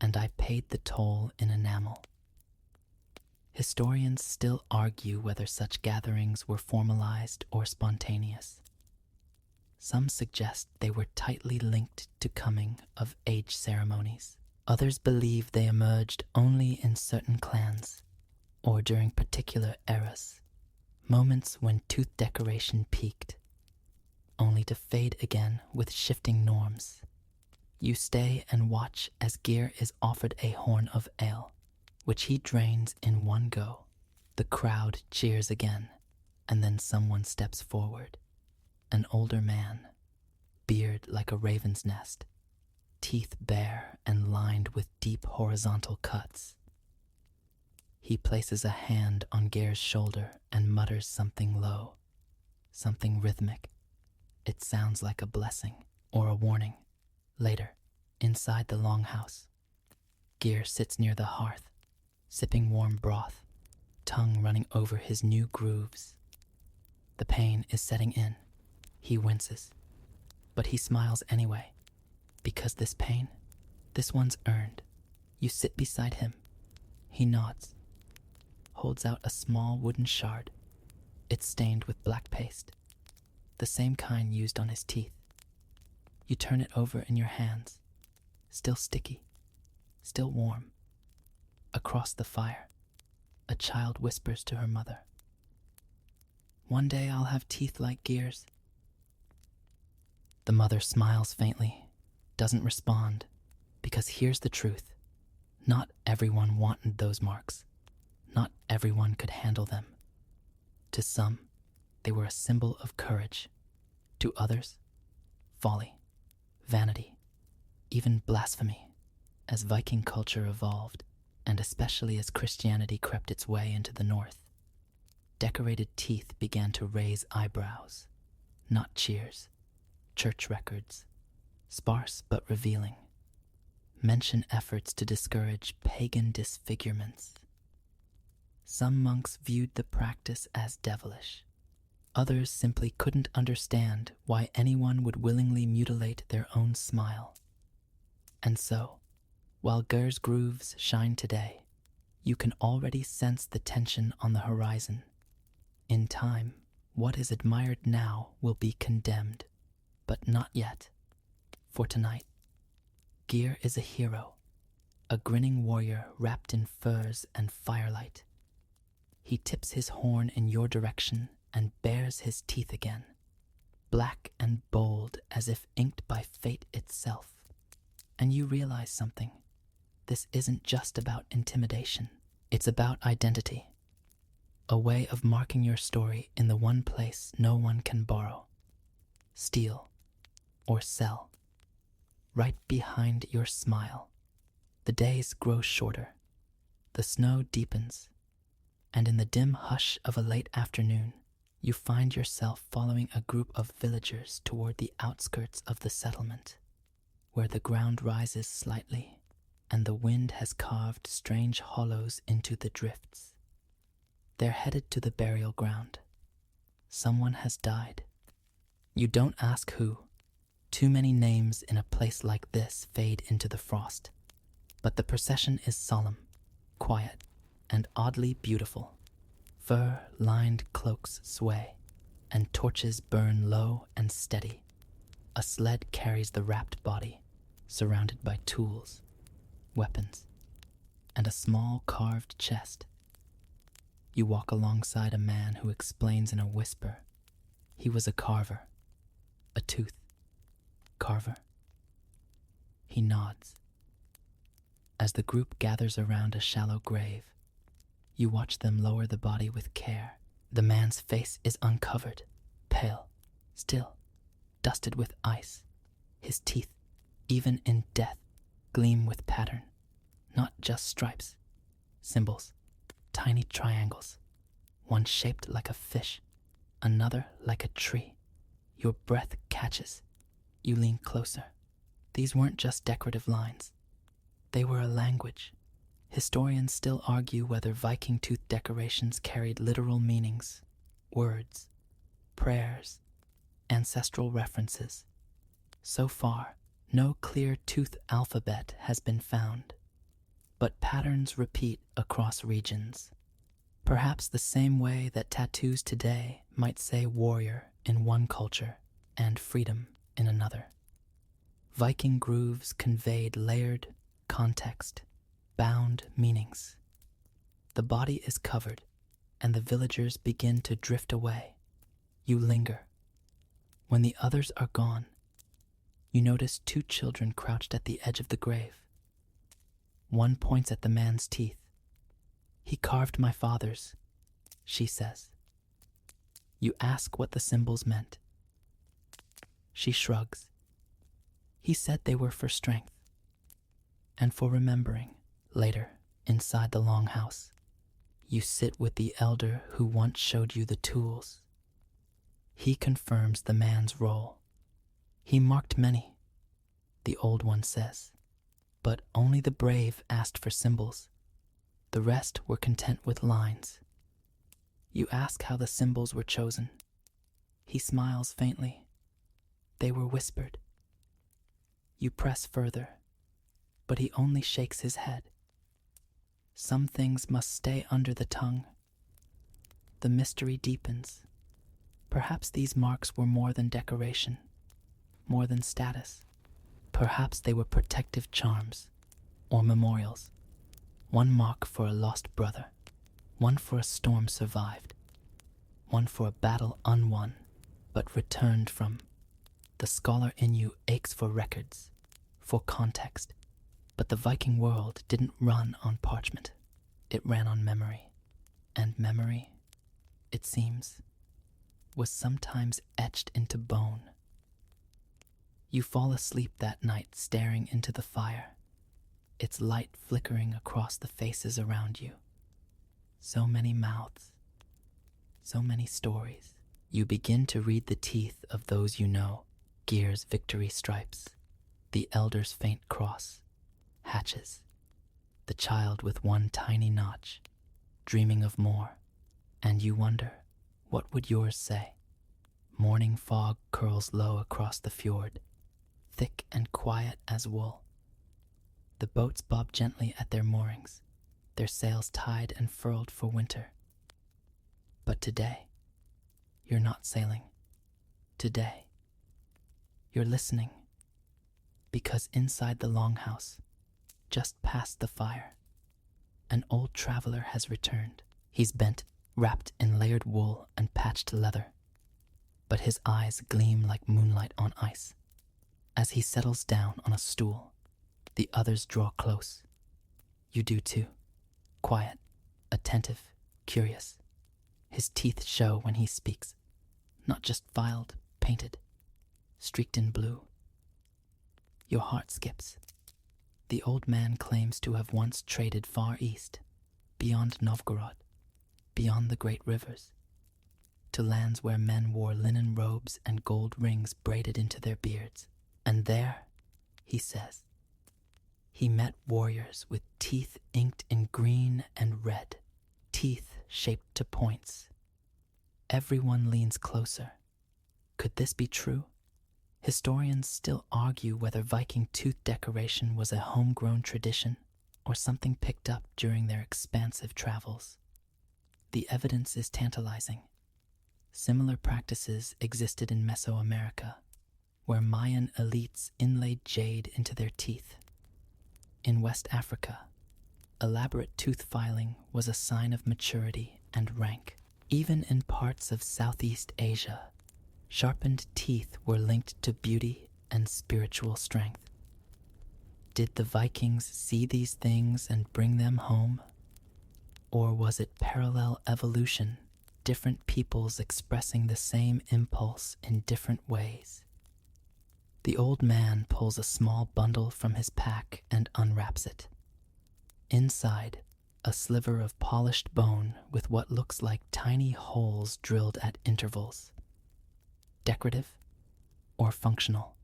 and I paid the toll in enamel. Historians still argue whether such gatherings were formalized or spontaneous. Some suggest they were tightly linked to coming-of-age ceremonies. Others believe they emerged only in certain clans, or during particular eras, moments when tooth decoration peaked, only to fade again with shifting norms. You stay and watch as Gear is offered a horn of ale, which he drains in one go. The crowd cheers again, and then someone steps forward. An older man, beard like a raven's nest, teeth bare and lined with deep horizontal cuts. He places a hand on Gear's shoulder and mutters something low, something rhythmic. It sounds like a blessing or a warning. Later, inside the longhouse, Gear sits near the hearth, sipping warm broth, tongue running over his new grooves. The pain is setting in. He winces, but he smiles anyway, because this pain, this one's earned. You sit beside him. He nods, holds out a small wooden shard. It's stained with black paste, the same kind used on his teeth. You turn it over in your hands, still sticky, still warm. Across the fire, a child whispers to her mother, "One day I'll have teeth like Gear's." The mother smiles faintly, doesn't respond, because here's the truth. Not everyone wanted those marks. Not everyone could handle them. To some, they were a symbol of courage. To others, folly, vanity, even blasphemy, as Viking culture evolved, and especially as Christianity crept its way into the north. Decorated teeth began to raise eyebrows, not cheers. Church records, sparse but revealing, mention efforts to discourage pagan disfigurements. Some monks viewed the practice as devilish. Others simply couldn't understand why anyone would willingly mutilate their own smile. And so, while Gear's grooves shine today, you can already sense the tension on the horizon. In time, what is admired now will be condemned. But not yet. For tonight, Gear is a hero, a grinning warrior wrapped in furs and firelight. He tips his horn in your direction and bares his teeth again, black and bold as if inked by fate itself. And you realize something. this isn't just about intimidation. It's about identity, a way of marking your story in the one place no one can borrow, steal, or sell. Right behind your smile. The days grow shorter, the snow deepens, and in the dim hush of a late afternoon, you find yourself following a group of villagers toward the outskirts of the settlement, where the ground rises slightly and the wind has carved strange hollows into the drifts. They're headed to the burial ground. Someone has died. You don't ask who. Too many names in a place like this fade into the frost. But the procession is solemn, quiet, and oddly beautiful. Fur-lined cloaks sway, and torches burn low and steady. A sled carries the wrapped body, surrounded by tools, weapons, and a small carved chest. You walk alongside a man who explains in a whisper. He was a carver, a tooth carver. He nods. As the group gathers around a shallow grave, you watch them lower the body with care. The man's face is uncovered, pale, still, dusted with ice. His teeth, even in death, gleam with pattern, not just stripes, symbols, tiny triangles, one shaped like a fish, another like a tree. Your breath catches. You lean closer. These weren't just decorative lines. They were a language. Historians still argue whether Viking tooth decorations carried literal meanings, words, prayers, ancestral references. So far, no clear tooth alphabet has been found, but patterns repeat across regions. Perhaps the same way that tattoos today might say warrior in one culture and freedom in another. Viking grooves conveyed layered context, bound meanings. The body is covered, and the villagers begin to drift away. You linger. When the others are gone, you notice two children crouched at the edge of the grave. One points at the man's teeth. "He carved my father's," she says. You ask what the symbols meant. She shrugs. "He said they were for strength and for remembering." Later, inside the longhouse, you sit with the elder who once showed you the tools. He confirms the man's role. "He marked many," the old one says, "but only the brave asked for symbols. The rest were content with lines." You ask how the symbols were chosen. He smiles faintly. "They were whispered." You press further, but he only shakes his head. Some things must stay under the tongue. The mystery deepens. Perhaps these marks were more than decoration, more than status. Perhaps they were protective charms or memorials. One mark for a lost brother, one for a storm survived, one for a battle unwon but returned from. The scholar in you aches for records, for context. But the Viking world didn't run on parchment. It ran on memory. And memory, it seems, was sometimes etched into bone. You fall asleep that night staring into the fire, its light flickering across the faces around you. So many mouths, so many stories. You begin to read the teeth of those you know, Gear's victory stripes, the elder's faint cross, hatches, the child with one tiny notch, dreaming of more, and you wonder, what would yours say? Morning fog curls low across the fjord, thick and quiet as wool. The boats bob gently at their moorings, their sails tied and furled for winter. But today, you're not sailing. Today, you're listening, because inside the longhouse, just past the fire, an old traveler has returned. He's bent, wrapped in layered wool and patched leather, but his eyes gleam like moonlight on ice. As he settles down on a stool, the others draw close. You do too. Quiet, attentive, curious. His teeth show when he speaks. Not just filed, painted, streaked in blue. Your heart skips. The old man claims to have once traded far east, beyond Novgorod, beyond the great rivers, to lands where men wore linen robes and gold rings braided into their beards. And there, he says, he met warriors with teeth inked in green and red, teeth shaped to points. Everyone leans closer. Could this be true? Historians still argue whether Viking tooth decoration was a homegrown tradition or something picked up during their expansive travels. The evidence is tantalizing. Similar practices existed in Mesoamerica, where Mayan elites inlaid jade into their teeth. In West Africa, elaborate tooth filing was a sign of maturity and rank. Even in parts of Southeast Asia, sharpened teeth were linked to beauty and spiritual strength. Did the Vikings see these things and bring them home? Or was it parallel evolution, different peoples expressing the same impulse in different ways? The old man pulls a small bundle from his pack and unwraps it. Inside, a sliver of polished bone with what looks like tiny holes drilled at intervals. Decorative or functional?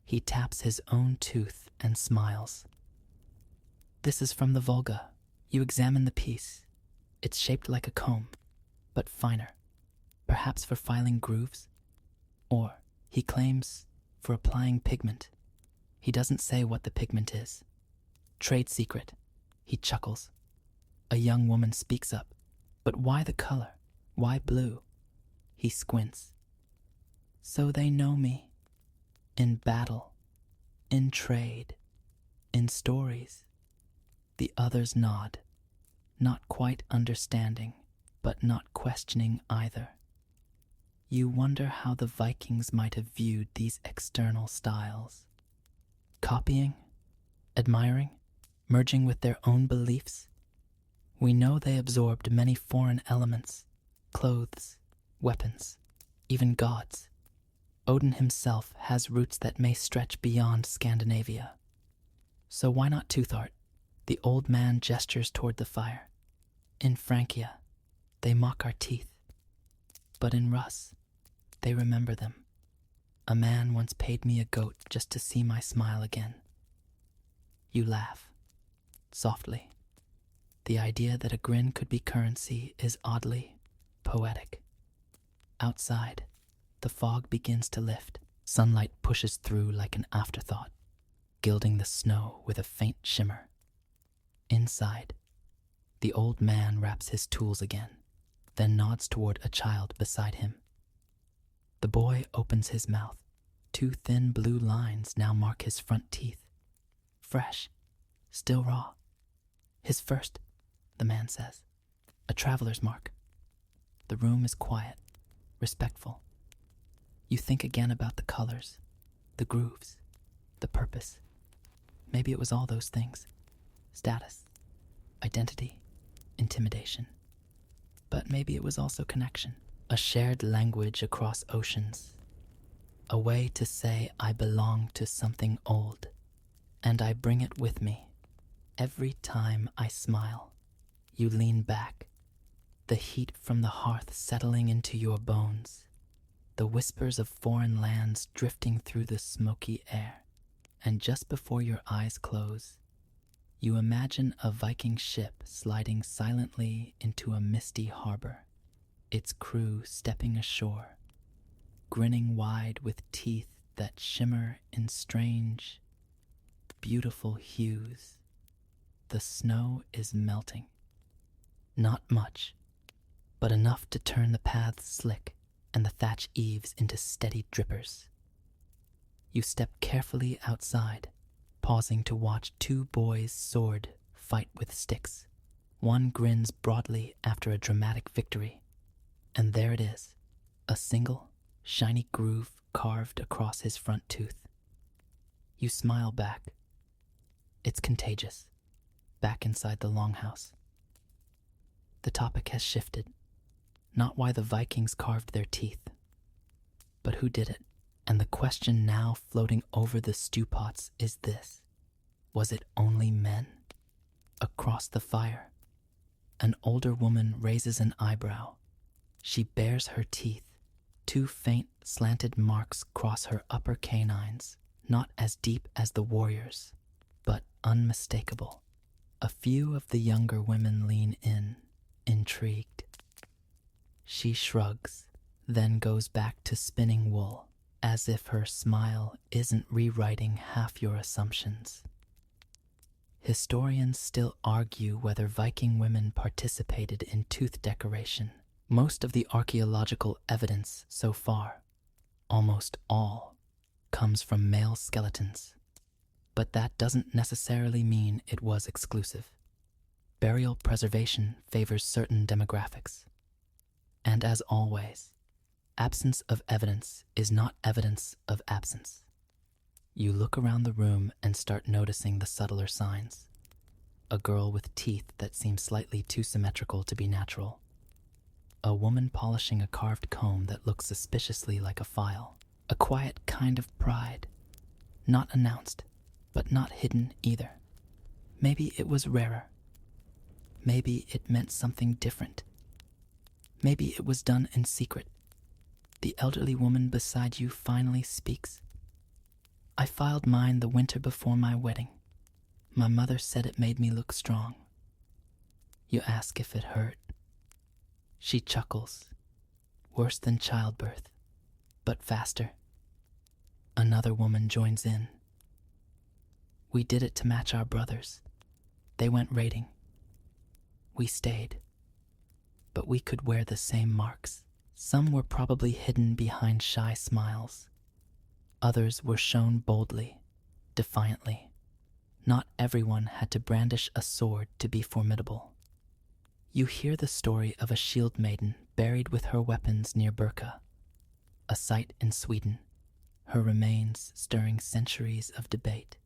He taps his own tooth and smiles. This is from the Volga. You examine the piece. It's shaped like a comb, but finer, perhaps for filing grooves, or, he claims, for applying pigment. He doesn't say what the pigment is. Trade secret. He chuckles. A young woman speaks up. But why the color? Why blue? He squints. So they know me. In battle. In trade. In stories. The others nod. Not quite understanding, but not questioning either. You wonder how the Vikings might have viewed these external styles. Copying? Admiring? Merging with their own beliefs? We know they absorbed many foreign elements, clothes, weapons, even gods. Odin himself has roots that may stretch beyond Scandinavia. So why not tooth art? The old man gestures toward the fire. In Francia, they mock our teeth. But in Rus, they remember them. A man once paid me a goat just to see my smile again. You laugh. Softly. The idea that a grin could be currency is oddly poetic. Outside, the fog begins to lift. Sunlight pushes through like an afterthought, gilding the snow with a faint shimmer. Inside, the old man wraps his tools again, then nods toward a child beside him. The boy opens his mouth. 2 thin blue lines now mark his front teeth. Fresh, still raw. His first, the man says. A traveler's mark. The room is quiet, respectful. You think again about the colors, the grooves, the purpose. Maybe it was all those things. Status, identity, intimidation. But maybe it was also connection. A shared language across oceans. A way to say I belong to something old, and I bring it with me. Every time I smile, you lean back, the heat from the hearth settling into your bones, the whispers of foreign lands drifting through the smoky air, and just before your eyes close, you imagine a Viking ship sliding silently into a misty harbor, its crew stepping ashore, grinning wide with teeth that shimmer in strange, beautiful hues. The snow is melting. Not much, but enough to turn the paths slick and the thatch eaves into steady drippers. You step carefully outside, pausing to watch 2 boys sword fight with sticks. One grins broadly after a dramatic victory, and there it is, a single, shiny groove carved across his front tooth. You smile back. It's contagious. back inside the longhouse. The topic has shifted. Not why the Vikings carved their teeth, but who did it. And the question now floating over the stew pots is this. Was it only men? Across the fire, an older woman raises an eyebrow. She bares her teeth. 2 faint, slanted marks cross her upper canines, not as deep as the warriors, but unmistakable. A few of the younger women lean in, intrigued. She shrugs, then goes back to spinning wool, as if her smile isn't rewriting half your assumptions. Historians still argue whether Viking women participated in tooth decoration. Most of the archaeological evidence so far, almost all, comes from male skeletons. But that doesn't necessarily mean it was exclusive. Burial preservation favors certain demographics. And as always, absence of evidence is not evidence of absence. You look around the room and start noticing the subtler signs. A girl with teeth that seem slightly too symmetrical to be natural. A woman polishing a carved comb that looks suspiciously like a file. A quiet kind of pride. Not announced, but not hidden either. Maybe it was rarer. Maybe it meant something different. Maybe it was done in secret. The elderly woman beside you finally speaks. I filed mine the winter before my wedding. My mother said it made me look strong. You ask if it hurt. She chuckles. Worse than childbirth, but faster. Another woman joins in. We did it to match our brothers. They went raiding. We stayed. But we could wear the same marks. Some were probably hidden behind shy smiles. Others were shown boldly, defiantly. Not everyone had to brandish a sword to be formidable. You hear the story of a shield maiden buried with her weapons near Birka, a site in Sweden, her remains stirring centuries of debate.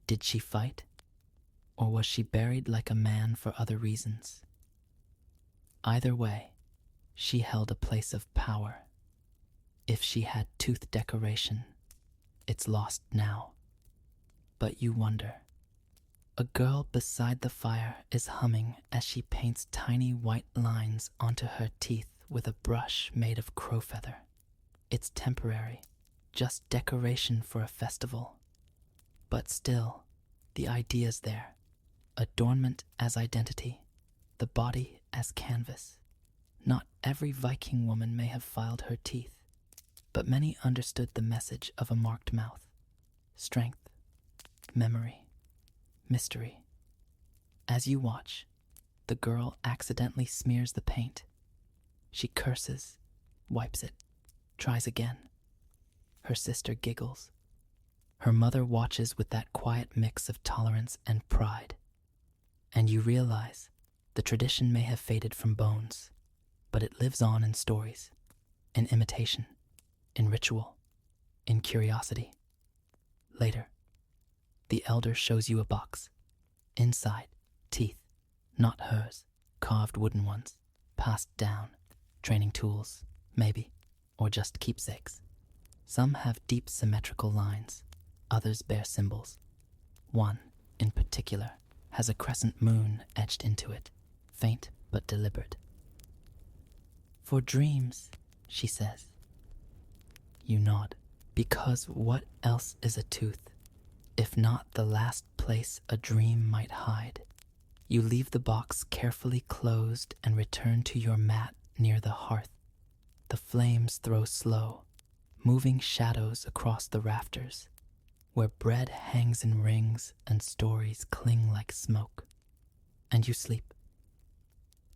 Did she fight? Or was she buried like a man for other reasons? Either way, she held a place of power. If she had tooth decoration, it's lost now. But you wonder. A girl beside the fire is humming as she paints tiny white lines onto her teeth with a brush made of crow feather. It's temporary, just decoration for a festival. But still, the idea's there. Adornment as identity, the body as canvas. Not every Viking woman may have filed her teeth, but many understood the message of a marked mouth. Strength, memory, mystery. As you watch, the girl accidentally smears the paint. She curses, wipes it, tries again. Her sister giggles. Her mother watches with that quiet mix of tolerance and pride. And you realize the tradition may have faded from bones, but it lives on in stories, in imitation, in ritual, in curiosity. Later, the elder shows you a box. Inside, teeth, not hers, carved wooden ones, passed down, training tools, maybe, or just keepsakes. Some have deep symmetrical lines, others bear symbols. One, in particular, has a crescent moon etched into it, faint but deliberate. For dreams, she says. You nod, because what else is a tooth, if not the last place a dream might hide? You leave the box carefully closed and return to your mat near the hearth. The flames throw slow, moving shadows across the rafters, where bread hangs in rings and stories cling like smoke. And you sleep.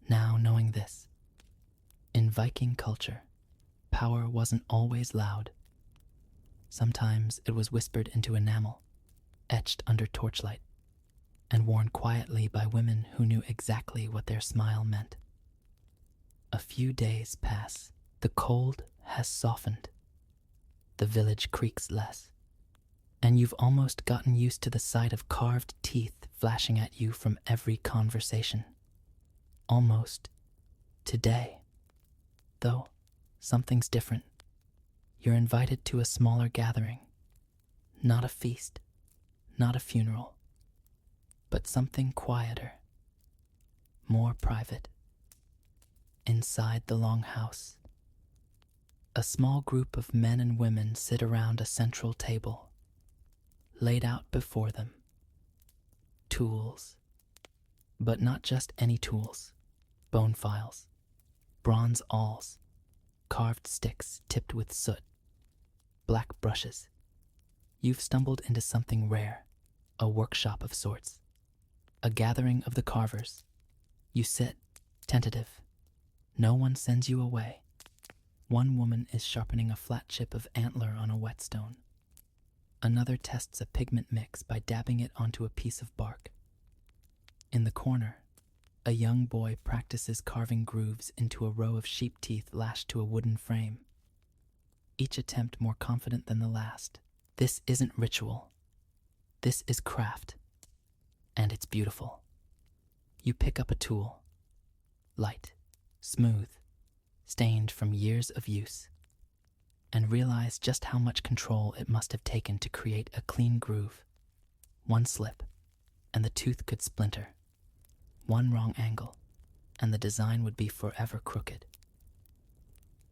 Now knowing this, in Viking culture, power wasn't always loud. Sometimes it was whispered into enamel, etched under torchlight, and worn quietly by women who knew exactly what their smile meant. A few days pass. The cold has softened. The village creaks less. and you've almost gotten used to the sight of carved teeth flashing at you from every conversation. Almost. Today. Though, something's different. You're invited to a smaller gathering. Not a feast, not a funeral, but something quieter, more private. Inside the longhouse, a small group of men and women sit around a central table, laid out before them. Tools, but not just any tools. Bone files, bronze awls, carved sticks tipped with soot, black brushes. You've stumbled into something rare, a workshop of sorts, a gathering of the carvers. You sit, tentative. No one sends you away. One woman is sharpening a flat chip of antler on a whetstone. Another tests a pigment mix by dabbing it onto a piece of bark. In the corner, a young boy practices carving grooves into a row of sheep teeth lashed to a wooden frame. Each attempt more confident than the last. This isn't ritual. This is craft. And it's beautiful. You pick up a tool. Light, smooth, stained from years of use, and realize just how much control it must have taken to create a clean groove. One slip, and the tooth could splinter. One wrong angle, and the design would be forever crooked.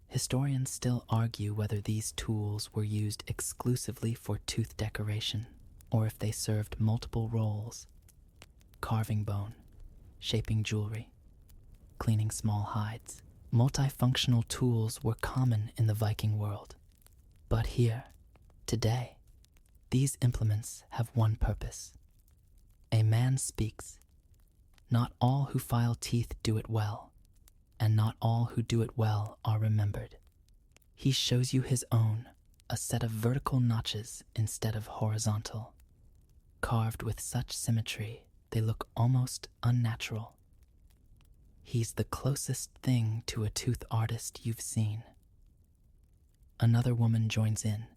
Historians still argue whether these tools were used exclusively for tooth decoration, or if they served multiple roles: carving bone, shaping jewelry, cleaning small hides. Multifunctional tools were common in the Viking world. But here, today, these implements have one purpose. A man speaks. Not all who file teeth do it well, and not all who do it well are remembered. He shows you his own, a set of vertical notches instead of horizontal, carved with such symmetry they look almost unnatural. He's the closest thing to a tooth artist you've seen. Another woman joins in.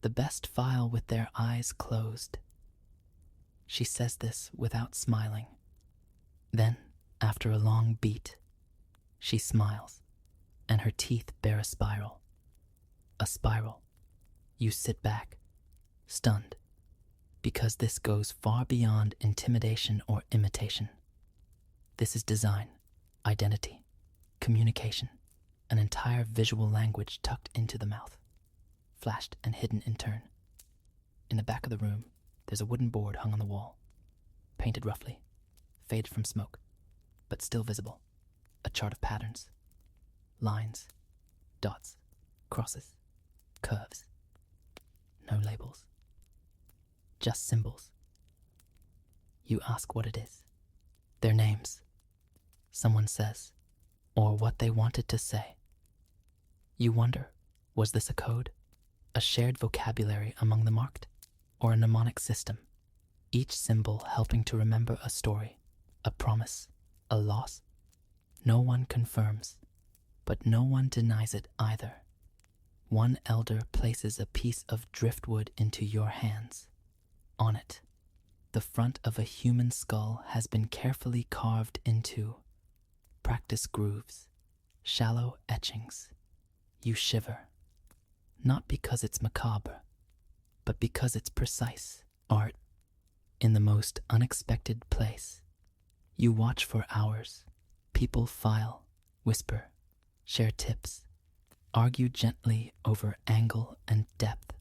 The best file with their eyes closed. She says this without smiling. Then, after a long beat, she smiles, and her teeth bear a spiral. A spiral. You sit back, stunned, because this goes far beyond intimidation or imitation. This is design, identity, communication, an entire visual language tucked into the mouth, flashed and hidden in turn. In the back of the room, there's a wooden board hung on the wall, painted roughly, faded from smoke, but still visible. A chart of patterns, lines, dots, crosses, curves. No labels, just symbols. You ask what it is. Their names, someone says, or what they wanted to say. You wonder, was this a code, a shared vocabulary among the marked, or a mnemonic system, each symbol helping to remember a story, a promise, a loss? No one confirms, but no one denies it either. One elder places a piece of driftwood into your hands. On it, the front of a human skull has been carefully carved into practice grooves, shallow etchings. You shiver, not because it's macabre, but because it's precise art in the most unexpected place. You watch for hours. People file, whisper, share tips, argue gently over angle and depth.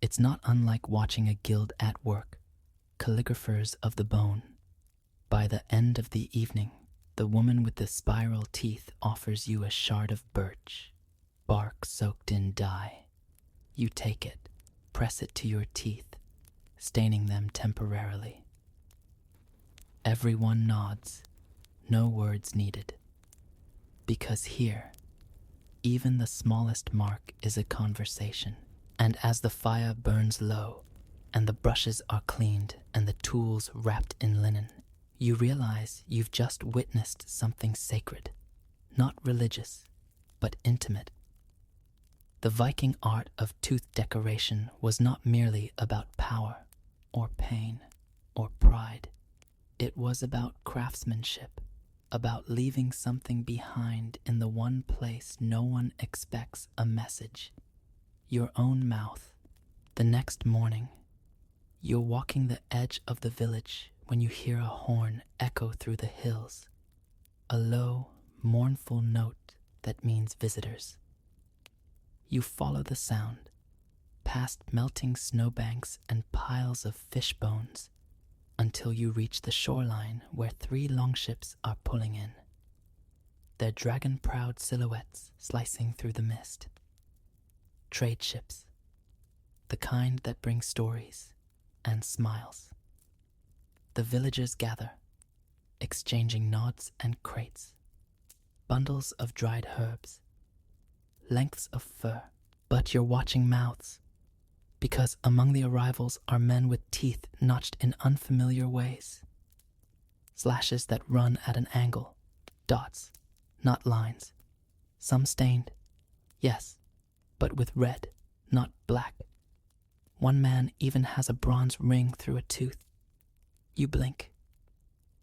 It's not unlike watching a guild at work, calligraphers of the bone. By the end of the evening, the woman with the spiral teeth offers you a shard of birch, bark soaked in dye. You take it, press it to your teeth, staining them temporarily. Everyone nods. No words needed. Because here, even the smallest mark is a conversation. And as the fire burns low, and the brushes are cleaned, and the tools wrapped in linen, you realize you've just witnessed something sacred. Not religious, but intimate. The Viking art of tooth decoration was not merely about power or pain or pride. It was about craftsmanship, about leaving something behind in the one place no one expects a message, your own mouth. The next morning, you're walking the edge of the village when you hear a horn echo through the hills, a low, mournful note that means visitors. You follow the sound, past melting snowbanks and piles of fish bones, until you reach the shoreline where 3 longships are pulling in, their dragon-proud silhouettes slicing through the mist. Trade ships, the kind that bring stories and smiles. The villagers gather, exchanging nods and crates, bundles of dried herbs, lengths of fur. But you're watching mouths, because among the arrivals are men with teeth notched in unfamiliar ways. Slashes that run at an angle, dots, not lines. Some stained, yes, but with red, not black. One man even has a bronze ring through a tooth. You blink.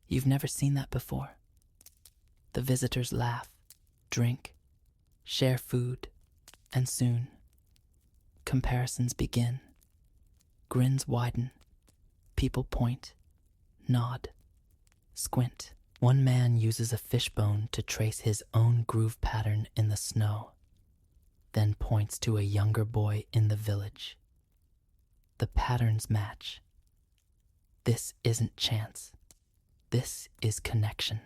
You've never seen that before. The visitors laugh, drink, share food, and soon, comparisons begin. Grins widen. People point, nod, squint. One man uses a fishbone to trace his own groove pattern in the snow, then points to a younger boy in the village. The patterns match. This isn't chance. This is connection.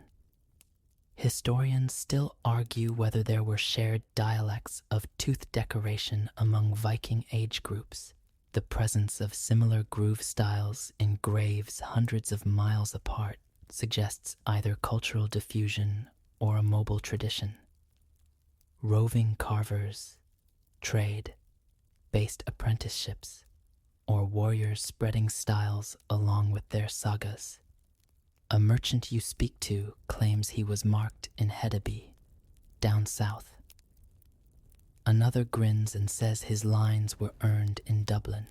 Historians still argue whether there were shared dialects of tooth decoration among Viking age groups. The presence of similar groove styles in graves hundreds of miles apart suggests either cultural diffusion or a mobile tradition. Roving carvers, trade, based apprenticeships, or warriors spreading styles along with their sagas. A merchant you speak to claims he was marked in Hedeby, down south. Another grins and says his lines were earned in Dublin.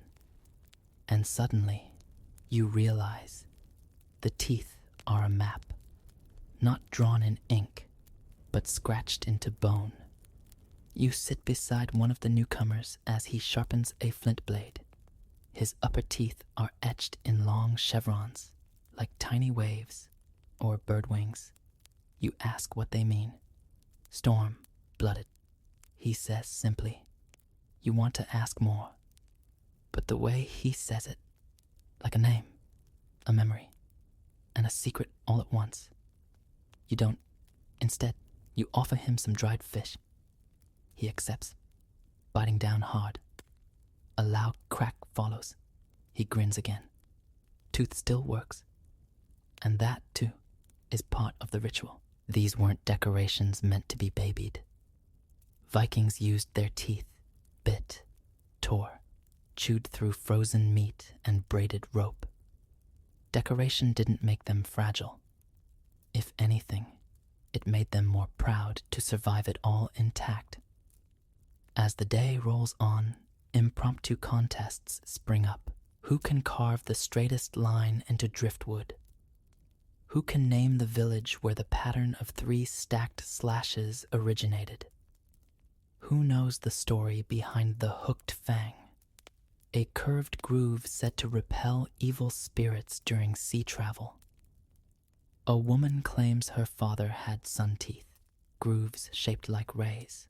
And suddenly, you realize the teeth are a map, not drawn in ink, but scratched into bone. You sit beside one of the newcomers as he sharpens a flint blade. His upper teeth are etched in long chevrons, like tiny waves or bird wings. You ask what they mean. Storm-blooded, he says simply. You want to ask more, but the way he says it, like a name, a memory, and a secret all at once. You don't. Instead, you offer him some dried fish. He accepts, biting down hard. A loud crack follows. He grins again. Tooth still works. And that, too, is part of the ritual. These weren't decorations meant to be babied. Vikings used their teeth, bit, tore, chewed through frozen meat and braided rope. Decoration didn't make them fragile. If anything, it made them more proud to survive it all intact. As the day rolls on, impromptu contests spring up. Who can carve the straightest line into driftwood? Who can name the village where the pattern of 3 stacked slashes originated? Who knows the story behind the hooked fang, a curved groove said to repel evil spirits during sea travel? A woman claims her father had sun teeth, grooves shaped like rays,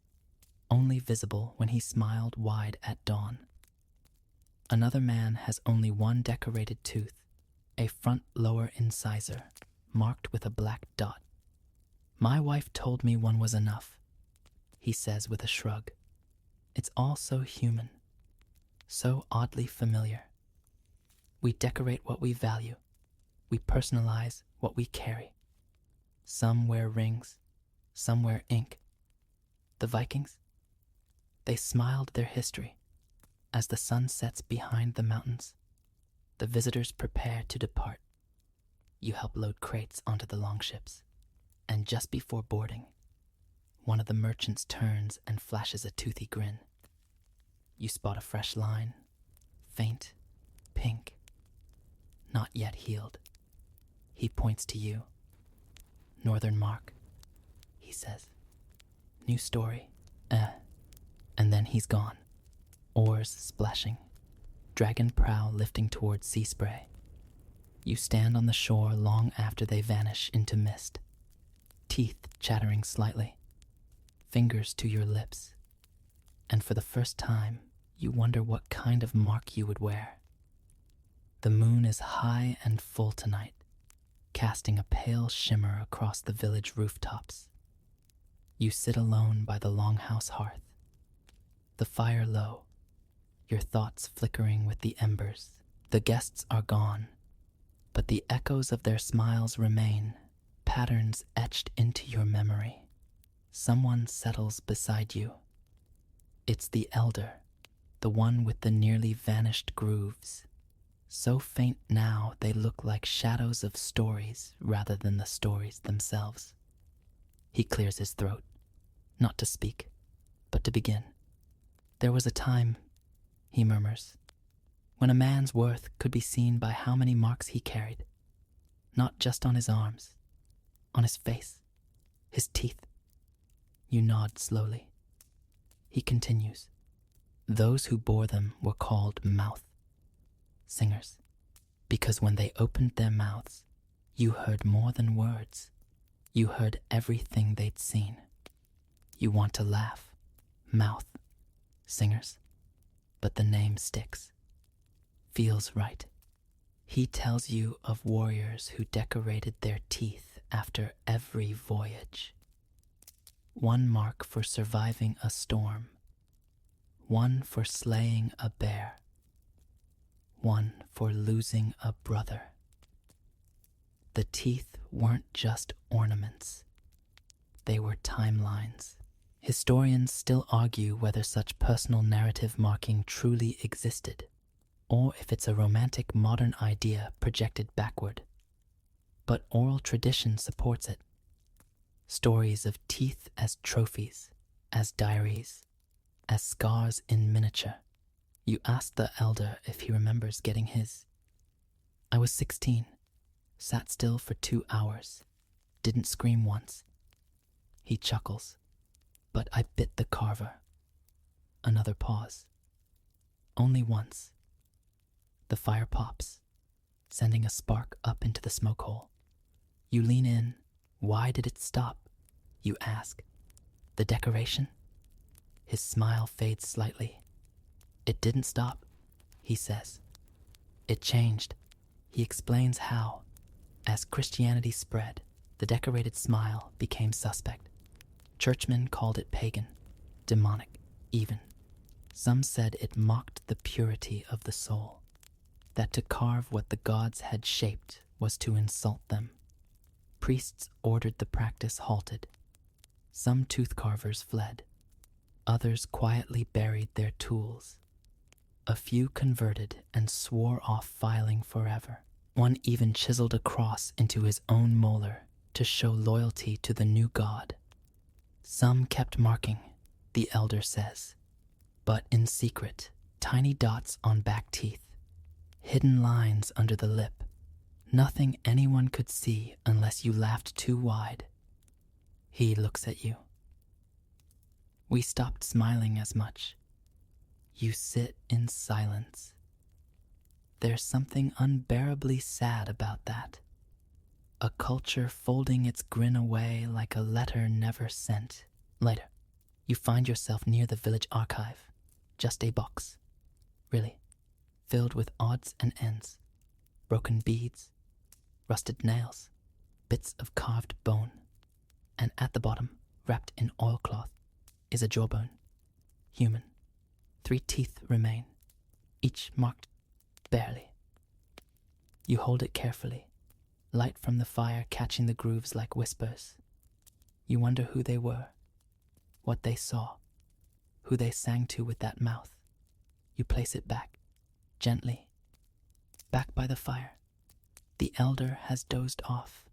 only visible when he smiled wide at dawn. Another man has only one decorated tooth, a front lower incisor, marked with a black dot. My wife told me one was enough, he says with a shrug. It's all so human, so oddly familiar. We decorate what we value. We personalize what we carry. Some wear rings, some wear ink. The Vikings, they smiled their history. As the sun sets behind the mountains, the visitors prepare to depart. You help load crates onto the longships, and just before boarding, one of the merchants turns and flashes a toothy grin. You spot a fresh line, faint, pink, not yet healed. He points to you. Northern mark, he says. New story. And then he's gone. Oars splashing. Dragon prow lifting towards sea spray. You stand on the shore long after they vanish into mist. Teeth chattering slightly. Fingers to your lips. And for the first time, you wonder what kind of mark you would wear. The moon is high and full tonight, casting a pale shimmer across the village rooftops. You sit alone by the longhouse hearth, the fire low, your thoughts flickering with the embers. The guests are gone, but the echoes of their smiles remain, patterns etched into your memory. Someone settles beside you. It's the elder, the one with the nearly vanished grooves. So faint now they look like shadows of stories rather than the stories themselves. He clears his throat, not to speak, but to begin. There was a time, he murmurs, when a man's worth could be seen by how many marks he carried, not just on his arms, on his face, his teeth. You nod slowly. He continues. Those who bore them were called mouth singers, because when they opened their mouths, you heard more than words. You heard everything they'd seen. You want to laugh, mouth singers, but the name sticks. Feels right. He tells you of warriors who decorated their teeth after every voyage. One mark for surviving a storm, one for slaying a bear, one for losing a brother. The teeth weren't just ornaments. They were timelines. Historians still argue whether such personal narrative marking truly existed, or if it's a romantic modern idea projected backward. But oral tradition supports it. Stories of teeth as trophies, as diaries, as scars in miniature. You ask the elder if he remembers getting his. I was 16, sat still for 2 hours, didn't scream once. He chuckles, but I bit the carver. Another pause. Only once. The fire pops, sending a spark up into the smoke hole. You lean in. Why did it stop? You ask. The decoration? His smile fades slightly. It didn't stop, he says. It changed. He explains how, as Christianity spread, the decorated smile became suspect. Churchmen called it pagan, demonic, even. Some said it mocked the purity of the soul, that to carve what the gods had shaped was to insult them. Priests ordered the practice halted. Some tooth carvers fled. Others quietly buried their tools. A few converted and swore off filing forever. One even chiseled a cross into his own molar to show loyalty to the new god. Some kept marking, the elder says, but in secret, tiny dots on back teeth, hidden lines under the lip, nothing anyone could see unless you laughed too wide. He looks at you. We stopped smiling as much. You sit in silence. There's something unbearably sad about that. A culture folding its grin away like a letter never sent. Later, you find yourself near the village archive. Just a box. Really. Filled with odds and ends. Broken beads. Rusted nails. Bits of carved bone. And at the bottom, wrapped in oilcloth, is a jawbone. Human. 3 teeth remain. Each marked barely. You hold it carefully. Light from the fire catching the grooves like whispers. You wonder who they were, what they saw, who they sang to with that mouth. You place it back, gently, back by the fire. The elder has dozed off.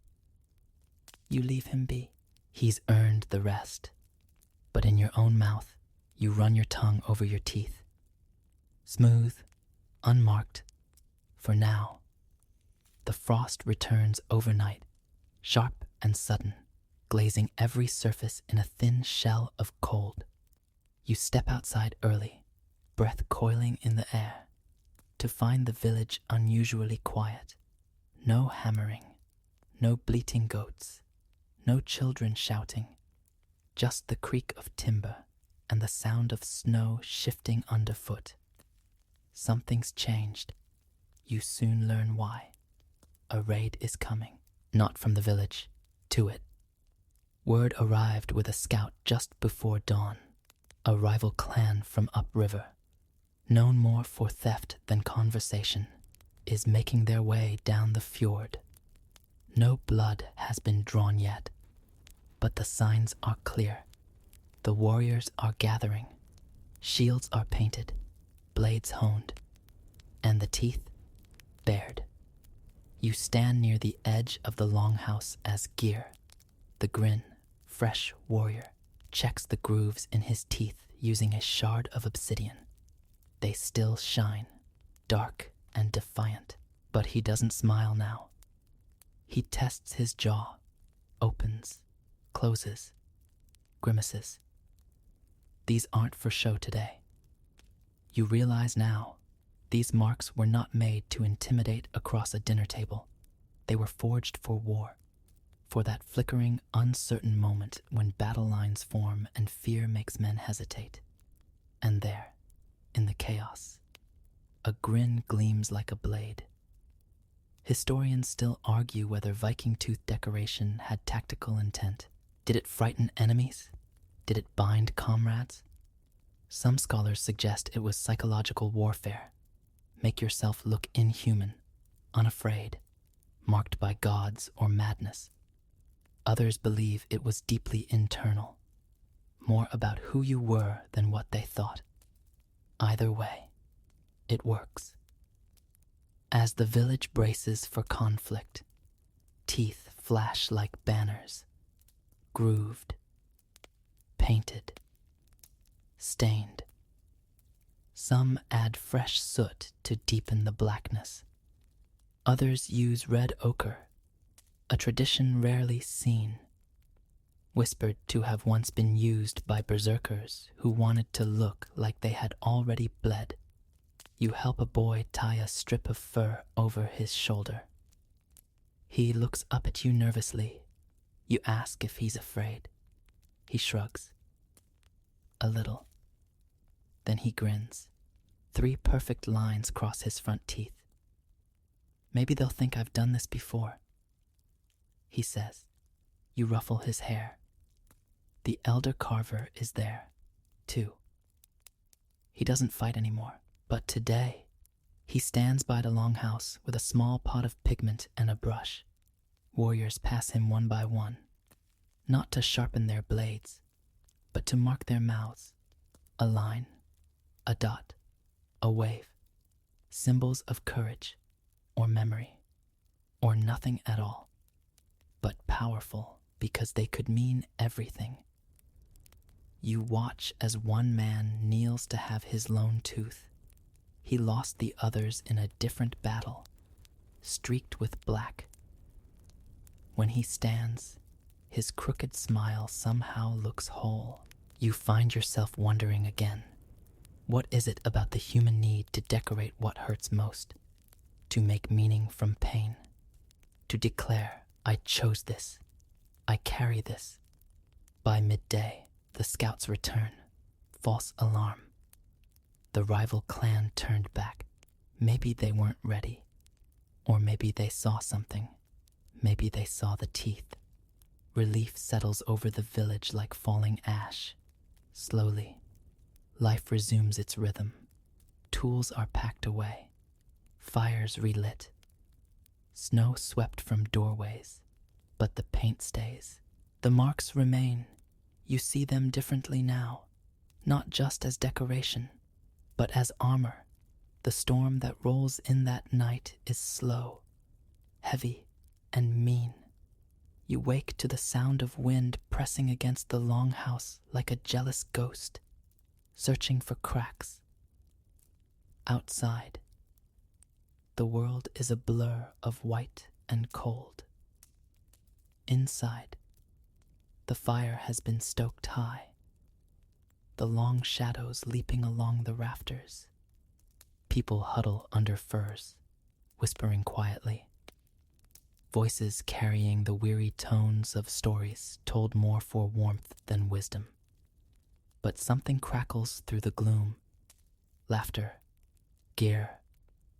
You leave him be. He's earned the rest. But in your own mouth, you run your tongue over your teeth. Smooth, unmarked, for now. The frost returns overnight, sharp and sudden, glazing every surface in a thin shell of cold. You step outside early, breath coiling in the air, to find the village unusually quiet. No hammering, no bleating goats, no children shouting, just the creak of timber and the sound of snow shifting underfoot. Something's changed. You soon learn why. A raid is coming, not from the village, to it. Word arrived with a scout just before dawn. A rival clan from upriver, known more for theft than conversation, is making their way down the fjord. No blood has been drawn yet, but the signs are clear. The warriors are gathering. Shields are painted, blades honed, and the teeth bared. You stand near the edge of the longhouse as Gear, the grin, fresh warrior, checks the grooves in his teeth using a shard of obsidian. They still shine, dark and defiant, but he doesn't smile now. He tests his jaw, opens, closes, grimaces. These aren't for show today. You realize now, these marks were not made to intimidate across a dinner table. They were forged for war, for that flickering, uncertain moment when battle lines form and fear makes men hesitate. And there, in the chaos, a grin gleams like a blade. Historians still argue whether Viking tooth decoration had tactical intent. Did it frighten enemies? Did it bind comrades? Some scholars suggest it was psychological warfare. Make yourself look inhuman, unafraid, marked by gods or madness. Others believe it was deeply internal, more about who you were than what they thought. Either way, it works. As the village braces for conflict, teeth flash like banners, grooved, painted, stained. Some add fresh soot to deepen the blackness. Others use red ochre, a tradition rarely seen, whispered to have once been used by berserkers who wanted to look like they had already bled. You help a boy tie a strip of fur over his shoulder. He looks up at you nervously. You ask if he's afraid. He shrugs. A little. Then he grins. 3 perfect lines cross his front teeth. Maybe they'll think I've done this before, he says. You ruffle his hair. The elder carver is there, too. He doesn't fight anymore, but today, he stands by the longhouse with a small pot of pigment and a brush. Warriors pass him one by one, not to sharpen their blades, but to mark their mouths. A line, a dot, a wave, symbols of courage, or memory, or nothing at all, but powerful because they could mean everything. You watch as one man kneels to have his lone tooth. He lost the others in a different battle, streaked with black. When he stands, his crooked smile somehow looks whole. You find yourself wondering again. What is it about the human need to decorate what hurts most? To make meaning from pain? To declare, I chose this. I carry this. By midday, the scouts return. False alarm. The rival clan turned back. Maybe they weren't ready. Or maybe they saw something. Maybe they saw the teeth. Relief settles over the village like falling ash. Slowly, life resumes its rhythm. Tools are packed away. Fires relit. Snow swept from doorways. But the paint stays. The marks remain. You see them differently now. Not just as decoration, but as armor. The storm that rolls in that night is slow, heavy, and mean. You wake to the sound of wind pressing against the longhouse like a jealous ghost, searching for cracks. Outside, the world is a blur of white and cold. Inside, the fire has been stoked high, the long shadows leaping along the rafters. People huddle under furs, whispering quietly, voices carrying the weary tones of stories told more for warmth than wisdom. But something crackles through the gloom. Laughter, Gear,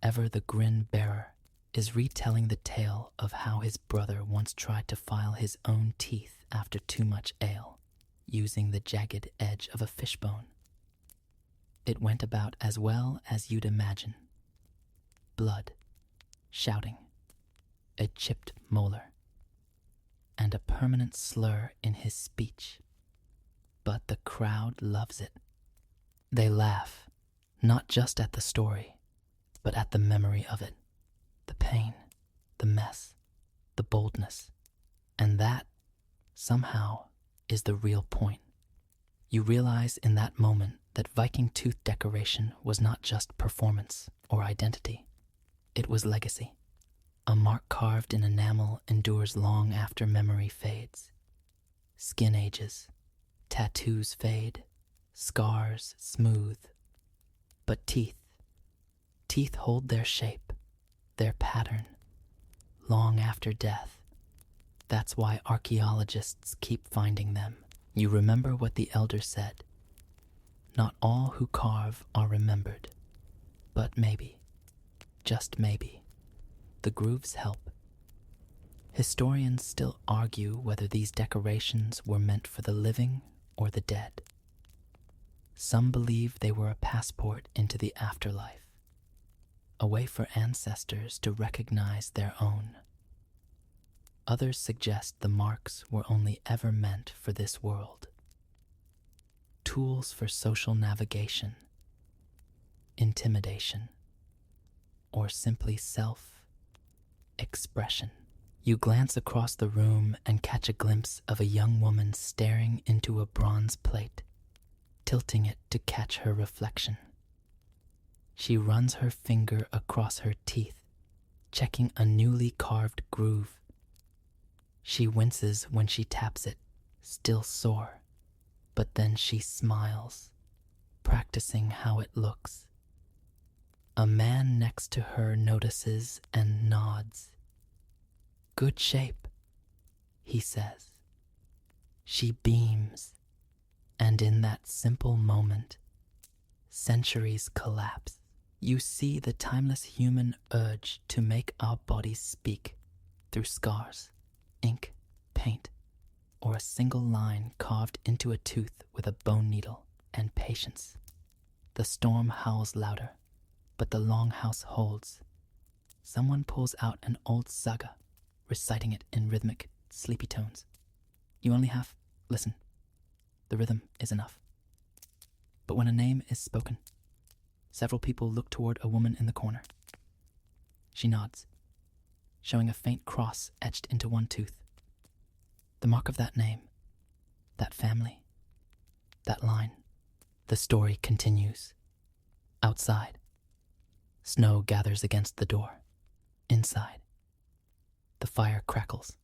ever the grin bearer, is retelling the tale of how his brother once tried to file his own teeth after too much ale, using the jagged edge of a fishbone. It went about as well as you'd imagine. Blood, shouting, a chipped molar, and a permanent slur in his speech. But the crowd loves it. They laugh, not just at the story, but at the memory of it, the pain, the mess, the boldness. And that, somehow, is the real point. You realize in that moment that Viking tooth decoration was not just performance or identity. It was legacy. A mark carved in enamel endures long after memory fades. Skin ages, tattoos fade, scars smooth. But teeth hold their shape, their pattern, long after death. That's why archaeologists keep finding them. You remember what the elder said. Not all who carve are remembered, but maybe, just maybe, the grooves help. Historians still argue whether these decorations were meant for the living or the dead. Some believe they were a passport into the afterlife, a way for ancestors to recognize their own. Others suggest the marks were only ever meant for this world. Tools for social navigation, intimidation, or simply self-expression. You glance across the room and catch a glimpse of a young woman staring into a bronze plate, tilting it to catch her reflection. She runs her finger across her teeth, checking a newly carved groove. She winces when she taps it, still sore, but then she smiles, practicing how it looks. A man next to her notices and nods. "Good shape," he says. She beams, and in that simple moment, centuries collapse. You see the timeless human urge to make our bodies speak through scars, ink, paint, or a single line carved into a tooth with a bone needle and patience. The storm howls louder, but the longhouse holds. Someone pulls out an old saga, reciting it in rhythmic, sleepy tones. You only have, listen, the rhythm is enough. But when a name is spoken, several people look toward a woman in the corner. She nods, showing a faint cross etched into one tooth. The mark of that name, that family, that line. The story continues. Outside, snow gathers against the door. Inside, the fire crackles,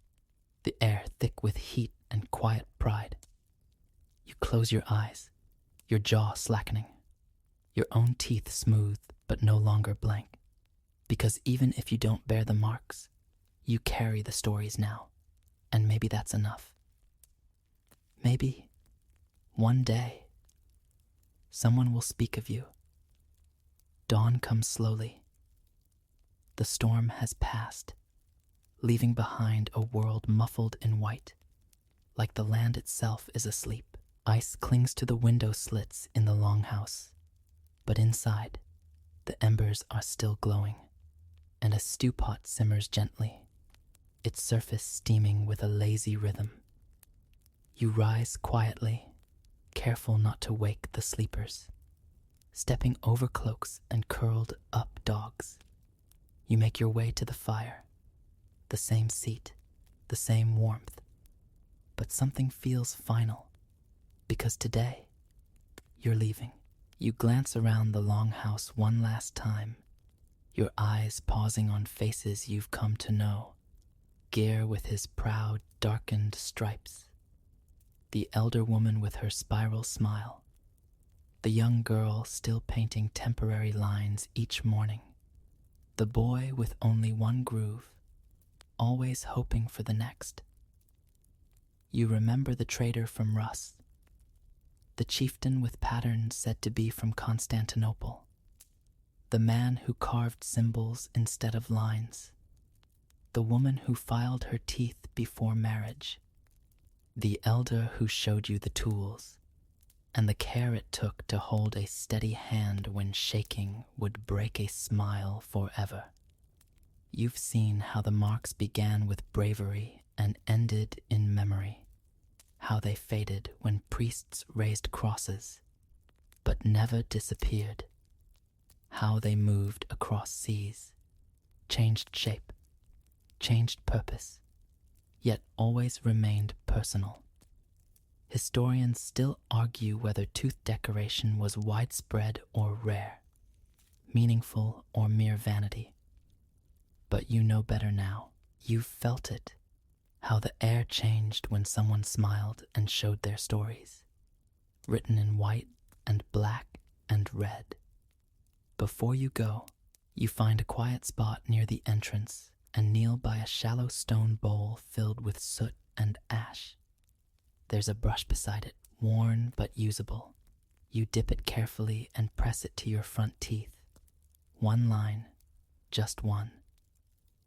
the air thick with heat and quiet pride. You close your eyes, your jaw slackening, your own teeth smooth but no longer blank. Because even if you don't bear the marks, you carry the stories now, and maybe that's enough. Maybe, one day, someone will speak of you. Dawn comes slowly. The storm has passed, leaving behind a world muffled in white, like the land itself is asleep. Ice clings to the window slits in the longhouse, but inside, the embers are still glowing, and a stew pot simmers gently, its surface steaming with a lazy rhythm. You rise quietly, careful not to wake the sleepers. Stepping over cloaks and curled up dogs, you make your way to the fire. The same seat, the same warmth, but something feels final, because today, you're leaving. You glance around the longhouse one last time, your eyes pausing on faces you've come to know. Gear with his proud, darkened stripes, the elder woman with her spiral smile, the young girl still painting temporary lines each morning, the boy with only one groove, always hoping for the next. You remember the trader from Rus, the chieftain with patterns said to be from Constantinople, the man who carved symbols instead of lines, the woman who filed her teeth before marriage, the elder who showed you the tools, and the care it took to hold a steady hand when shaking would break a smile forever. You've seen how the marks began with bravery and ended in memory, how they faded when priests raised crosses, but never disappeared, how they moved across seas, changed shape, changed purpose, yet always remained personal. Historians still argue whether tooth decoration was widespread or rare, meaningful or mere vanity. But you know better now. You've felt it, how the air changed when someone smiled and showed their stories, written in white and black and red. Before you go, you find a quiet spot near the entrance and kneel by a shallow stone bowl filled with soot and ash. There's a brush beside it, worn but usable. You dip it carefully and press it to your front teeth. One line, just one.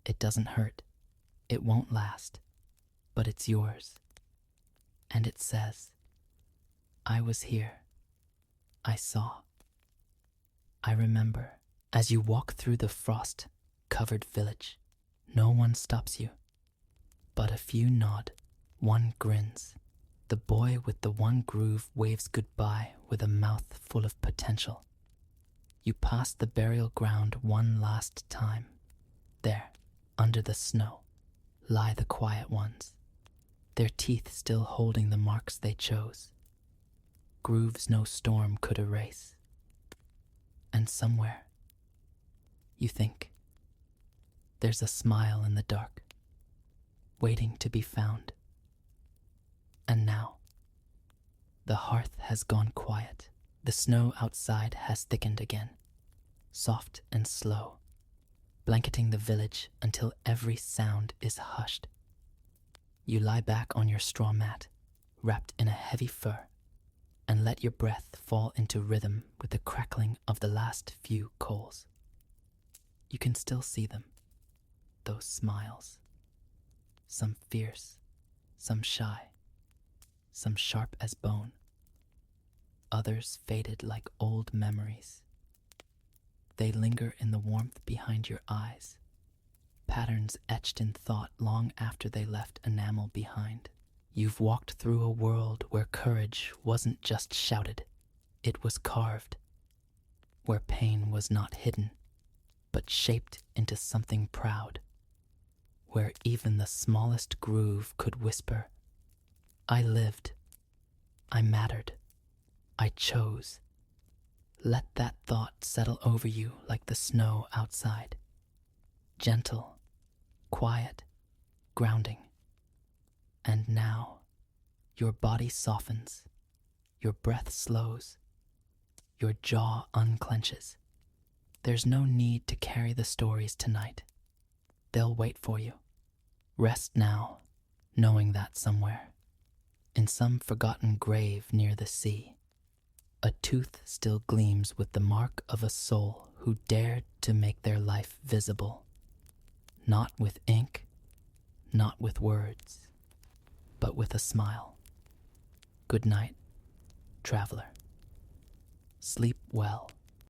It doesn't hurt, it won't last, but it's yours. And it says, I was here, I saw, I remember. As you walk through the frost-covered village, no one stops you, but a few nod, one grins. The boy with the one groove waves goodbye with a mouth full of potential. You pass the burial ground one last time. There, under the snow, lie the quiet ones, their teeth still holding the marks they chose, grooves no storm could erase. And somewhere, you think, there's a smile in the dark, waiting to be found. And now, the hearth has gone quiet. The snow outside has thickened again, soft and slow, blanketing the village until every sound is hushed. You lie back on your straw mat, wrapped in a heavy fur, and let your breath fall into rhythm with the crackling of the last few coals. You can still see them, those smiles, some fierce, some shy, some sharp as bone, others faded like old memories. They linger in the warmth behind your eyes, patterns etched in thought long after they left enamel behind. You've walked through a world where courage wasn't just shouted, it was carved, where pain was not hidden, but shaped into something proud, where even the smallest groove could whisper, I lived, I mattered, I chose. Let that thought settle over you like the snow outside. Gentle, quiet, grounding. And now, your body softens, your breath slows, your jaw unclenches. There's no need to carry the stories tonight. They'll wait for you. Rest now, knowing that somewhere, in some forgotten grave near the sea, a tooth still gleams with the mark of a soul who dared to make their life visible, not with ink, not with words, but with a smile. Good night, traveler. Sleep well.